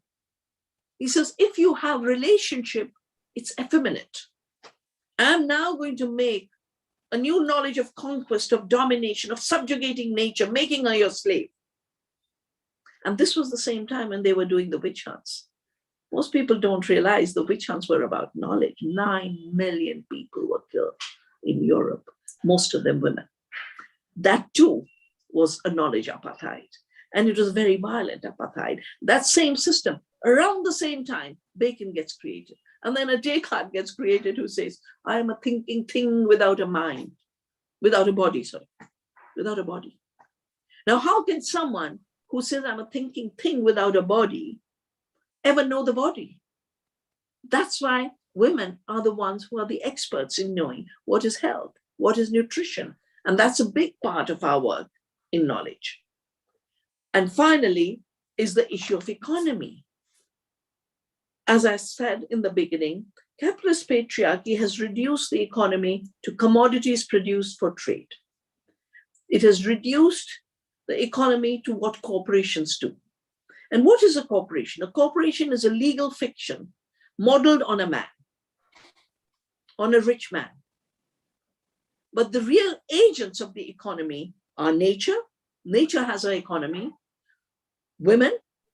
He says, if you have relationship, it's effeminate. I'm now going to make a new knowledge of conquest, of domination, of subjugating nature, making her your slave. And this was the same time when they were doing the witch hunts. Most people don't realize the witch hunts were about knowledge. 9 million people were killed in Europe, most of them women. That too was a knowledge apartheid. And it was very violent apartheid. That same system, around the same time, Bacon gets created. And then a Descartes gets created who says, I am a thinking thing without a mind, without a body, sorry, without a body. Now, how can someone who says I'm a thinking thing without a body ever know the body? That's why women are the ones who are the experts in knowing what is health, what is nutrition. And that's a big part of our work in knowledge. And finally is the issue of economy. As I said in the beginning, capitalist patriarchy has reduced the economy to commodities produced for trade. It has reduced the economy to what corporations do. And what is a corporation? A corporation is a legal fiction modeled on a man, on a rich man. But the real agents of the economy are nature. Nature has an economy. Women,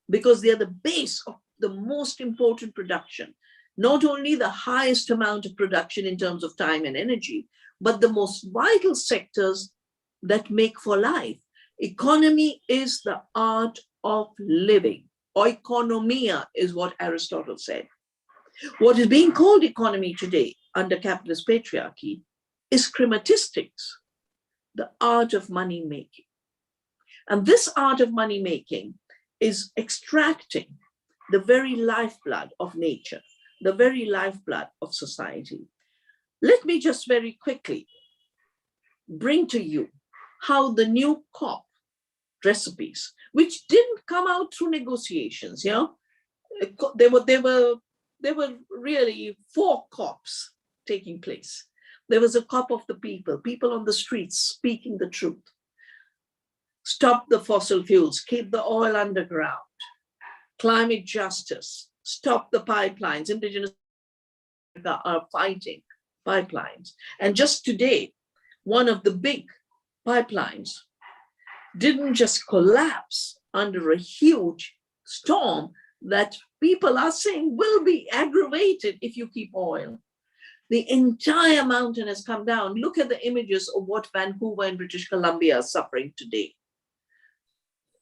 because they are the base of the most important production, not only the highest amount of production in terms of time and energy, but the most vital sectors that make for life. Economy is the art of living. Oikonomia is what Aristotle said. What is being called economy today under capitalist patriarchy is chrematistics, the art of money making. And this art of money making is extracting the very lifeblood of nature, the very lifeblood of society. Let me just very quickly bring to you how the new COP recipes, which didn't come out through negotiations, you know, there were really 4 COPs taking place. There was a COP of the people on the streets speaking the truth. Stop the fossil fuels, keep the oil underground. Climate justice, stop the pipelines. Indigenous are fighting pipelines. And just today, one of the big pipelines didn't just collapse, under a huge storm that people are saying will be aggravated if you keep oil. The entire mountain has come down. Look at the images of what Vancouver and British Columbia are suffering today.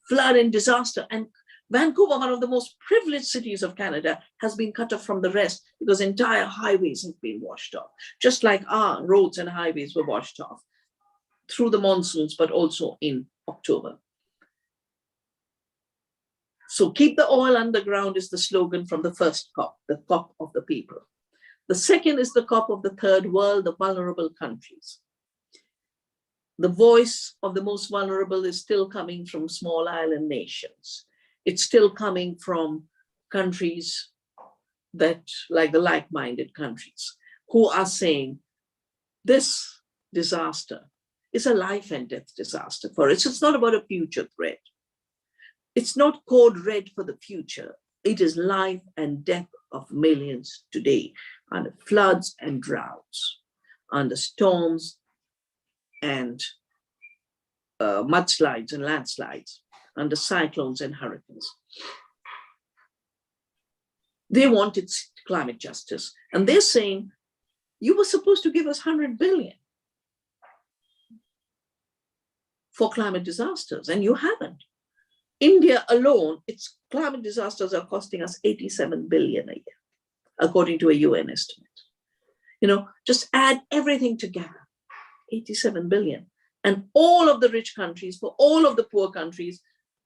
Flood and disaster. And Vancouver, one of the most privileged cities of Canada, has been cut off from the rest because entire highways have been washed off, just like our roads and highways were washed off through the monsoons, but also in October. So keep the oil underground is the slogan from the first COP, the COP of the people. The second is the COP of the third world, the vulnerable countries. The voice of the most vulnerable is still coming from small island nations. It's still coming from countries that, like the like-minded countries, who are saying this disaster is a life and death disaster for us. It's not about a future threat. It's not code red for the future. It is life and death of millions today under floods and droughts, under storms and mudslides and landslides, under cyclones and hurricanes. They wanted climate justice. And they're saying, you were supposed to give us 100 billion for climate disasters, and you haven't. India alone, its climate disasters are costing us 87 billion a year, according to a UN estimate. You know, just add everything together, 87 billion. And all of the rich countries, for all of the poor countries,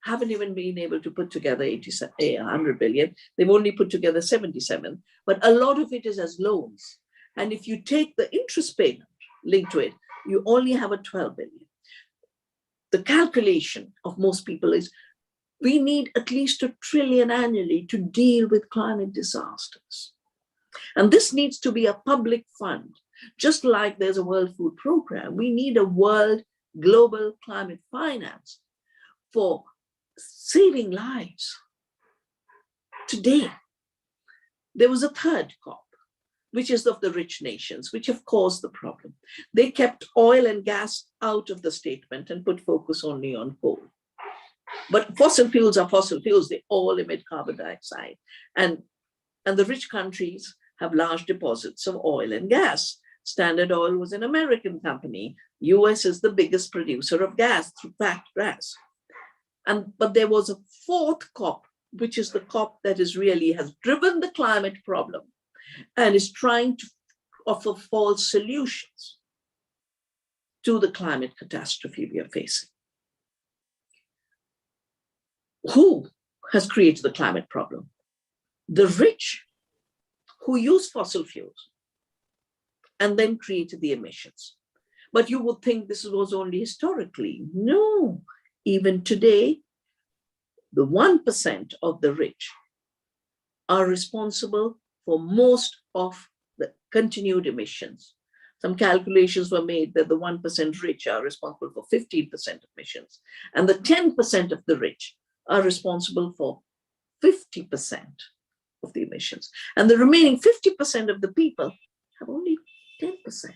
haven't even been able to put together 100 billion. They've only put together 77, but a lot of it is as loans. And if you take the interest payment linked to it, you only have a 12 billion. The calculation of most people is we need at least $1 trillion annually to deal with climate disasters. And this needs to be a public fund. Just like there's a World Food Program, we need a world global climate finance for saving lives. Today, there was a third COP, which is of the rich nations, which have caused the problem. They kept oil and gas out of the statement and put focus only on coal. But fossil fuels are fossil fuels. They all emit carbon dioxide. And the rich countries have large deposits of oil and gas. Standard Oil was an American company. US is the biggest producer of gas through fracked gas. But there was a fourth COP, which is the COP that is really has driven the climate problem and is trying to offer false solutions to the climate catastrophe we are facing. Who has created the climate problem? The rich who use fossil fuels and then created the emissions. But you would think this was only historically. No, even today, the 1% of the rich are responsible for most of the continued emissions. Some calculations were made that the 1% rich are responsible for 15% emissions, and the 10% of the rich are responsible for 50% of the emissions. And the remaining 50% of the people have only 10%.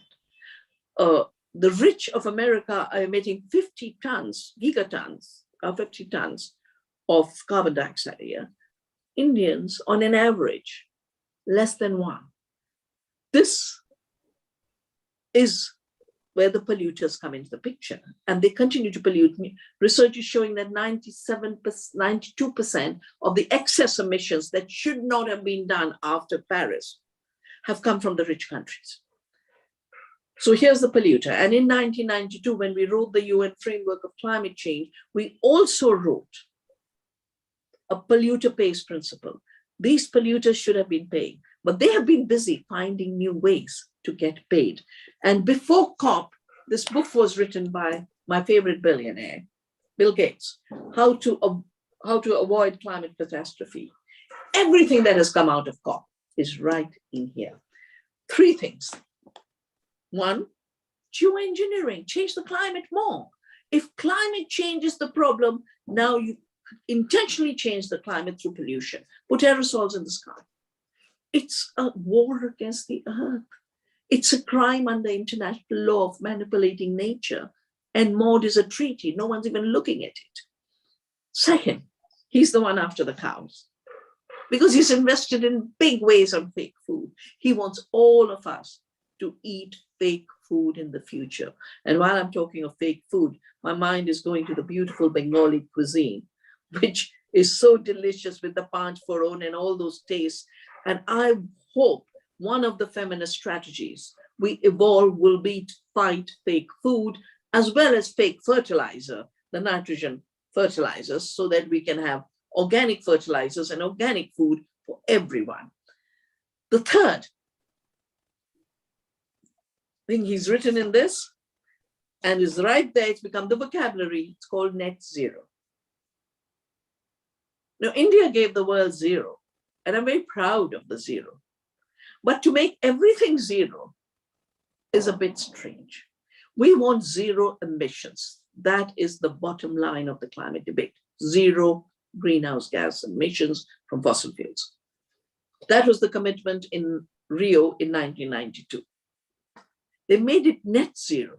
The rich of America are emitting 50 tons, gigatons, 50 tons of carbon dioxide a year. Indians, on an average, less than 1. This is where the polluters come into the picture, and they continue to pollute. Research is showing that 92% of the excess emissions that should not have been done after Paris have come from the rich countries. So here's the polluter. And in 1992, when we wrote the UN framework of climate change, we also wrote a polluter pays principle. These polluters should have been paying, but they have been busy finding new ways to get paid. And before COP, this book was written by my favorite billionaire, Bill Gates, how to avoid climate catastrophe. Everything that has come out of COP is right in here. 3 things. 1, geoengineering, change the climate more. If climate change is the problem, now you intentionally change the climate through pollution, put aerosols in the sky. It's a war against the earth. It's a crime under international law of manipulating nature. And MOD is a treaty. No one's even looking at it. Second, he's the one after the cows because he's invested in big ways on fake food. He wants all of us to eat fake food in the future. And while I'm talking of fake food, my mind is going to the beautiful Bengali cuisine, which is so delicious with the panch foron and all those tastes. And I hope one of the feminist strategies we evolve will be to fight fake food as well as fake fertilizer, the nitrogen fertilizers, so that we can have organic fertilizers and organic food for everyone. The third thing he's written in this, and is right there, it's become the vocabulary, it's called net zero. Now, India gave the world zero, and I'm very proud of the zero. But to make everything zero is a bit strange. We want zero emissions. That is the bottom line of the climate debate. Zero greenhouse gas emissions from fossil fuels. That was the commitment in Rio in 1992. They made it net zero.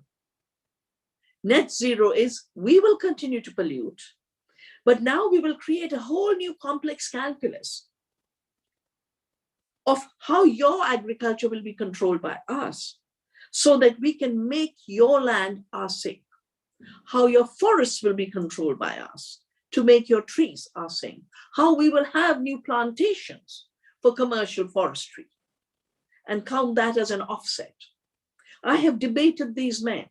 Net zero is we will continue to pollute, but now we will create a whole new complex calculus of how your agriculture will be controlled by us so that we can make your land our sink, how your forests will be controlled by us to make your trees our sink, how we will have new plantations for commercial forestry and count that as an offset. I have debated these men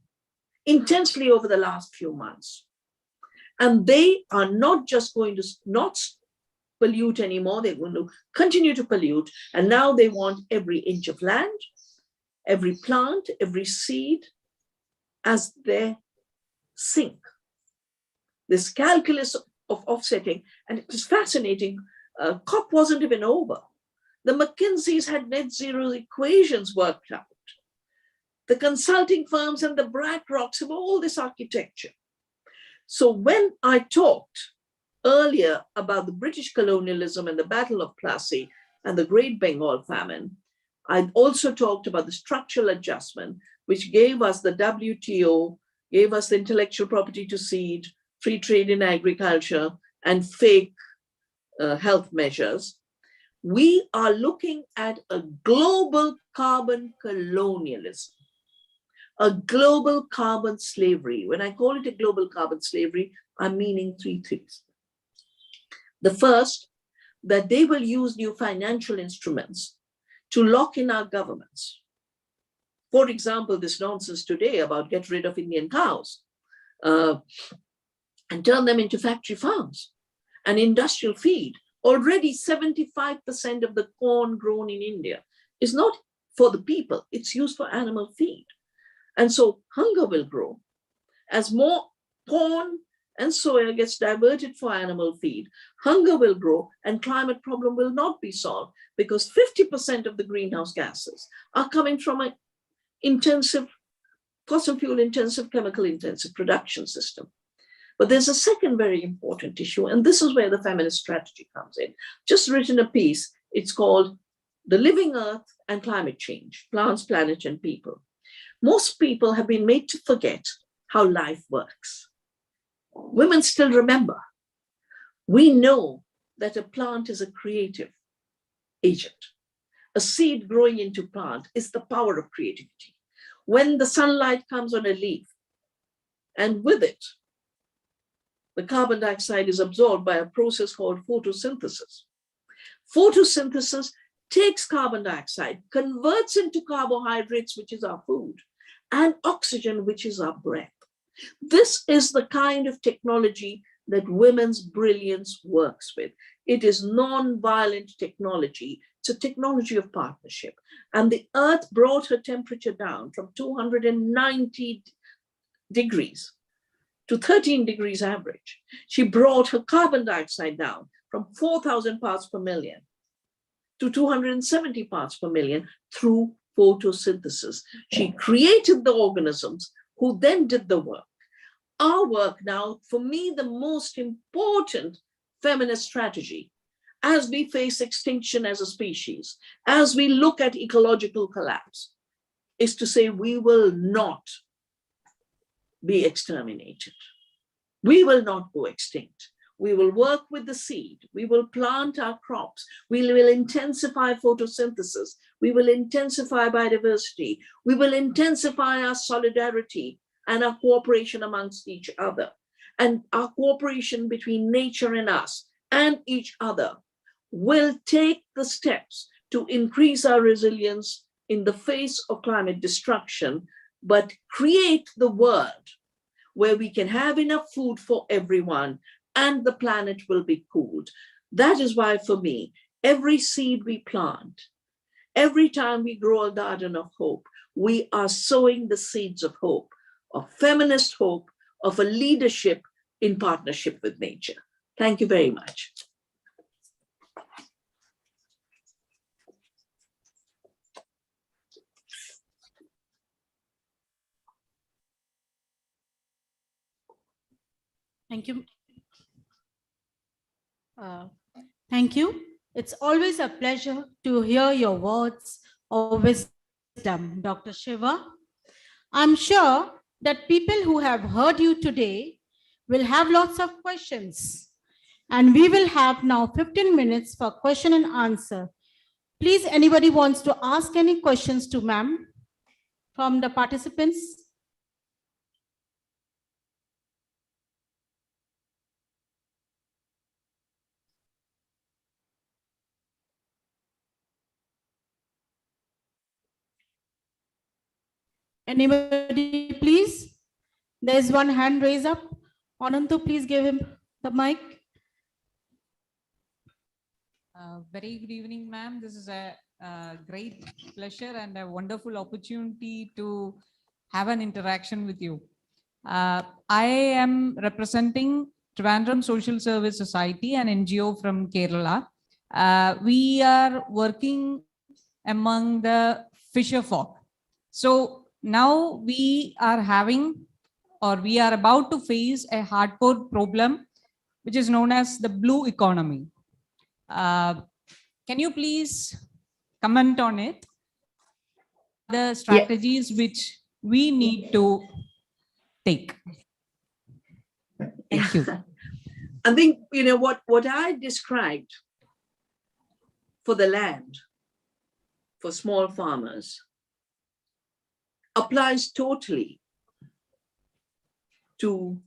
intensely over the last few months, and they are not just going to not pollute anymore, they're going to continue to pollute, and now they want every inch of land, every plant, every seed as their sink. This calculus of offsetting, and it was fascinating, COP wasn't even over. The McKinseys had net zero equations worked out. The consulting firms and the BlackRocks have all this architecture. So when I talked earlier about the British colonialism and the Battle of Plassey and the Great Bengal Famine, I also talked about the structural adjustment, which gave us the WTO, gave us the intellectual property to seed, free trade in agriculture, and fake health measures. We are looking at a global carbon colonialism, a global carbon slavery. When I call it a global carbon slavery, I'm meaning three things. The first, that they will use new financial instruments to lock in our governments. For example, this nonsense today about get rid of Indian cows and turn them into factory farms and industrial feed. Already 75% of the corn grown in India is not for the people, it's used for animal feed. And so hunger will grow as more corn and soya gets diverted for animal feed. Hunger will grow and climate problem will not be solved because 50% of the greenhouse gases are coming from an intensive, fossil fuel intensive, chemical intensive production system. But there's a second very important issue, and this is where the feminist strategy comes in. Just written a piece, it's called The Living Earth and Climate Change, Plants, Planet, and People. Most people have been made to forget how life works. Women still remember. We know that a plant is a creative agent. A seed growing into plant is the power of creativity. When the sunlight comes on a leaf, and with it, the carbon dioxide is absorbed by a process called photosynthesis. Photosynthesis takes carbon dioxide, converts into carbohydrates, which is our food, and oxygen, which is our breath. This is the kind of technology that women's brilliance works with. It is non-violent technology. It's a technology of partnership. And the Earth brought her temperature down from 290 degrees to 13 degrees average. She brought her carbon dioxide down from 4,000 parts per million to 270 parts per million through photosynthesis. She created the organisms who then did the work. Our work now, for me, the most important feminist strategy as we face extinction as a species, as we look at ecological collapse, is to say we will not be exterminated. We will not go extinct. We will work with the seed. We will plant our crops. We will intensify photosynthesis. We will intensify biodiversity. We will intensify our solidarity and our cooperation amongst each other, and our cooperation between nature and us and each other will take the steps to increase our resilience in the face of climate destruction, but create the world where we can have enough food for everyone and the planet will be cooled. That is why, for me, every seed we plant, every time we grow a garden of hope, we are sowing the seeds of hope, of feminist hope, of a leadership in partnership with nature. Thank you very much. Thank you. Thank you. It's always a pleasure to hear your words of wisdom, Dr. Shiva. I'm sure that people who have heard you today will have lots of questions. And we will have now 15 minutes for question and answer. Please, anybody wants to ask any questions to ma'am from the participants? Anybody, please? There's one hand raised up. Anantu, please give him the mic. Very good evening, ma'am. This is a great pleasure and a wonderful opportunity to have an interaction with you. I am representing Trivandrum Social Service Society, an NGO from Kerala. We are working among the fisher folk. So now we are having, or we are about to face, a hardcore problem, which is known as the blue economy. Can you please comment on it? The strategies which we need to take. Thank you. I think, you know, what I described for the land, for small farmers, applies totally to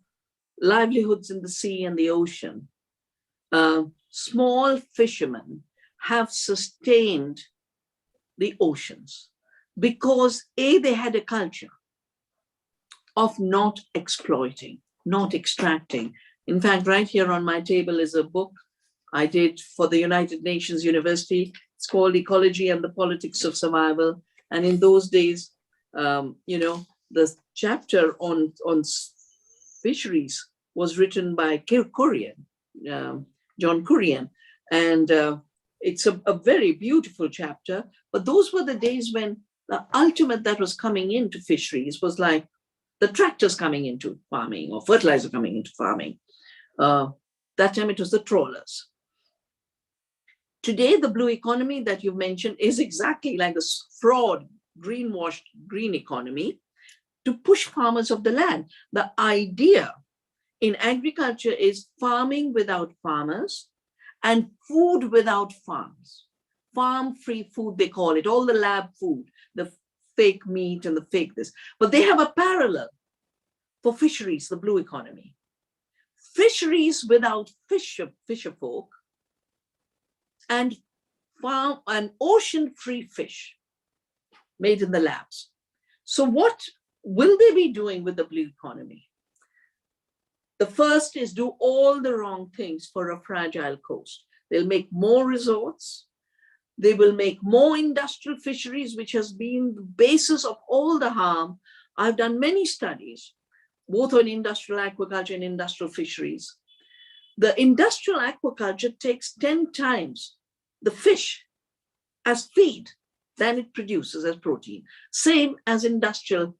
livelihoods in the sea and the ocean. Small fishermen have sustained the oceans because they had a culture of not exploiting, not extracting. In fact, right here on my table is a book I did for the United Nations University. It's called Ecology and the Politics of Survival. And in those days, you know, the chapter on fisheries was written by John Kurian. And it's a very beautiful chapter. But those were the days when the ultimate that was coming into fisheries was like the tractors coming into farming or fertilizer coming into farming. That time it was the trawlers. Today, the blue economy that you mentioned is exactly like this fraud, greenwashed green economy to push farmers off the land. The idea in agriculture is farming without farmers and food without farms. Farm-free food, they call it, all the lab food, the fake meat and the fake this. But they have a parallel for fisheries, the blue economy. Fisheries without fisher folk and farm and ocean-free fish made in the labs. So what will they be doing with the blue economy? The first is do all the wrong things for a fragile coast. They'll make more resorts. They will make more industrial fisheries, which has been the basis of all the harm. I've done many studies, both on industrial aquaculture and industrial fisheries. The industrial aquaculture takes 10 times the fish as feed than it produces as protein. Same as industrial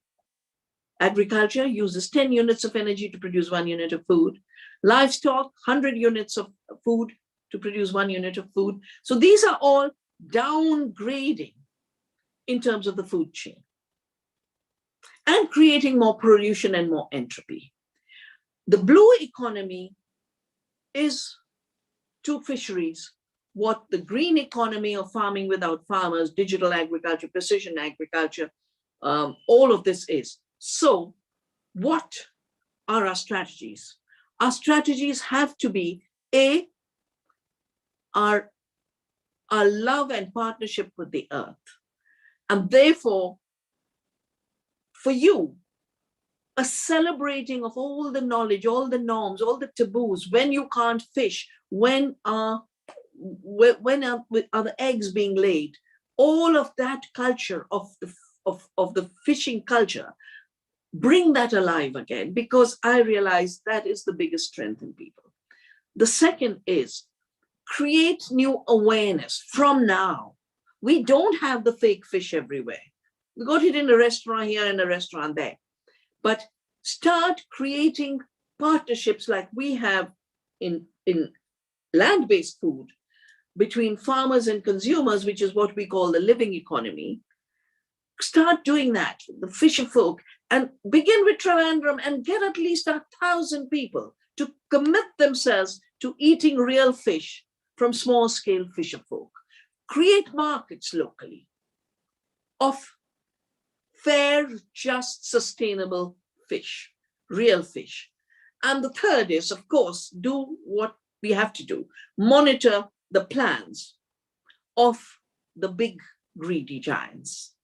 agriculture uses 10 units of energy to produce 1 unit of food. Livestock, 100 units of food to produce 1 unit of food. So these are all downgrading in terms of the food chain and creating more pollution and more entropy. The blue economy is to fisheries what the green economy of farming without farmers, digital agriculture, precision agriculture, all of this is. So what are our strategies? Our strategies have to be our love and partnership with the earth. And therefore, for you, a celebrating of all the knowledge, all the norms, all the taboos, when you can't fish, when are the eggs being laid, all of that culture of the fishing culture, bring that alive again, because I realize that is the biggest strength in people. The second is create new awareness from now. We don't have the fake fish everywhere. We got it in a restaurant here and a restaurant there. But start creating partnerships like we have in land-based food between farmers and consumers, which is what we call the living economy. Start doing that, the fisher folk, and begin with Trivandrum and get at least 1,000 people to commit themselves to eating real fish from small-scale fisher folk. Create markets locally of fair, just, sustainable fish, real fish. And the third is, of course, do what we have to do. Monitor the plans of the big greedy giants,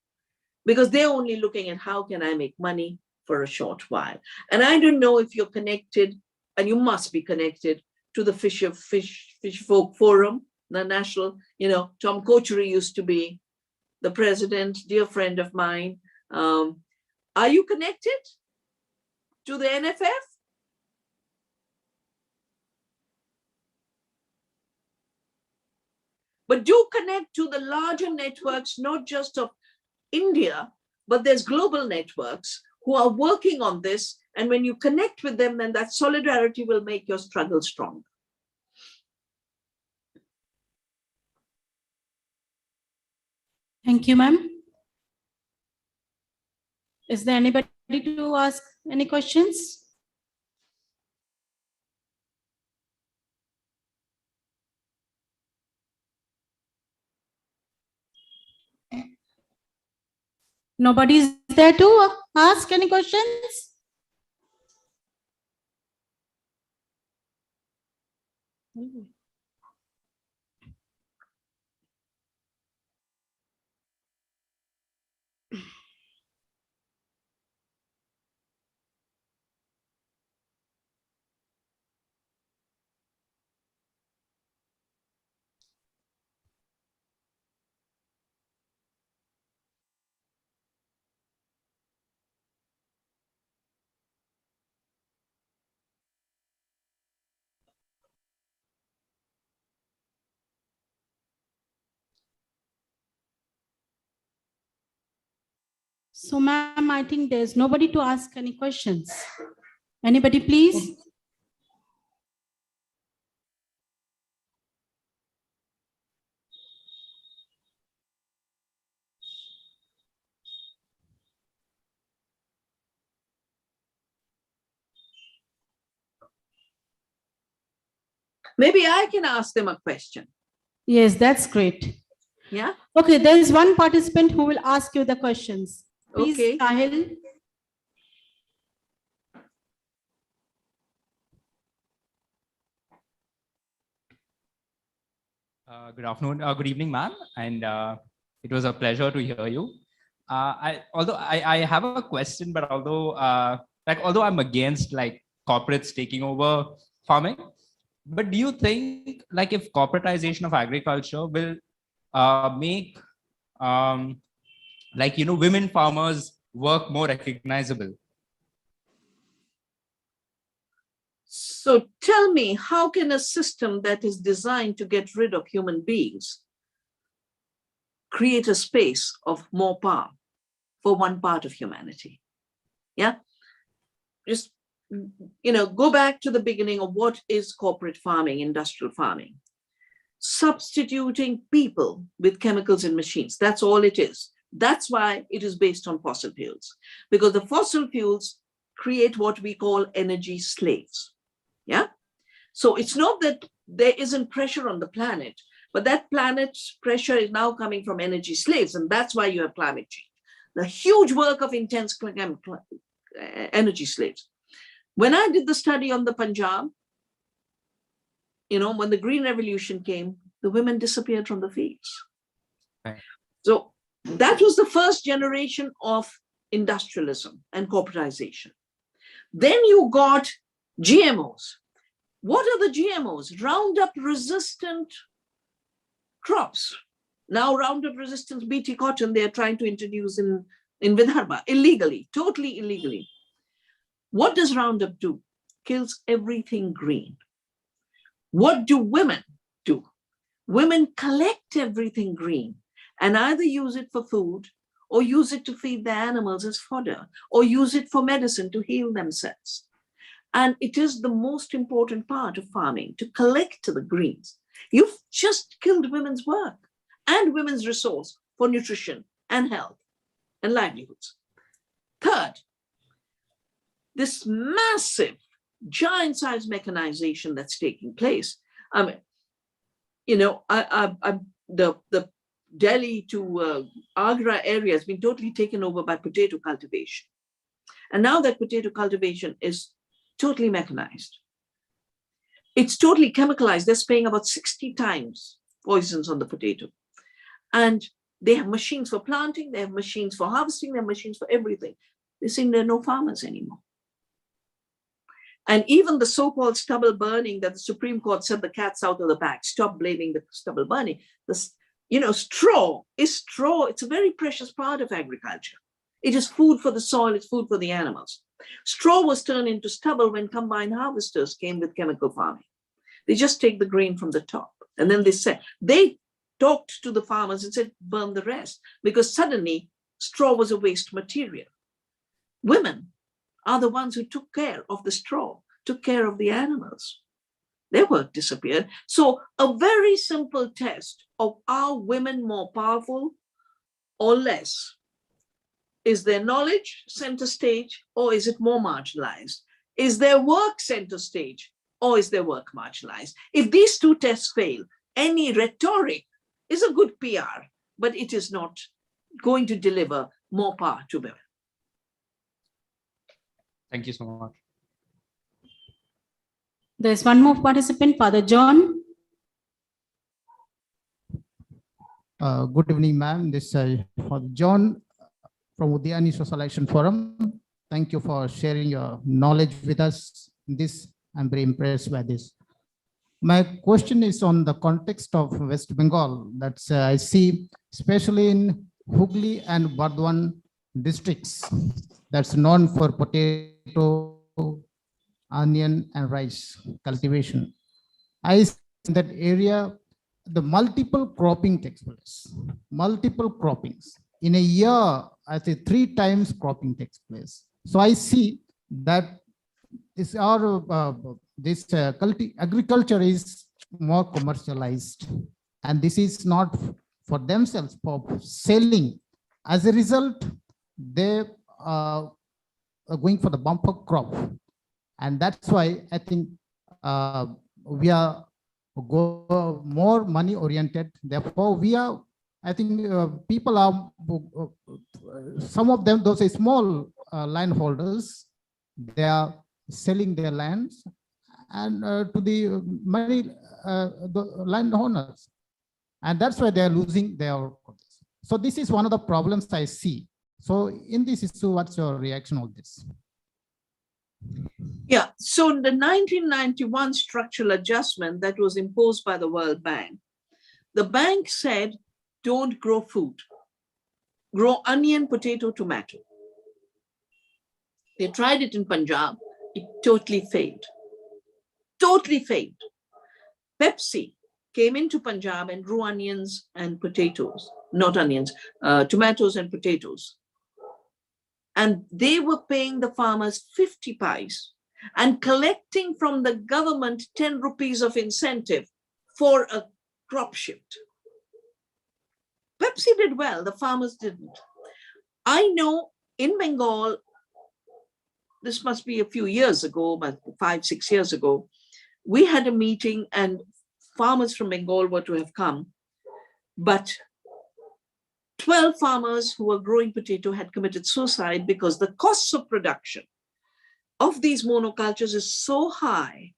because they're only looking at how can I make money for a short while. And I don't know if you're connected, and you must be connected to the Fish Folk Forum, the national, Tom Kochery used to be the president, dear friend of mine. Are you connected to the NFF? But do connect to the larger networks, not just of India, but there's global networks who are working on this. And when you connect with them, then that solidarity will make your struggle strong. Thank you, ma'am. Is there anybody to ask any questions? Nobody is there to ask any questions? So, ma'am, I think there's nobody to ask any questions. Anybody, please? Maybe I can ask them a question. Yes, that's great. Yeah. Okay, there is one participant who will ask you the questions. Please, Okay. Sahil. Good afternoon, good evening, ma'am, and it was a pleasure to hear you. I have a question, but although I'm against corporates taking over farming, but do you think if corporatization of agriculture will make women farmers work more recognizable? So tell me, how can a system that is designed to get rid of human beings create a space of more power for one part of humanity? Yeah. Just, go back to the beginning of what is corporate farming, industrial farming. Substituting people with chemicals and machines. That's all it is. That's why it is based on fossil fuels, because the fossil fuels create what we call energy slaves. Yeah. So it's not that there isn't pressure on the planet, but that planet's pressure is now coming from energy slaves, and that's why you have climate change. The huge work of intense energy slaves. When I did the study on the Punjab, when the Green Revolution came, the women disappeared from the fields. Right. So that was the first generation of industrialism and corporatization. Then you got GMOs. What are the GMOs? Roundup resistant crops. Now Roundup resistant BT cotton they are trying to introduce in Vidarbha illegally, totally illegally. What does Roundup do? Kills everything green. What do women do? Women collect everything green and either use it for food or use it to feed the animals as fodder or use it for medicine to heal themselves. And it is the most important part of farming, to collect the greens. You've just killed women's work and women's resource for nutrition and health and livelihoods. Third, this massive giant-sized mechanization that's taking place. I mean, the Delhi to Agra area has been totally taken over by potato cultivation. And now that potato cultivation is totally mechanized. It's totally chemicalized. They're spraying about 60 times poisons on the potato. And they have machines for planting, they have machines for harvesting, they have machines for everything. They're saying there are no farmers anymore. And even the so-called stubble burning that the Supreme Court said the cat's out of the bag, stop blaming the stubble burning. Straw is straw. It's a very precious part of agriculture. It is food for the soil, it's food for the animals. Straw was turned into stubble when combined harvesters came with chemical farming. They just take the grain from the top. And then they talked to the farmers and said, burn the rest, because suddenly straw was a waste material. Women are the ones who took care of the straw, took care of the animals. Their work disappeared. So a very simple test of are women more powerful or less? Is their knowledge center stage or is it more marginalized? Is their work center stage or is their work marginalized? If these two tests fail, any rhetoric is a good PR, but it is not going to deliver more power to women. Thank you so much. There's one more participant, Father John. Good evening, ma'am. This is Father John from Udayani Social Action Forum. Thank you for sharing your knowledge with us. I'm very impressed by this. My question is on the context of West Bengal. That's I see, especially in Hooghly and Burdwan districts, that's known for potato, onion, and rice cultivation. I see in that area, the multiple cropping takes place. Multiple croppings. In a year, I say 3 times cropping takes place. So I see that agriculture is more commercialized, and this is not for themselves, for selling. As a result, they are going for the bumper crop, and that's why I think we are more money oriented. Therefore, I think people are, some of them, those small landholders, they are selling their lands and to the many the landowners, and that's why they are losing their. So this is one of the problems I see. So in this issue, what's your reaction on this? Yeah, so the 1991 structural adjustment that was imposed by the World Bank, the bank said, don't grow food, grow onion, potato, tomato. They tried it in Punjab, it totally failed. Totally failed. Pepsi came into Punjab and grew onions and potatoes, not onions, tomatoes and potatoes. And they were paying the farmers 50 pies and collecting from the government 10 rupees of incentive for a crop shift. Pepsi did well, the farmers didn't. I know in Bengal, this must be a few years ago, but 5-6 years ago, we had a meeting and farmers from Bengal were to have come, but 12 farmers who were growing potato had committed suicide because the costs of production of these monocultures is so high.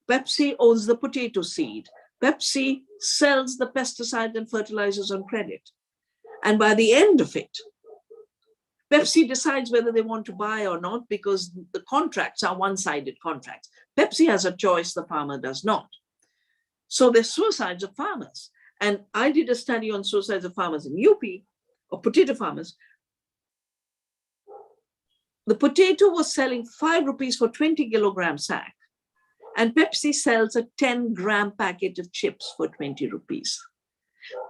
Pepsi owns the potato seed. Pepsi sells the pesticides and fertilizers on credit. And by the end of it, Pepsi decides whether they want to buy or not because the contracts are one-sided contracts. Pepsi has a choice, the farmer does not. So there's suicides of farmers. And I did a study on suicides of farmers in UP, or potato farmers. The potato was selling 5 rupees for 20 kilogram sack. And Pepsi sells a 10-gram packet of chips for 20 rupees.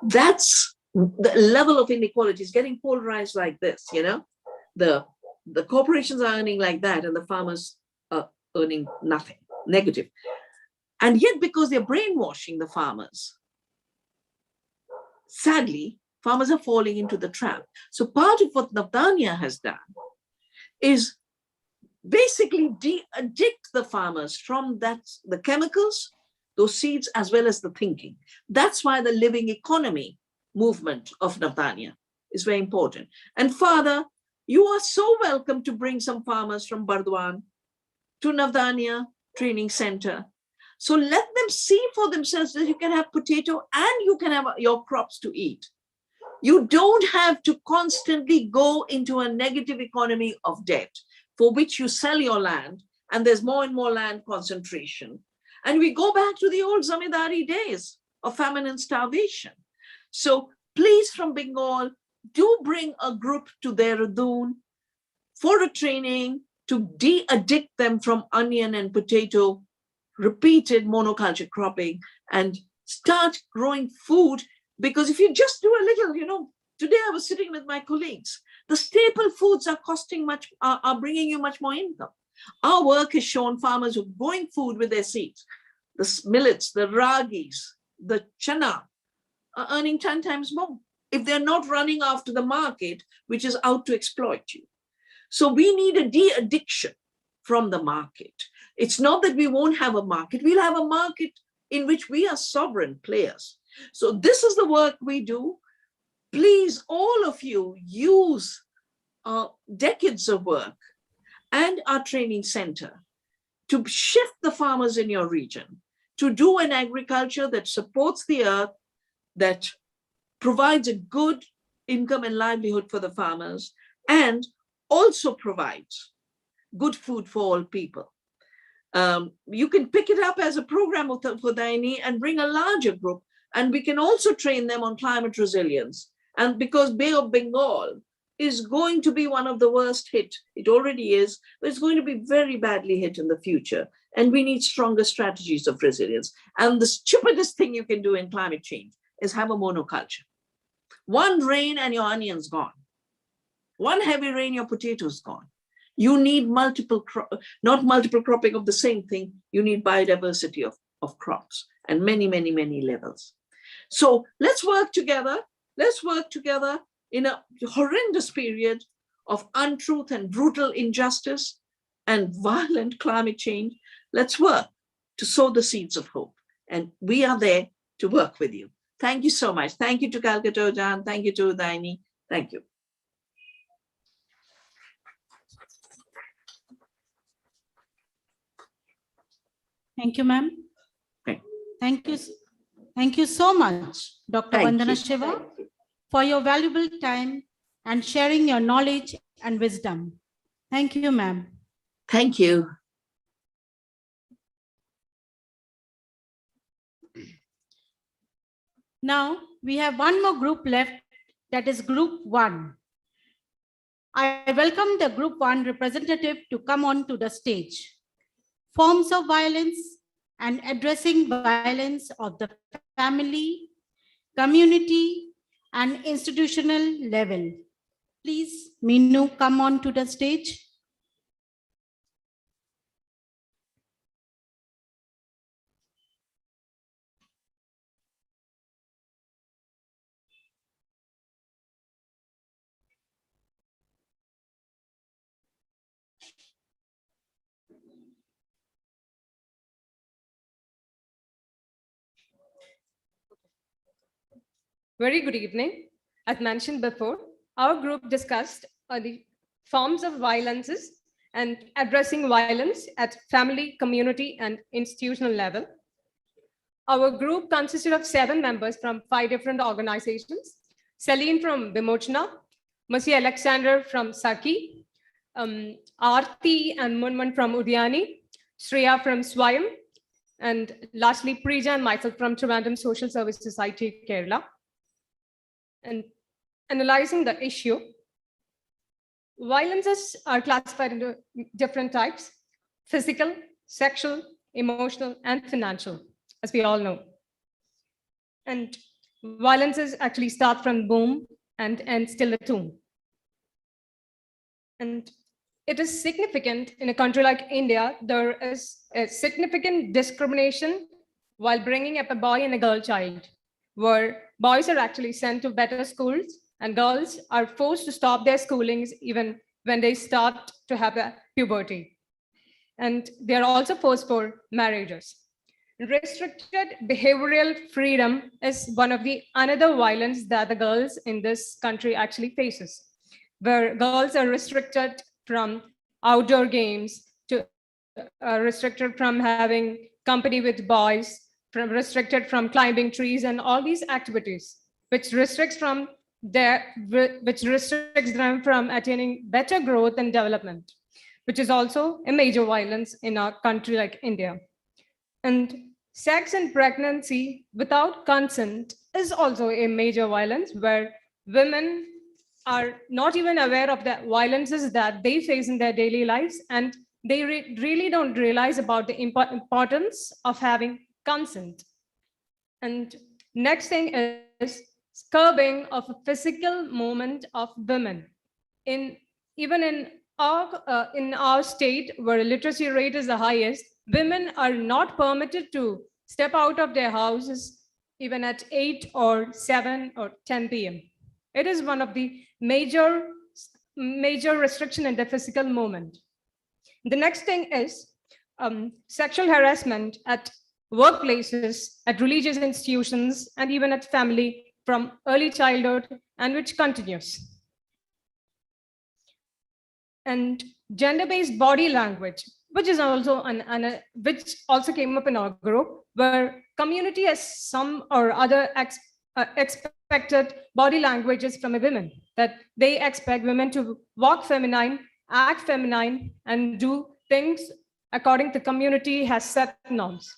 That's the level of inequality is getting polarized like this, you know? The corporations are earning like that and the farmers are earning nothing, negative. And yet because they're brainwashing the farmers, sadly, farmers are falling into the trap. So part of what Navdanya has done is basically de-addict the farmers from the chemicals, those seeds, as well as the thinking. That's why the living economy movement of Navdanya is very important. And Father, you are so welcome to bring some farmers from Bardwan to Navdanya Training Center. So let them see for themselves that you can have potato and you can have your crops to eat. You don't have to constantly go into a negative economy of debt for which you sell your land and there's more and more land concentration. And we go back to the old zamindari days of famine and starvation. So please from Bengal, do bring a group to Dehradun for a training to de-addict them from onion and potato, repeated monoculture cropping, and start growing food. Because if you just do a little, you know, today I was sitting with my colleagues, the staple foods are costing much, are bringing you much more income. Our work has shown farmers who are growing food with their seeds, the millets, the ragis, the chana, are earning 10 times more if they're not running after the market, which is out to exploit you. So we need a de-addiction from the market. It's not that we won't have a market, we'll have a market in which we are sovereign players. So this is the work we do. Please, all of you, use our decades of work and our training center to shift the farmers in your region, to do an agriculture that supports the earth, that provides a good income and livelihood for the farmers, and also provides good food for all people. You can pick it up as a program for Udayani and bring a larger group, and we can also train them on climate resilience. And because Bay of Bengal is going to be one of the worst hit, it already is, but it's going to be very badly hit in the future. And we need stronger strategies of resilience. And the stupidest thing you can do in climate change is have a monoculture. One rain and your onion's gone. One heavy rain, your potato's gone. You need not multiple cropping of the same thing. You need biodiversity of crops and many, many, many levels. So let's work together. Let's work together in a horrendous period of untruth and brutal injustice and violent climate change. Let's work to sow the seeds of hope. And we are there to work with you. Thank you so much. Thank you to Calcutta Jan. Thank you to Udayani. Thank you. Thank you, ma'am. Thank you. Thank you so much, Dr. Vandana Shiva, for your valuable time and sharing your knowledge and wisdom. Thank you, ma'am. Thank you. Now we have one more group left, that is Group 1. I welcome the Group 1 representative to come on to the stage. Forms of violence and addressing violence of the family, community, and institutional level. Please, Meenu, come on to the stage. Very good evening. As mentioned before, our group discussed the forms of violences and addressing violence at family, community, and institutional level. Our group consisted of 7 members from 5 different organizations. Celine from Vimochana, Mercy Alexander from Saki, Aarti and Munman from Udayani, Shreya from Swayam, and lastly, Preja and myself from Trivandrum Social Service Society, Kerala. And analyzing the issue, violences are classified into different types: physical, sexual, emotional, and financial, as we all know. And violences actually start from womb and end still at tomb. And it is significant in a country like India, there is a significant discrimination while bringing up a boy and a girl child, where boys are actually sent to better schools and girls are forced to stop their schoolings even when they start to have a puberty. And they are also forced for marriages. Restricted behavioral freedom is one of the another violence that the girls in this country actually faces, where girls are restricted from outdoor games, to restricted from having company with boys, from restricted from climbing trees and all these activities, which restricts them from attaining better growth and development, which is also a major violence in a country like India. And sex and pregnancy without consent is also a major violence, where women are not even aware of the violences that they face in their daily lives, and they really don't realize about the importance of having consent. And next thing is curbing of a physical movement of women. Even in our state, where literacy rate is the highest, women are not permitted to step out of their houses even at 8 or 7 or 10 p.m. It is one of the major restriction in the physical movement. The next thing is sexual harassment at workplaces, at religious institutions, and even at family from early childhood, and which continues. And gender-based body language, which is also which also came up in our group, where community has some or other expected body languages from a women, that they expect women to walk feminine, act feminine, and do things according to community has set norms.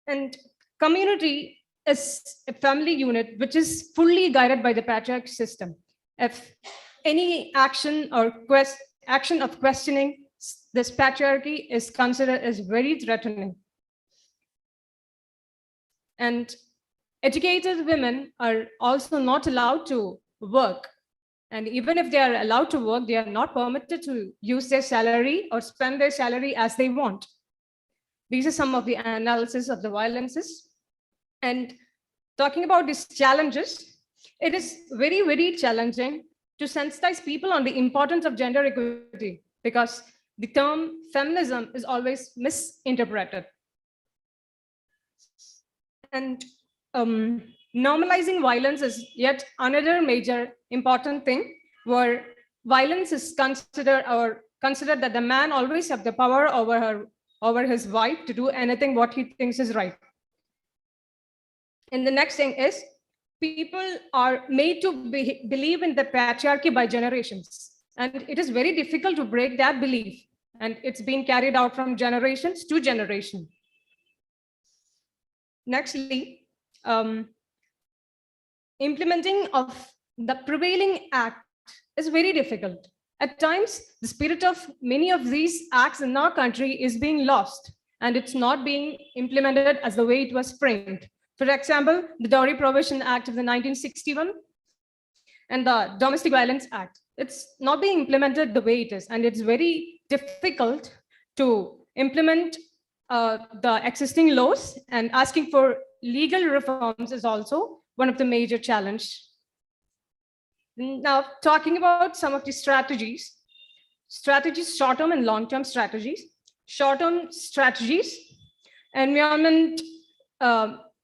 And community is a family unit which is fully guided by the patriarch system. If any action or action of questioning this patriarchy is considered as very threatening. And educated women are also not allowed to work. And even if they are allowed to work, they are not permitted to use their salary or spend their salary as they want. These are some of the analysis of the violences. And talking about these challenges, it is very, very challenging to sensitize people on the importance of gender equity, because the term feminism is always misinterpreted. And normalizing violence is yet another major important thing, where violence is considered that the man always have the power over his wife to do anything what he thinks is right. And the next thing is, people are made to believe in the patriarchy by generations, and it is very difficult to break that belief, and it's been carried out from generations to generation. Nextly, implementing of the prevailing act is very difficult. At times, the spirit of many of these acts in our country is being lost, and it's not being implemented as the way it was framed. For example, the Dowry Prohibition Act of the 1961 and the Domestic Violence Act. It's not being implemented the way it is, and it's very difficult to implement the existing laws, and asking for legal reforms is also one of the major challenges. Now, talking about some of the strategies, short-term and long-term strategies. Short-term strategies, environment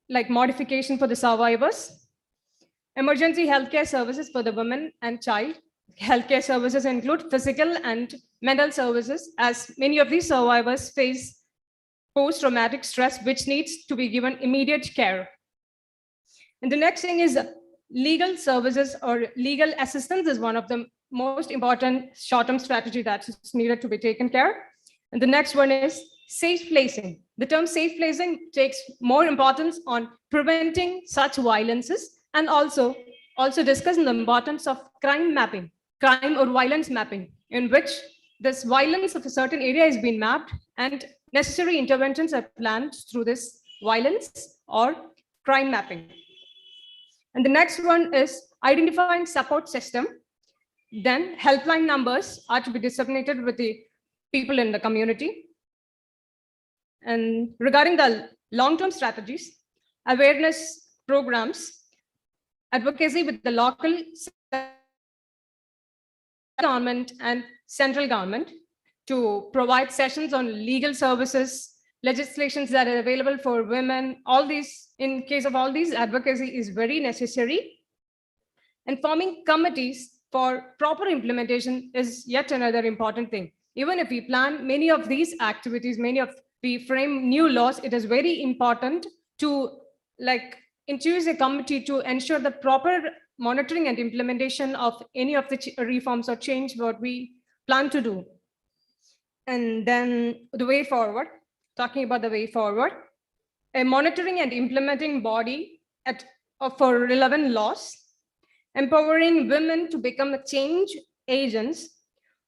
like modification for the survivors, emergency healthcare services for the women and child. Healthcare services include physical and mental services, as many of these survivors face post-traumatic stress, which needs to be given immediate care. And the next thing is legal services or legal assistance is one of the most important short-term strategy that is needed to be taken care. And the next one is safe placing. The term safe placing takes more importance on preventing such violences and also discussing the importance of crime mapping, crime or violence mapping, in which this violence of a certain area is being mapped and necessary interventions are planned through this violence or crime mapping. And the next one is identifying support system. Then helpline numbers are to be disseminated with the people in the community. And regarding the long-term strategies, awareness programs, advocacy with the local government and central government to provide sessions on legal services, legislations that are available for women, all these, in case of all these, advocacy is very necessary. And forming committees for proper implementation is yet another important thing. Even if we plan many of these activities, we frame new laws, it is very important to introduce a committee to ensure the proper monitoring and implementation of any of the reforms or change what we plan to do. And then the way forward, talking about the way forward, a monitoring and implementing body for relevant laws, empowering women to become change agents,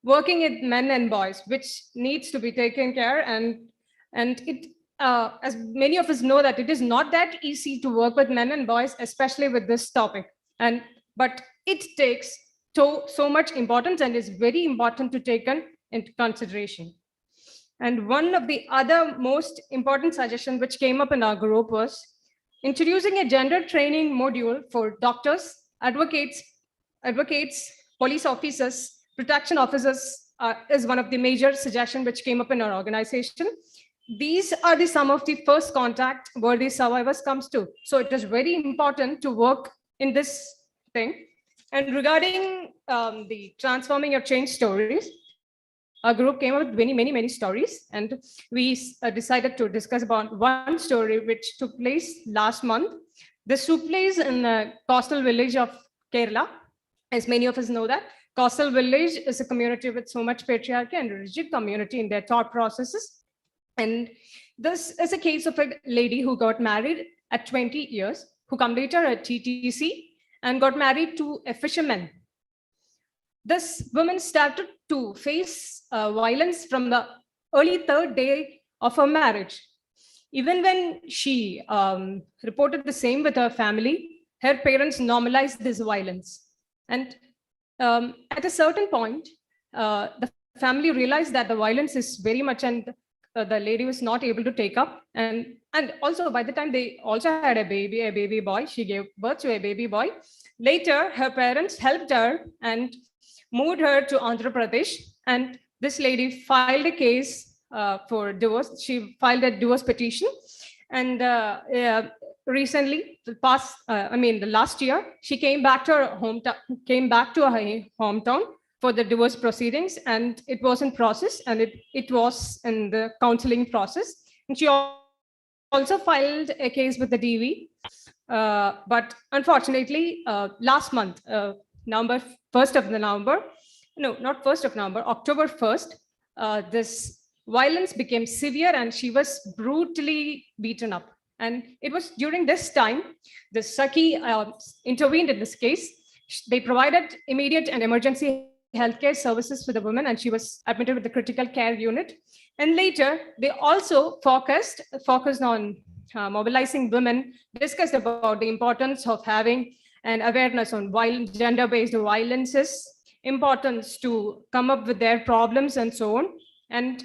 working with men and boys, which needs to be taken care. And it, as many of us know, that it is not that easy to work with men and boys, especially with this topic. But it takes so much importance and is very important to take into consideration. And one of the other most important suggestions which came up in our group was introducing a gender training module for doctors, advocates, police officers, protection officers is one of the major suggestions which came up in our organization. These are some of the first contact where the survivors comes to. So it is very important to work in this thing. And regarding the transforming or change stories, our group came up with many stories, and we decided to discuss about one story which took place last month. This took place in the coastal village of Kerala. As many of us know that coastal village is a community with so much patriarchy and rigid community in their thought processes. And this is a case of a lady who got married at 20 years, who completed her TTC and got married to a fisherman. This woman started to face violence from the early third day of her marriage. Even when she reported the same with her family, her parents normalized this violence. And at a certain point, the family realized that the violence is very much, and the lady was not able to take up. And also by the time they also had a baby boy, she gave birth to a baby boy. Later, her parents helped her and moved her to Andhra Pradesh. And this lady filed a case for divorce. She filed a divorce petition. And recently, the last year, she came back to her hometown for the divorce proceedings, and it was in process, and it was in the counseling process. And she also filed a case with the DV. But unfortunately, last month, October 1st, this violence became severe and she was brutally beaten up. And it was during this time, the Saki intervened in this case. They provided immediate and emergency healthcare services for the woman, and she was admitted with the critical care unit. And later, they also focused on mobilizing women, discussed about the importance of having an awareness on gender-based violences, importance to come up with their problems and so on. And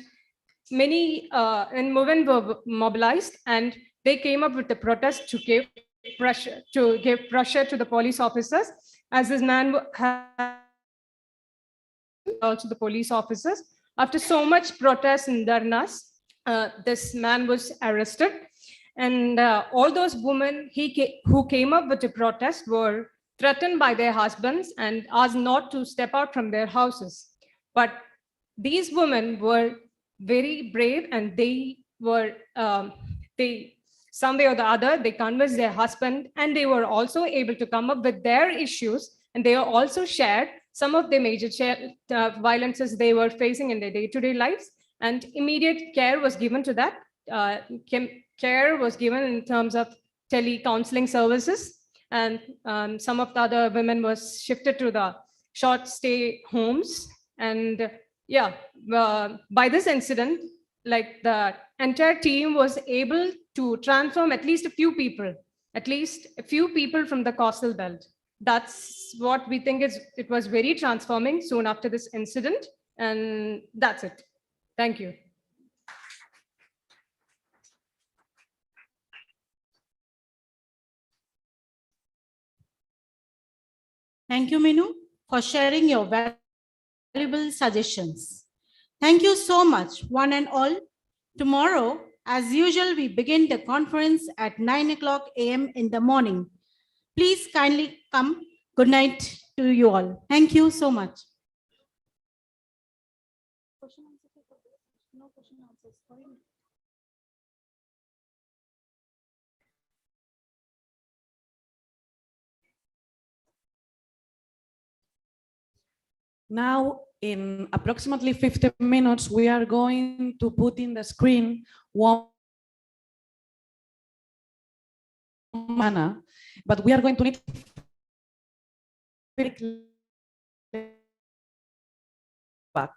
many women were mobilized, and they came up with the protest to give pressure to the police officers, as this man had also the police officers. After so much protest in Dharnas, this man was arrested. And all those women who came up with the protest were threatened by their husbands and asked not to step out from their houses. But these women were very brave, and they were, some way or the other, they convinced their husband, and they were also able to come up with their issues, and they also shared some of the major violences they were facing in their day-to-day lives, and immediate care was given to that. Care was given in terms of tele-counseling services, and some of the other women was shifted to the short stay homes. And yeah, by this incident, like the entire team was able to transform at least a few people from the coastal belt. That's what we think it was very transforming soon after this incident. And that's it. Thank you. Thank you, Minu, for sharing your valuable suggestions. Thank you so much, one and all. Tomorrow, as usual, we begin the conference at 9 o'clock a.m. in the morning. Please kindly come. Good night to you all. Thank you so much. Now, in approximately 15 minutes, we are going to put in the screen one manner, but we are going to need back.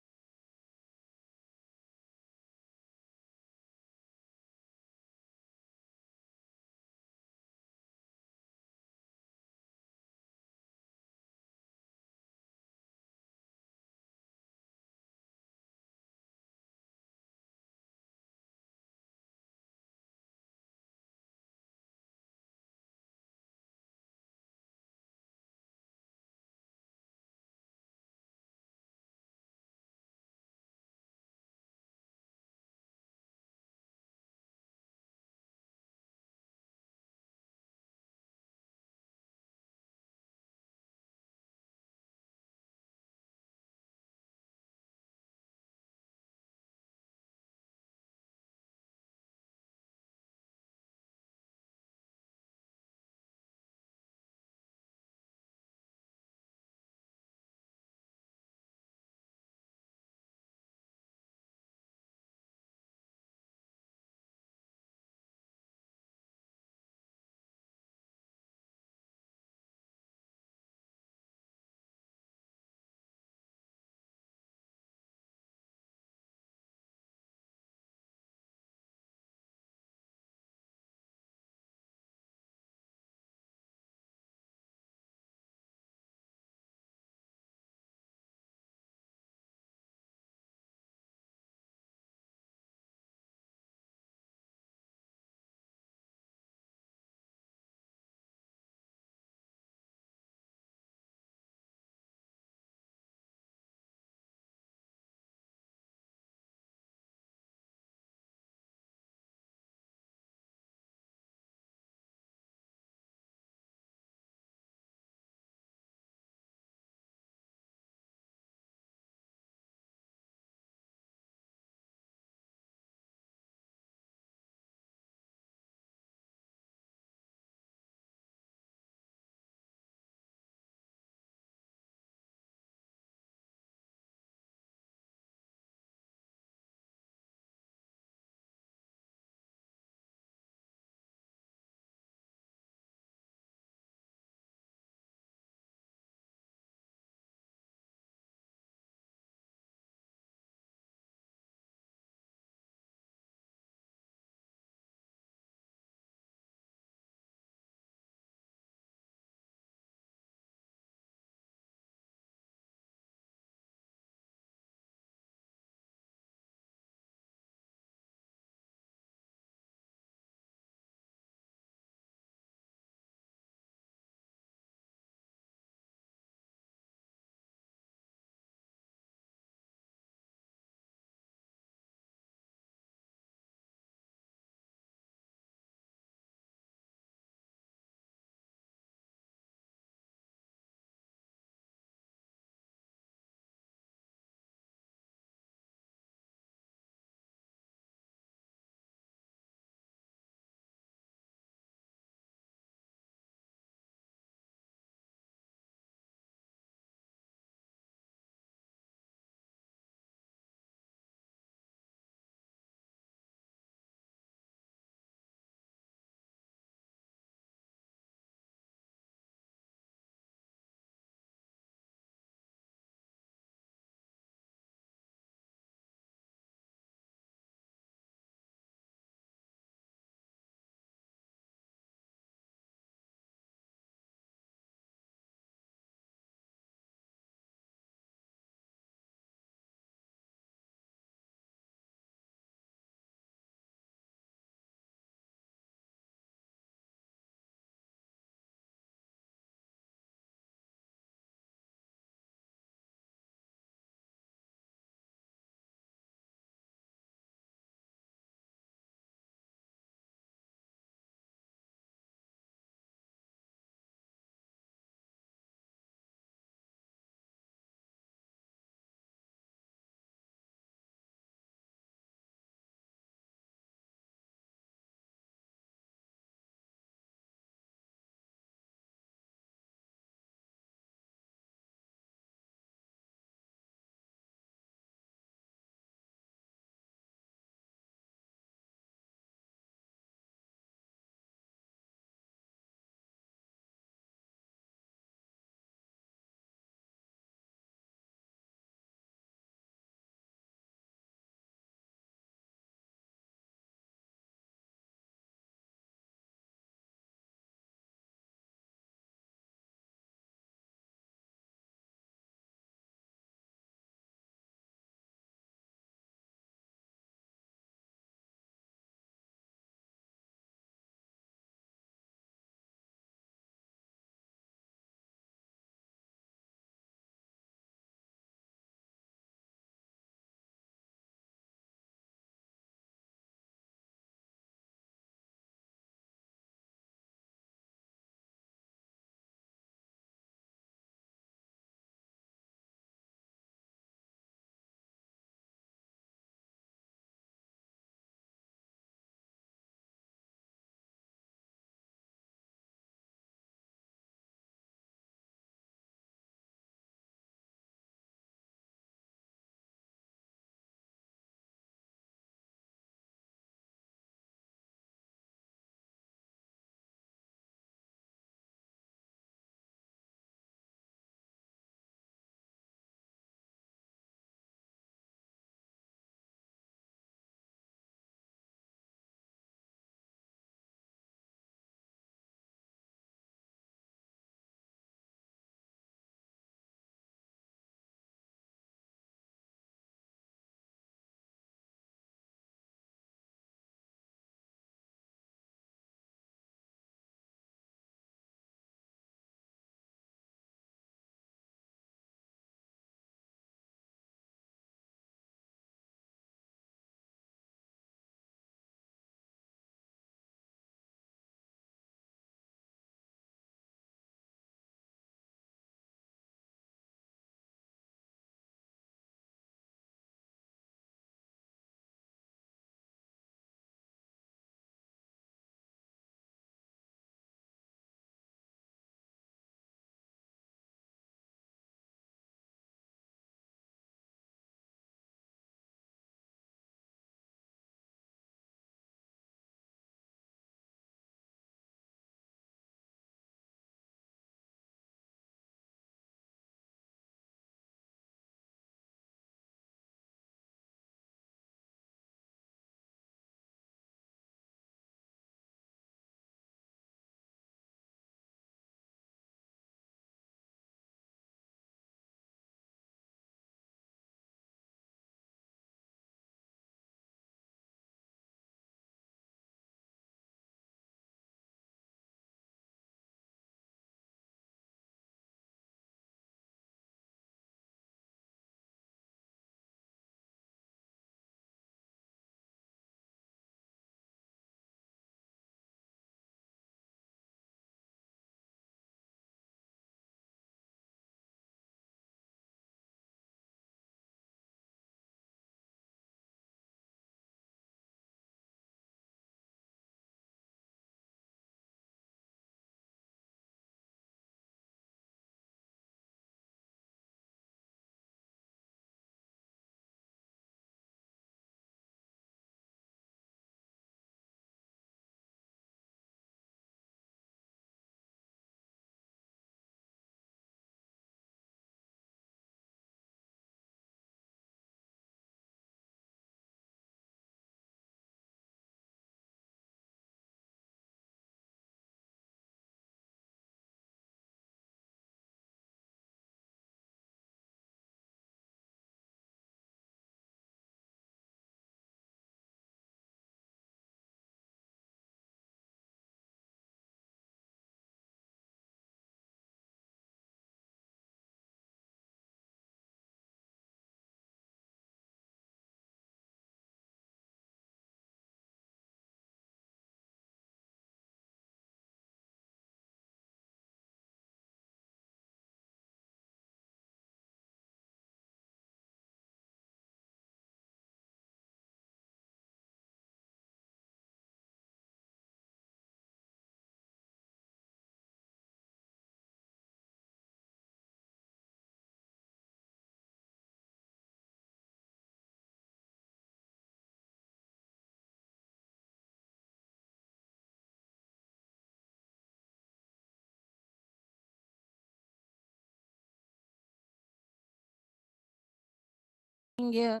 here.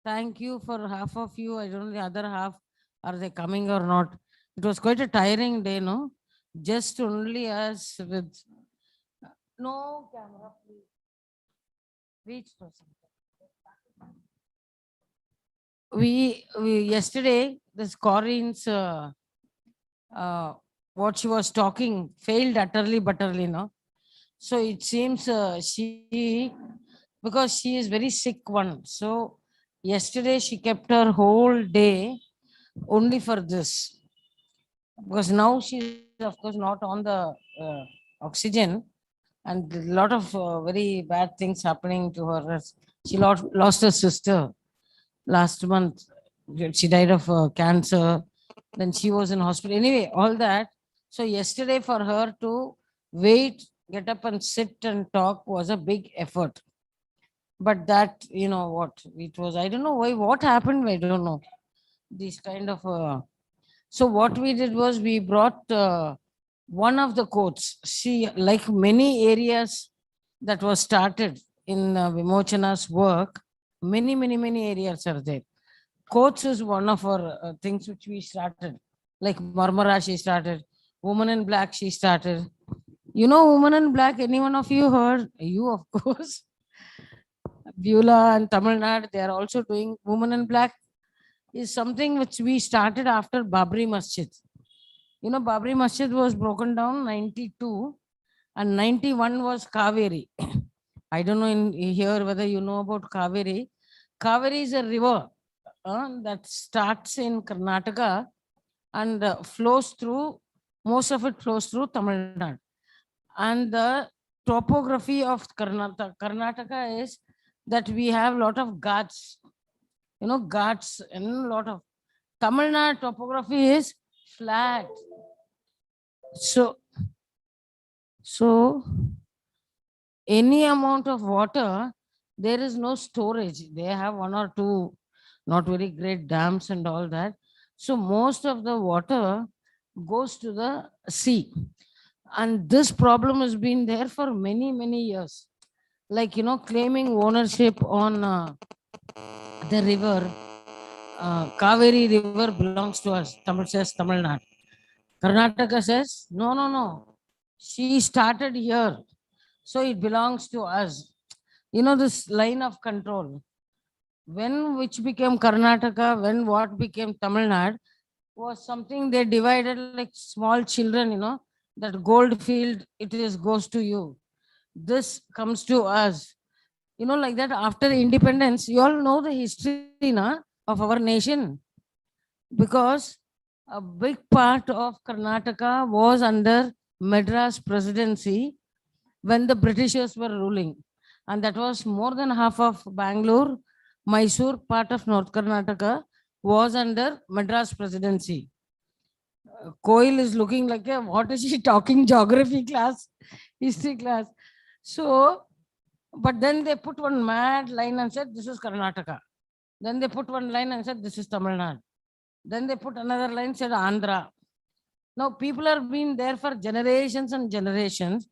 Thank you for half of you. I don't know the other half. Are they coming or not? It was quite a tiring day, no? Just only us with no camera, please. Reach person. We yesterday this Corinne's what she was talking failed utterly, no? So it seems she, because she is very sick one. So yesterday she kept her whole day only for this. Because now she is of course not on the oxygen, and a lot of very bad things happening to her. She lost her sister last month. She died of cancer. Then she was in hospital. Anyway, all that. So yesterday for her to wait, get up and sit and talk was a big effort. But that, you know what, it was, I don't know why, what happened, I don't know. These kind of, so what we did was we brought one of the courts. See, like many areas that was started in Vimochana's work, many areas are there. Courts is one of our things which we started. Like Marmara, she started. Woman in Black, she started. You know, Woman in Black, any one of you heard? You, of course. Beulah and Tamil Nadu, they are also doing Woman in Black. Is something which we started after Babri Masjid. You know, Babri Masjid was broken down 92 and 91 was Kaveri. I don't know in here whether you know about Kaveri. Kaveri is a river that starts in Karnataka and flows through, most of it flows through Tamil Nadu. And the topography of Karnataka is that we have a lot of ghats, you know, ghats and a lot of Tamil Nadu topography is flat. So any amount of water, there is no storage. They have one or two not very great dams and all that. So most of the water goes to the sea. And this problem has been there for many years. Like, you know, claiming ownership on the river. Kaveri river belongs to us. Tamil says Tamil Nadu. Karnataka says, no. She started here. So it belongs to us. You know, this line of control. When which became Karnataka, when what became Tamil Nadu, was something they divided like small children, you know, that gold field, goes to you. This comes to us. You know, like that after independence, you all know the history of our nation. Because a big part of Karnataka was under Madras presidency when the Britishers were ruling. And that was more than half of Bangalore, Mysore, part of North Karnataka was under Madras presidency. Koil is looking like, what is she talking? Geography class, history class. So, but then they put one mad line and said, this is Karnataka. Then they put one line and said, this is Tamil Nadu. Then they put another line, said Andhra. Now people have been there for generations and generations.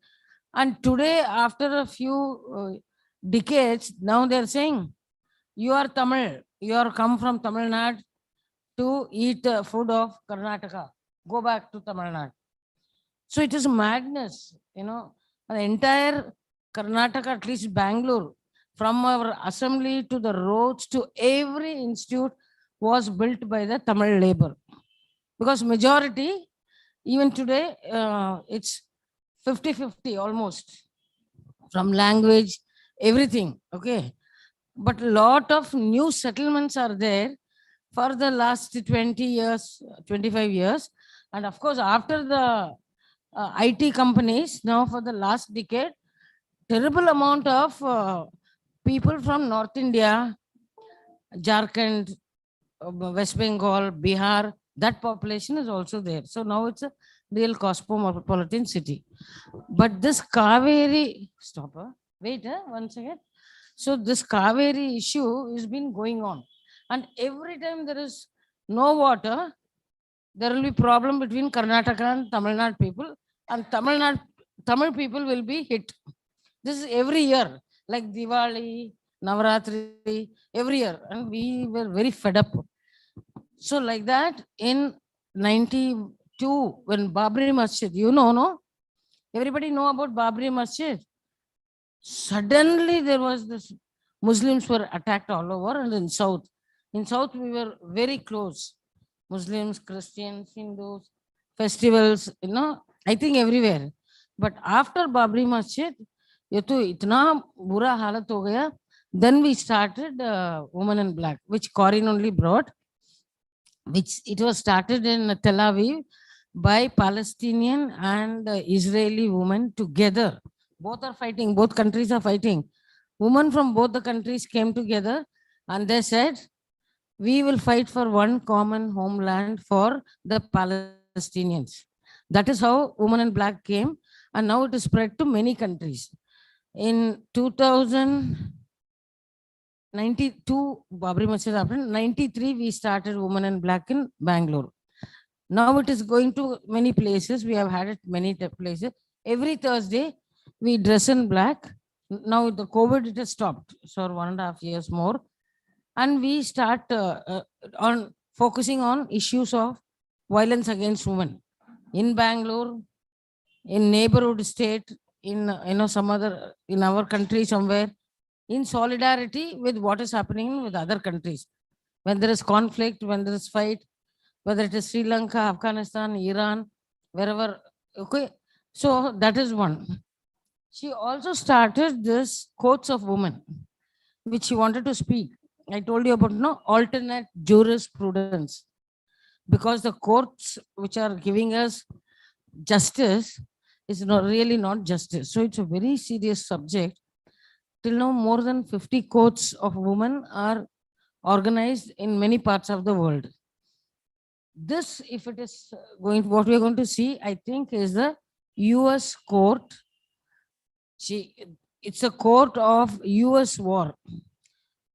And today, after a few decades, now they're saying, you are Tamil, you are come from Tamil Nadu to eat food of Karnataka. Go back to Tamil Nadu. So it is madness, you know, the entire Karnataka, at least Bangalore, from our assembly to the roads to every institute was built by the Tamil labor. Because majority, even today, it's 50-50 almost, from language, everything, okay. But a lot of new settlements are there for the last 20 years, 25 years. And of course, after the IT companies, now for the last decade, terrible amount of people from North India, Jharkhand, West Bengal, Bihar, that population is also there. So now it's a real cosmopolitan city. But this Kaveri, wait, one second. So this Kaveri issue has been going on. And every time there is no water, there will be problem between Karnataka and Tamil Nadu people. And Tamil people will be hit. This is every year, like Diwali, Navaratri, every year. And we were very fed up. So like that, in 92, when Babri Masjid, you know, no? Everybody know about Babri Masjid. Suddenly there was this, Muslims were attacked all over, and in South. In South, we were very close. Muslims, Christians, Hindus, festivals, I think everywhere. But after Babri Masjid, ये तो इतना बुरा हालत हो गया. Then we started Women in Black, which Corinne only brought, which it was started in Tel Aviv by Palestinian and Israeli women together. Both are fighting, both countries are fighting. Women from both the countries came together and they said, we will fight for one common homeland for the Palestinians. That is how Women in Black came, and now it is spread to many countries. In 2092, Babri Masjid happened. 93, we started Women in Black in Bangalore. Now it is going to many places. We have had it many places. Every Thursday, we dress in black. Now the COVID, it has stopped. So 1.5 years more. And we start on focusing on issues of violence against women in Bangalore, in neighborhood state, in some other, in our country somewhere, in solidarity with what is happening with other countries. When there is conflict, when there is fight, whether it is Sri Lanka, Afghanistan, Iran, wherever. Okay, so that is one. She also started this Courts of Women, which she wanted to speak. I told you about alternate jurisprudence, because the courts which are giving us justice is not really not justice. So it's a very serious subject. Till now, more than 50 courts of women are organized in many parts of the world. This, if it is going, what we are going to see, I think, is the US court. It's a court of US war.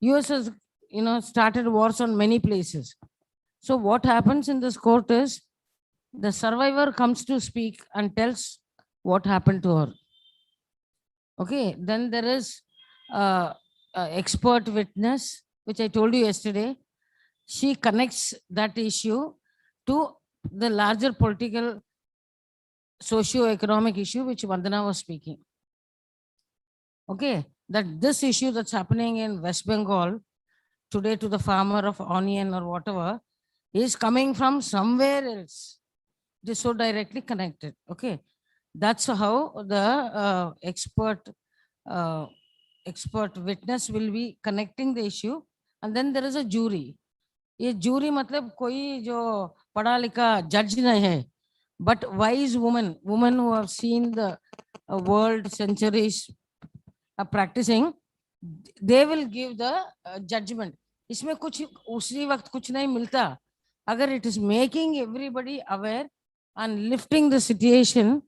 US has, started wars on many places. So what happens in this court is the survivor comes to speak and tells what happened to her. Okay, then there is expert witness, which I told you yesterday. She connects that issue to the larger political socio-economic issue which Vandana was speaking. Okay, that this issue that's happening in West Bengal today to the farmer of onion or whatever is coming from somewhere else. It is so directly connected. Okay, that's how the expert witness will be connecting the issue, and then there is a jury. ये jury मतलब कोई जो पढ़ा लिखा judge नहीं है, but wise women who have seen the world centuries practicing, they will give the judgment. इसमें कुछ उसी वक्त कुछ नहीं मिलता, अगर it is making everybody aware and lifting the situation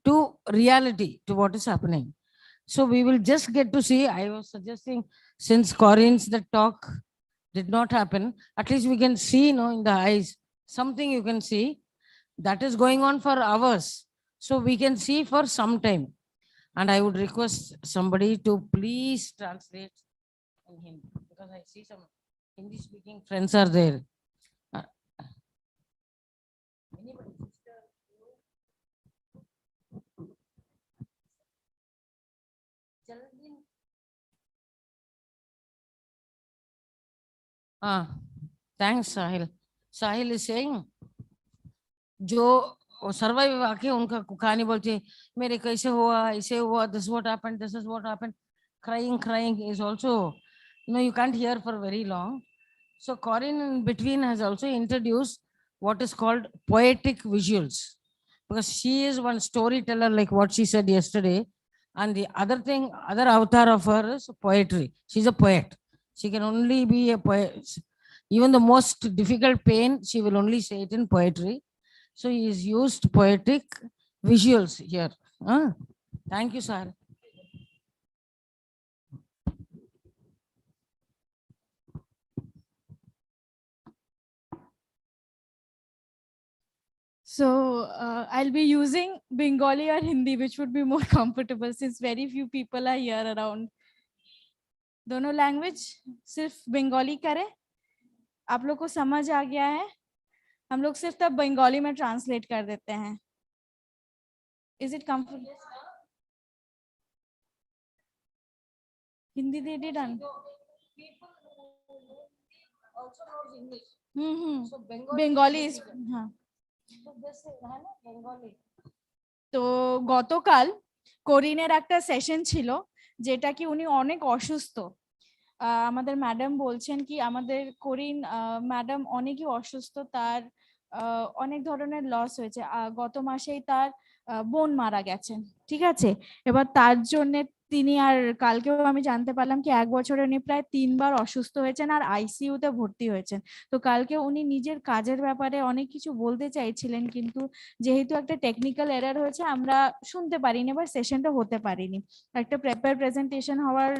to reality, to what is happening. So we will just get to see. I was suggesting, since Corinne's the talk did not happen, at least we can see, in the eyes, something you can see that is going on for hours. So we can see for some time. And I would request somebody to please translate in Hindi, because I see some Hindi speaking friends are there. Anybody? Thanks, Sahil. Sahil is saying, जो survive आके उनका कहानी बोलते, मेरे कैसे हुआ, ऐसे हुआ, this is what happened, crying is also, you can't hear for very long. So Corinne in between has also introduced what is called poetic visuals, because she is one storyteller, like what she said yesterday. And the other avatar of her is poetry. She's a poet. She can only be a poet. Even the most difficult pain, she will only say it in poetry. So he is used poetic visuals here. Thank you, sir. So I'll be using Bengali or Hindi, which would be more comfortable since very few people are here around. दोनों language सिर्फ बंगाली करे, आप लोग को समझ आ गया है, हम लोग सिर्फ तब बंगाली में ट्रांसलेट कर देते हैं. Is it comfortable? Hindi they done. Bengali হ্যাঁ তো গতকাল করিনের একটা সেশন ছিল যেটা কি উনি অনেক অসুস্থ আমাদের ম্যাডাম বলছেন কি আমাদের করিন ম্যাডাম অনেকই অসুস্থ তার অনেক ধরনের লস হয়েছে গত মাসেই তার বোন মারা গেছেন ঠিক আছে এবার তার জন্য তিনি আর কালকেও আমি জানতে পারলাম কি 1 বছরে উনি প্রায় 3 বার অসুস্থ হয়েছেন আর আইসিইউ তে ভর্তি হয়েছেন তো কালকে উনি নিজের কাজের ব্যাপারে অনেক কিছু বলতে চাইছিলেন কিন্তু যেহেতু একটা টেকনিক্যাল এরর হয়েছে আমরা শুনতে পারিনি বা সেশনটা হতে পারিনি একটা প্রেজেন্টেশন হওয়ার